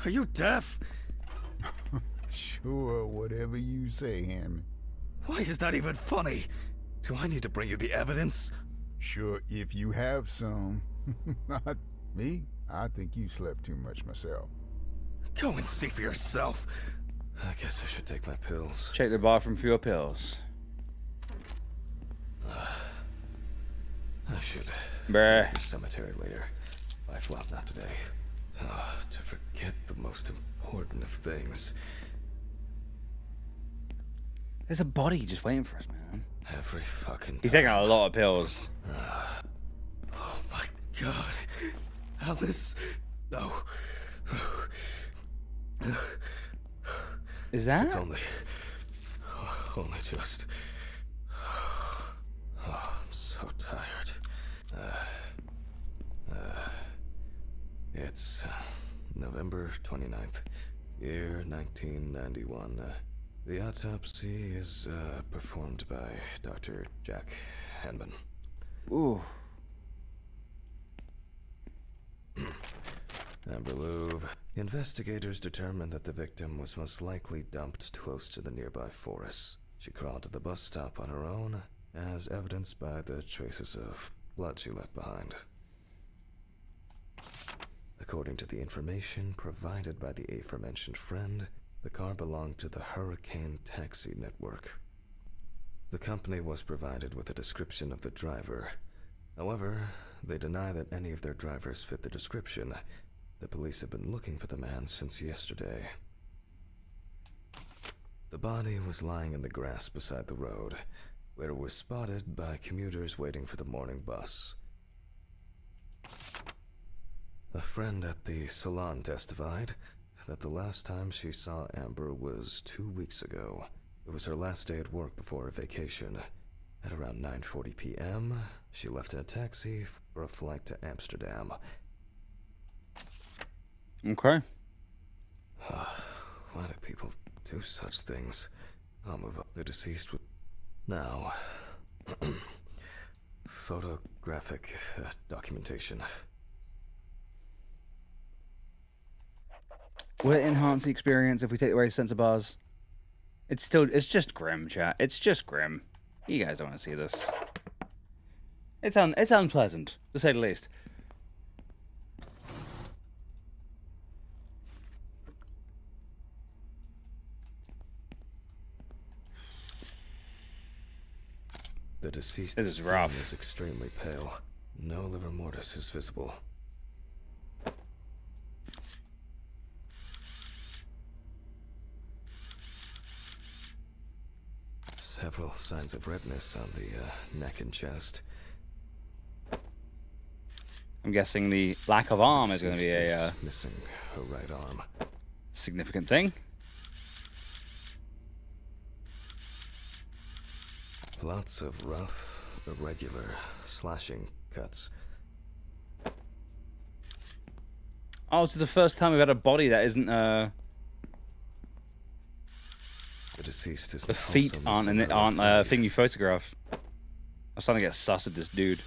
Are you deaf? Sure, whatever you say, Hammond. Why is that even funny? Do I need to bring you the evidence? Sure, if you have some. Not me. I think you slept too much myself. Go and see for yourself. I guess I should take my pills. Check the bathroom for your pills. I should Bruh. go to the cemetery later. I flop not today. To forget the most important of things. There's a body just waiting for us, man. Every fucking time. He's taking a lot of pills. Oh my God. Alice. No. Is that? It's only just... Oh, I'm so tired. It's November 29th, year 1991. The autopsy is performed by Dr. Jack Hanman. Ooh. Amber Louvre. Investigators determined that the victim was most likely dumped close to the nearby forests. She crawled to the bus stop on her own, as evidenced by the traces of blood she left behind. According to the information provided by the aforementioned friend, the car belonged to the Hurricane Taxi Network. The company was provided with a description of the driver. However, they deny that any of their drivers fit the description. The police have been looking for the man since yesterday. The body was lying in the grass beside the road. where it was spotted by commuters waiting for the morning bus. A friend at the salon testified that the last time she saw Amber was 2 weeks ago. It was her last day at work before her vacation. At around 9:40 p.m., she left in a taxi for a flight to Amsterdam. Okay. Why do people do such things? I'll move up. The deceased would... Now... photographic documentation. Will it enhance the experience if we take away sensor bars? It's just grim, chat. It's just grim. You guys don't want to see this. It's unpleasant, to say the least. The deceased's This is skin rough. is extremely pale. No livor mortis is visible. Several signs of redness on the neck and chest. I'm guessing the lack of arm is going to be Deceased a is missing her right arm. significant thing. Lots of rough, irregular slashing cuts. Oh, this is the first time we've had a body that isn't The deceased is the feet also aren't missing her aren't right leg. thing you photograph. I'm starting to get sus at this dude.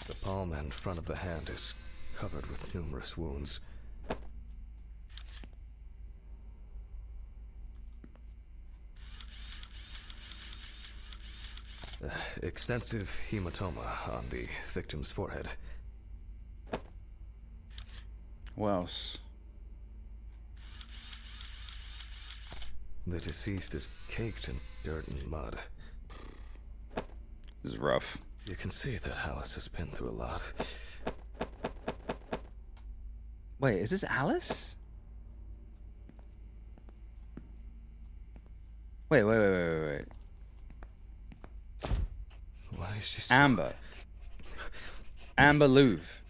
The palm and front of the hand is covered with numerous wounds. Extensive hematoma on the victim's forehead. What else? The deceased is caked in dirt and mud. This is rough. You can see that Alice has been through a lot. Wait, is this Alice? Wait. Why is she so... Amber. Amber Louvre.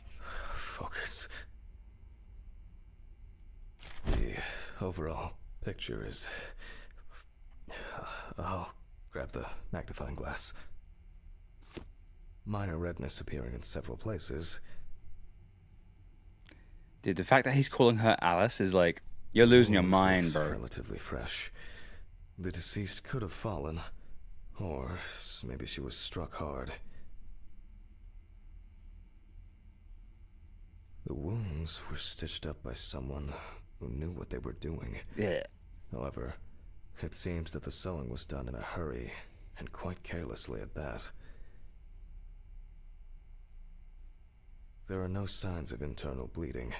Focus. The overall picture is... I'll grab the magnifying glass. Minor redness appearing in several places. Dude, the fact that he's calling her Alice is like, you're losing your Wound mind, looks bro. Relatively fresh. The deceased could have fallen, or maybe she was struck hard. The wounds were stitched up by someone who knew what they were doing. Yeah. However, it seems that the sewing was done in a hurry, and quite carelessly at that. There are no signs of internal bleeding,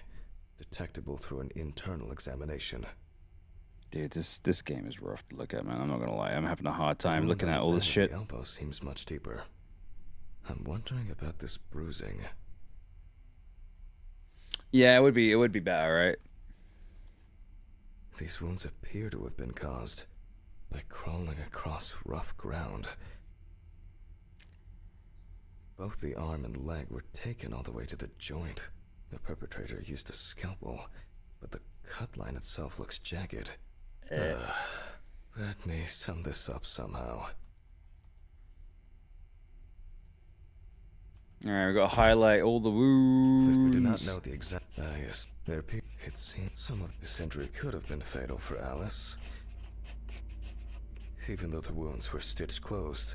detectable through an internal examination. Dude, this game is rough to look at, man. I'm not gonna lie. I'm having a hard time Wound looking on at the all this bend of shit. The elbow seems much deeper. I'm wondering about this bruising. Yeah, it would be better, right? These wounds appear to have been caused by crawling across rough ground. Both the arm and leg were taken all the way to the joint. The perpetrator used a scalpel, but the cut line itself looks jagged. Let me sum this up somehow. Alright, we've got to highlight all the wounds. We do not know the exact... yes, there appears... It seems some of this injury could have been fatal for Alice. Even though the wounds were stitched closed,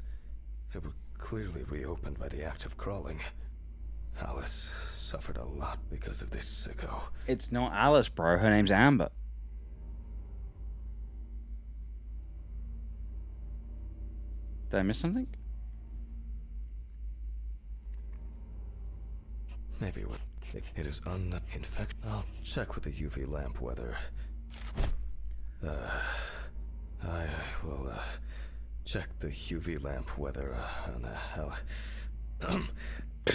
they were clearly reopened by the act of crawling. Alice suffered a lot because of this sicko. It's not Alice, bro. Her name's Amber. Did I miss something? Maybe it is uninfected. I'll check with the UV lamp whether... I will, check the UV lamp whether, on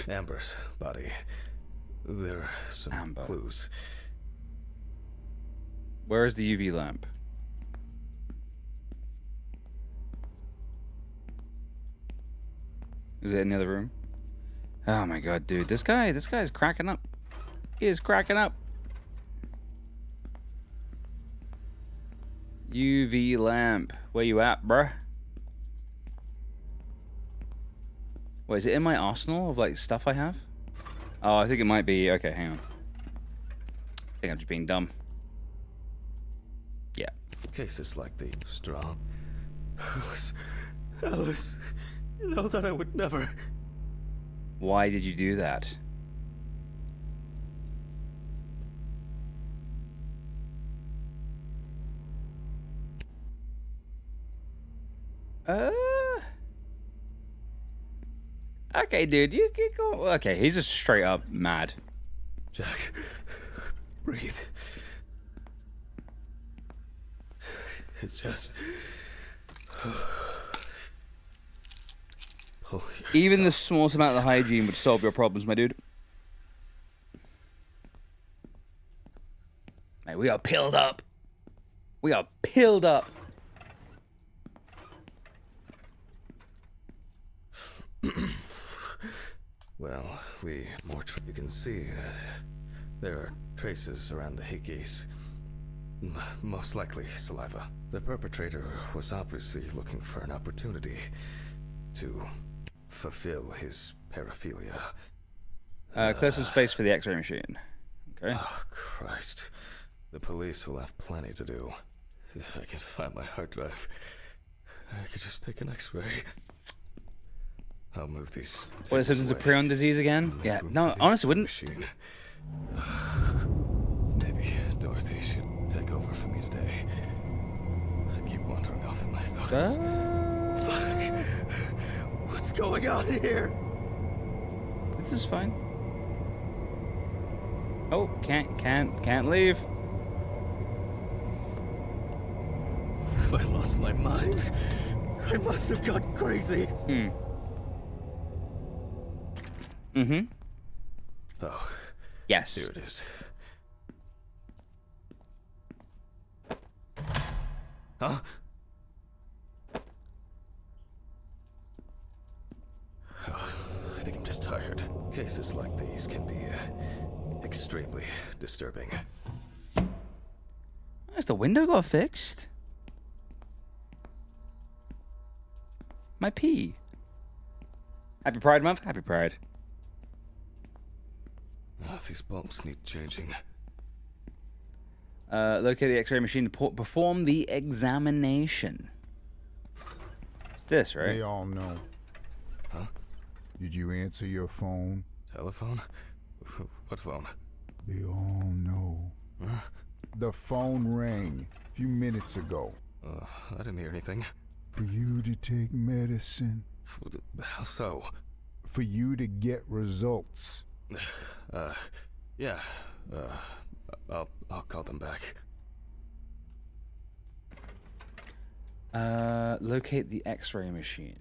Amber's body. There are some Amber. clues. Where is the UV lamp? Is it in the other room? Oh my god, dude. This guy's cracking up. He is cracking up. UV lamp. Where you at, bruh? Wait, is it in my arsenal of like stuff I have? Oh, I think it might be. Okay, hang on. I think I'm just being dumb. Yeah. Cases like the strong. Alice, you know that I would never. Why did you do that? Okay, dude, you go. Okay, he's just straight up mad. Jack, breathe. It's just. Pull Even the yourself. smallest amount of hygiene would solve your problems, my dude. Mate, we are pilled up. We are pilled up. Well, you can see that there are traces around the hickeys. Most likely saliva. The perpetrator was obviously looking for an opportunity to fulfill his paraphilia. Clear some space for the X-ray machine. Okay. Oh, Christ. The police will have plenty to do. If I can find my hard drive, I could just take an X-ray. I'll move these. What are the symptoms of prion disease again? Yeah, no, honestly, wouldn't. Machine. Maybe Dorothy should take over for me today. I keep wandering off in my thoughts. Fuck! What's going on here? This is fine. Oh, can't leave. Have I lost my mind? I must have gone crazy. Oh, Yes. here it is. Huh? Oh, I think I'm just tired. Cases like these can be extremely disturbing. Has the window got fixed? My pee. Happy Pride Month. Happy Pride. Oh, these bulbs need changing. Locate the X-ray machine to perform the examination. It's this, right? They all know. Huh? Did you answer your phone? Telephone? What phone? They all know. Huh? The phone rang a few minutes ago. I didn't hear anything. For you to take medicine. How so? For you to get results. Yeah. I'll call them back. Locate the X-ray machine.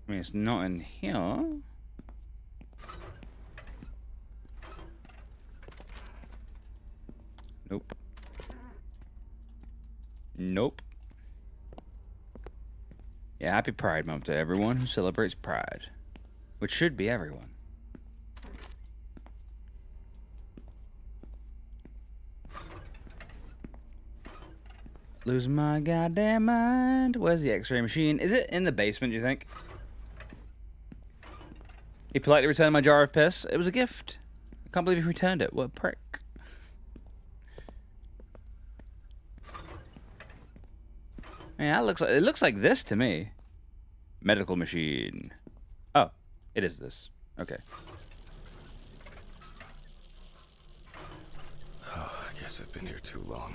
I mean, it's not in here. Nope. Nope. Yeah, happy Pride Month to everyone who celebrates Pride. Which should be everyone. Lose my goddamn mind. Where's the X-ray machine? Is it in the basement, do you think? He politely returned my jar of piss. It was a gift. I can't believe he returned it. What a prick. Yeah, it looks like this to me. Medical machine. Oh, it is this. Okay. Oh, I guess I've been here too long.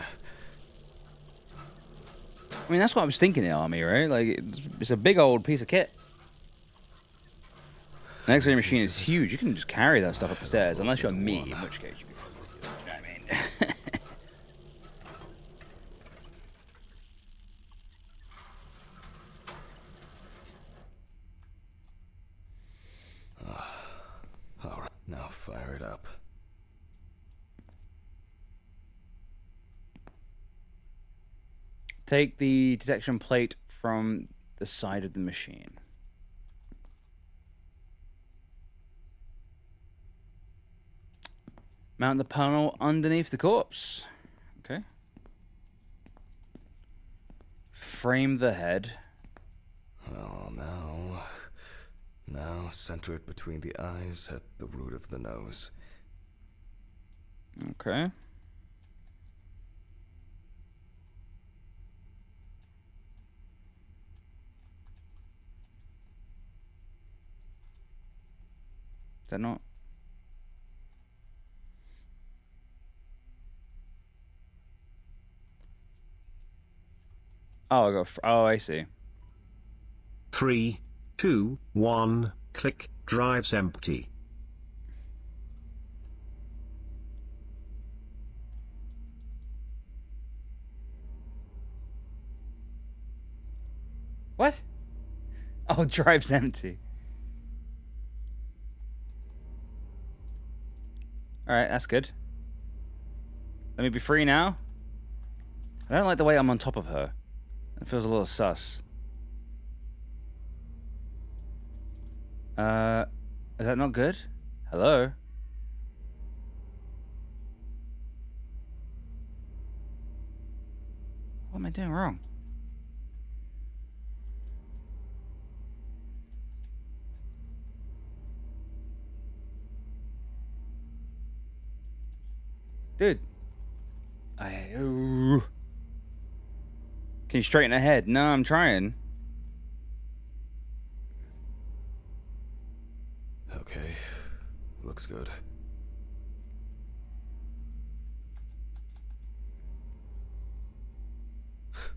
I mean, that's what I was thinking, the army, right? Like, it's a big old piece of kit. An X-ray machine is huge. You can just carry that stuff up the stairs, unless you're me, in which case you can. You know what I mean? All right, now fire it up. Take the detection plate from the side of the machine. Mount the panel underneath the corpse. Okay. Frame the head. Oh, now center it between the eyes at the root of the nose. Okay. Is that not? Oh, I got. Oh, I see. 3, 2, 1, click, drives empty. What? Oh, drive's empty. Alright, that's good. Let me be free now. I don't like the way I'm on top of her. It feels a little sus. Is that not good? Hello? What am I doing wrong? Dude. Can you straighten her head? No, I'm trying. Okay, looks good.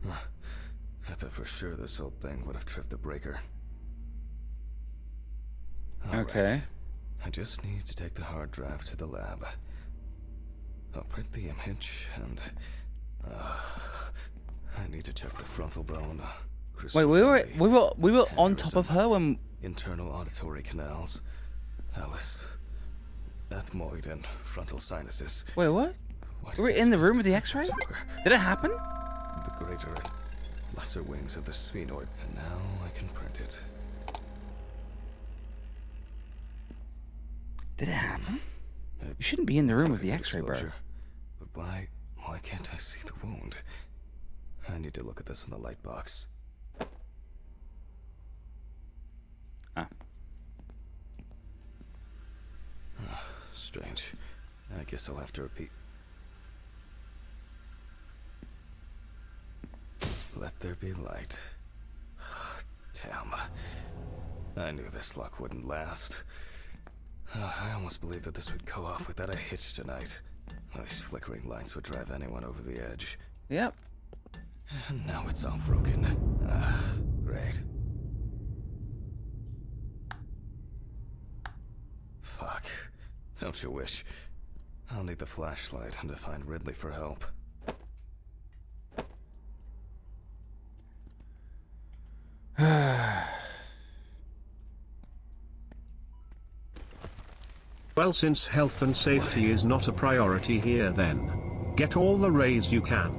I thought for sure this old thing would have tripped the breaker. All Okay. right. I just need to take the hard drive to the lab. I'll print the image and I need to check the frontal bone. Wait, we were on top of her when. Internal auditory canals, Alice, ethmoid and frontal sinuses. Wait, what? Why Were we did in the this room with the have to X-ray? occur? Did it happen? The greater and lesser wings of the sphenoid, and now I can print it. Did it happen? You shouldn't be in the room with the X-ray, bro. Exposure. But why can't I see the wound? I need to look at this in the light box. Ah. Strange. I guess I'll have to repeat. Let there be light. Damn. I knew this luck wouldn't last. I almost believed that this would go off without a hitch tonight. These flickering lights would drive anyone over the edge. Yep. And now it's all broken. Great. Fuck. Don't you wish? I'll need the flashlight and to find Ridley for help. Well, since health and safety is not a priority here, then get all the rays you can.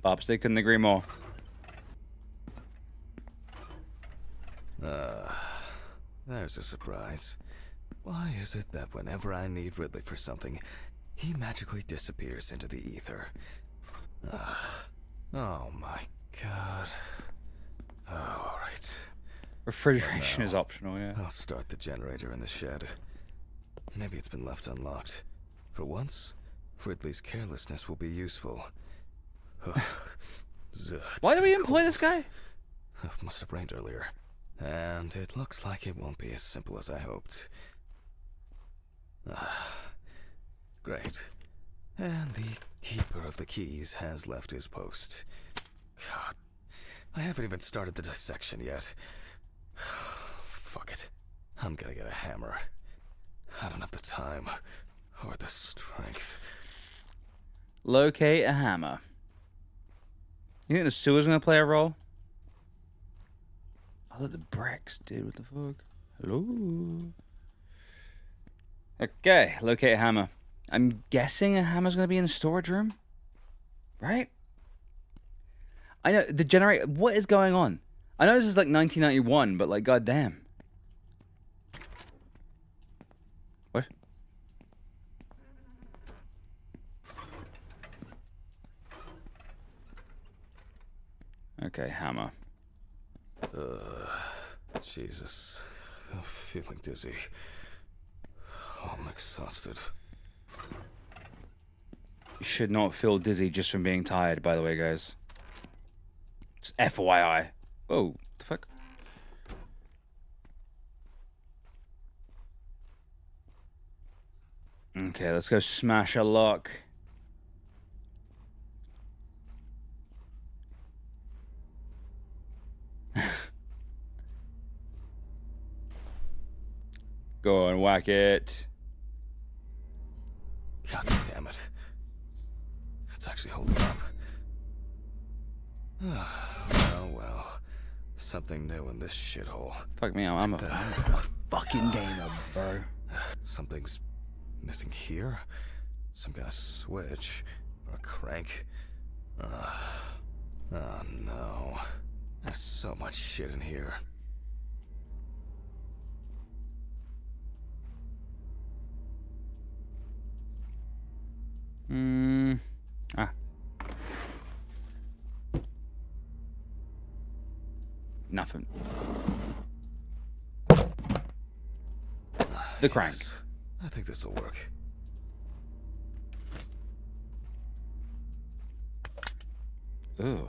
Pops, they couldn't agree more. There's a surprise. Why is it that whenever I need Ridley for something, he magically disappears into the ether? Oh my god. Oh, alright. Refrigeration is optional, yeah. I'll start the generator in the shed. Maybe it's been left unlocked. For once, Ridley's carelessness will be useful. Why do we employ this guy? It must have rained earlier. And it looks like it won't be as simple as I hoped. Great. And the keeper of the keys has left his post. God, I haven't even started the dissection yet. Fuck it. I'm gonna get a hammer. I don't have the time or the strength. Locate a hammer. You think the sewer's gonna play a role? Oh, look, the bricks, dude. What the fuck? Hello? Okay, locate a hammer. I'm guessing a hammer's gonna be in the storage room? Right? I know, the generator... What is going on? I know this is like 1991, but like, goddamn. Okay, hammer. Jesus. I'm feeling dizzy. Oh, I'm exhausted. You should not feel dizzy just from being tired, by the way, guys. Just FYI. Oh, what the fuck? Okay, let's go smash a lock. Go and whack it. God damn it. It's actually holding up. Oh well. Something new in this shithole. Fuck me, I'm a fucking gamer, bro. Something's missing here? Some kind of switch or a crank? Oh no. There's so much shit in here. Ah. Nothing. The crank. Yes, I think this will work. Ooh.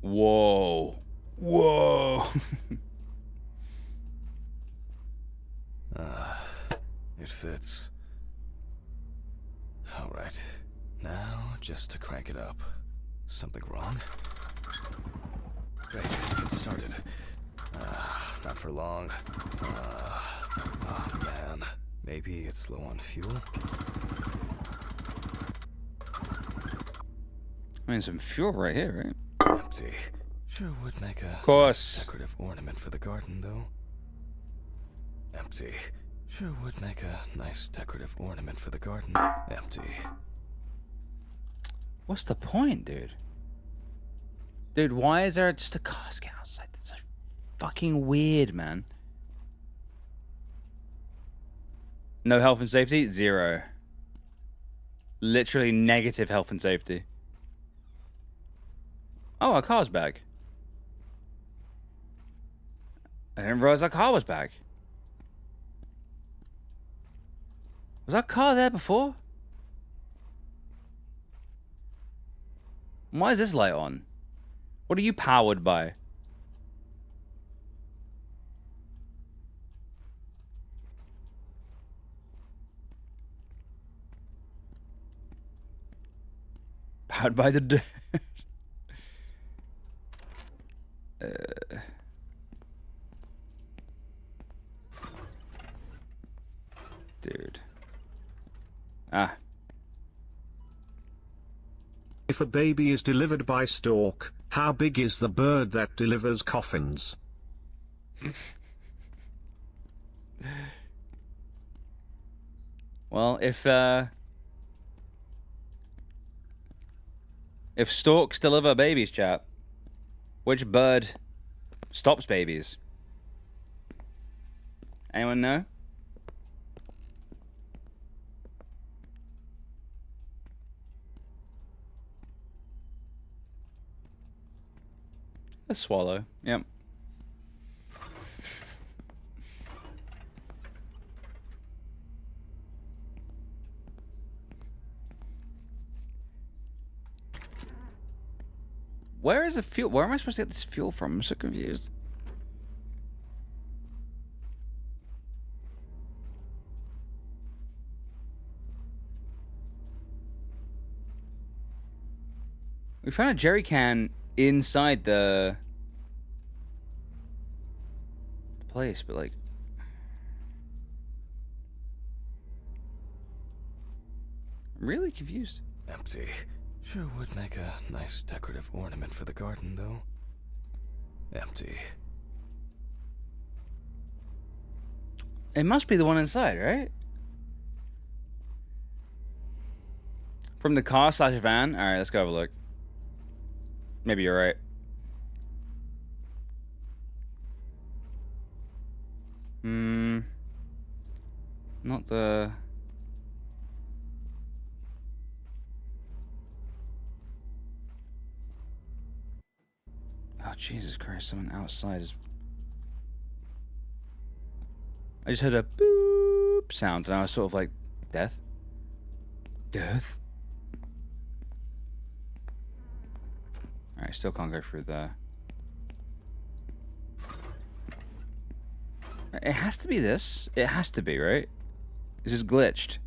Whoa. Whoa. It fits. Alright. Now, just to crank it up. Something wrong? Great, get started. Not for long. Oh man. Maybe it's low on fuel? I mean, some fuel right here, right? Empty. Sure would make a Course. decorative ornament for the garden, though. Empty. Sure would make a nice decorative ornament for the garden. Empty. What's the point, dude? Dude, why is there just a cask outside? That's so fucking weird, man. No health and safety? 0. Literally negative health and safety. Oh, our car's back. I didn't realize our car was back. Was our car there before? Why is this light on? What are you powered by? Powered by the dirt. Dude. Ah. If a baby is delivered by stork, how big is the bird that delivers coffins? Well, if storks deliver babies, chap, which bird stops babies? Anyone know? A swallow. Yep. Where is the fuel? Where am I supposed to get this fuel from? I'm so confused. We found a jerry can inside the place, but like, I'm really confused. Empty. Sure would make a nice decorative ornament for the garden, though. Empty. It must be the one inside, right? From the car / van. All right, let's go have a look. Maybe you're right. Not the... Oh, Jesus Christ, someone outside is... I just heard a boop sound, and I was sort of like, death? Death? Alright, still can't go through there. It has to be this. It has to be, right? It's just glitched.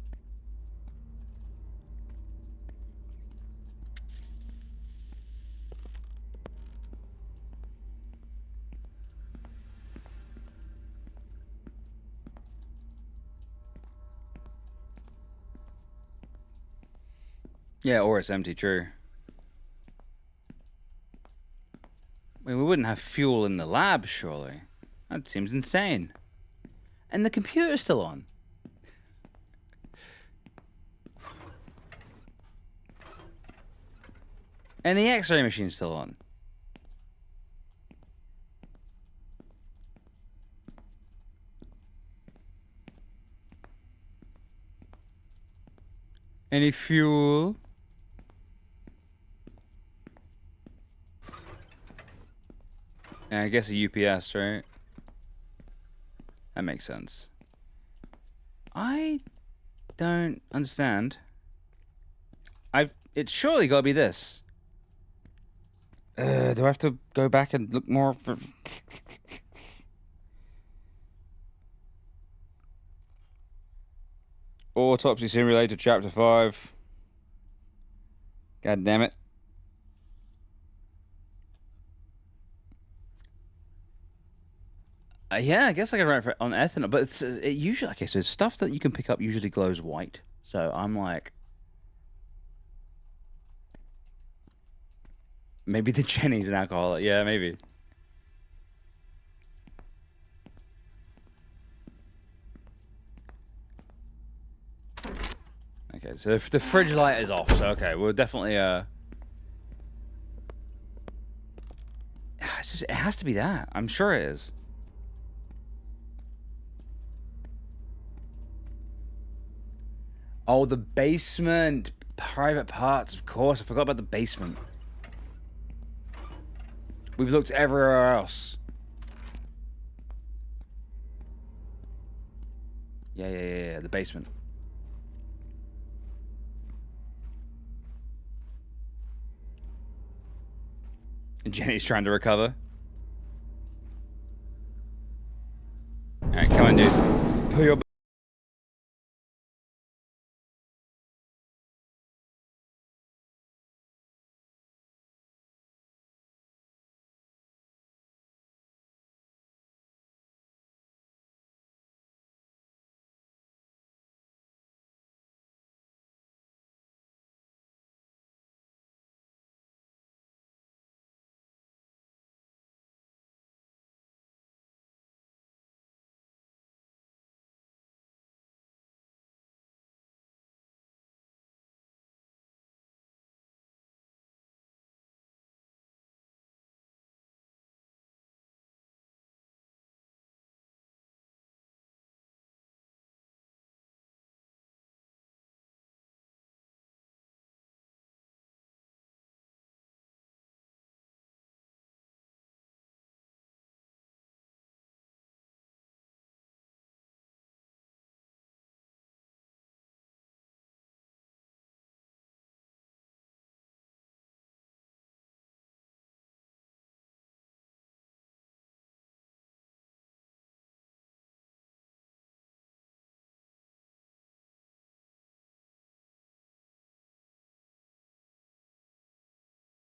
Yeah, or it's empty, true. I mean, we wouldn't have fuel in the lab, surely. That seems insane. And the computer's still on. And the X-ray machine's still on. Any fuel? Yeah, I guess a UPS, right? That makes sense. I don't understand. It's surely got to be this. Do I have to go back and look more for... Autopsy Simulator Chapter 5. God damn it. Yeah, I guess I can write for on ethanol, but it's it usually okay. So stuff that you can pick up usually glows white. So I'm like, maybe the Jenny's an alcoholic. Yeah, maybe. Okay, so if the fridge light is off, so okay, we'll definitely it's just, it has to be that. I'm sure it is. Oh, the basement. Private parts, of course. I forgot about the basement. We've looked everywhere else. Yeah, the basement. And Jenny's trying to recover. Alright, come on, dude. Pull your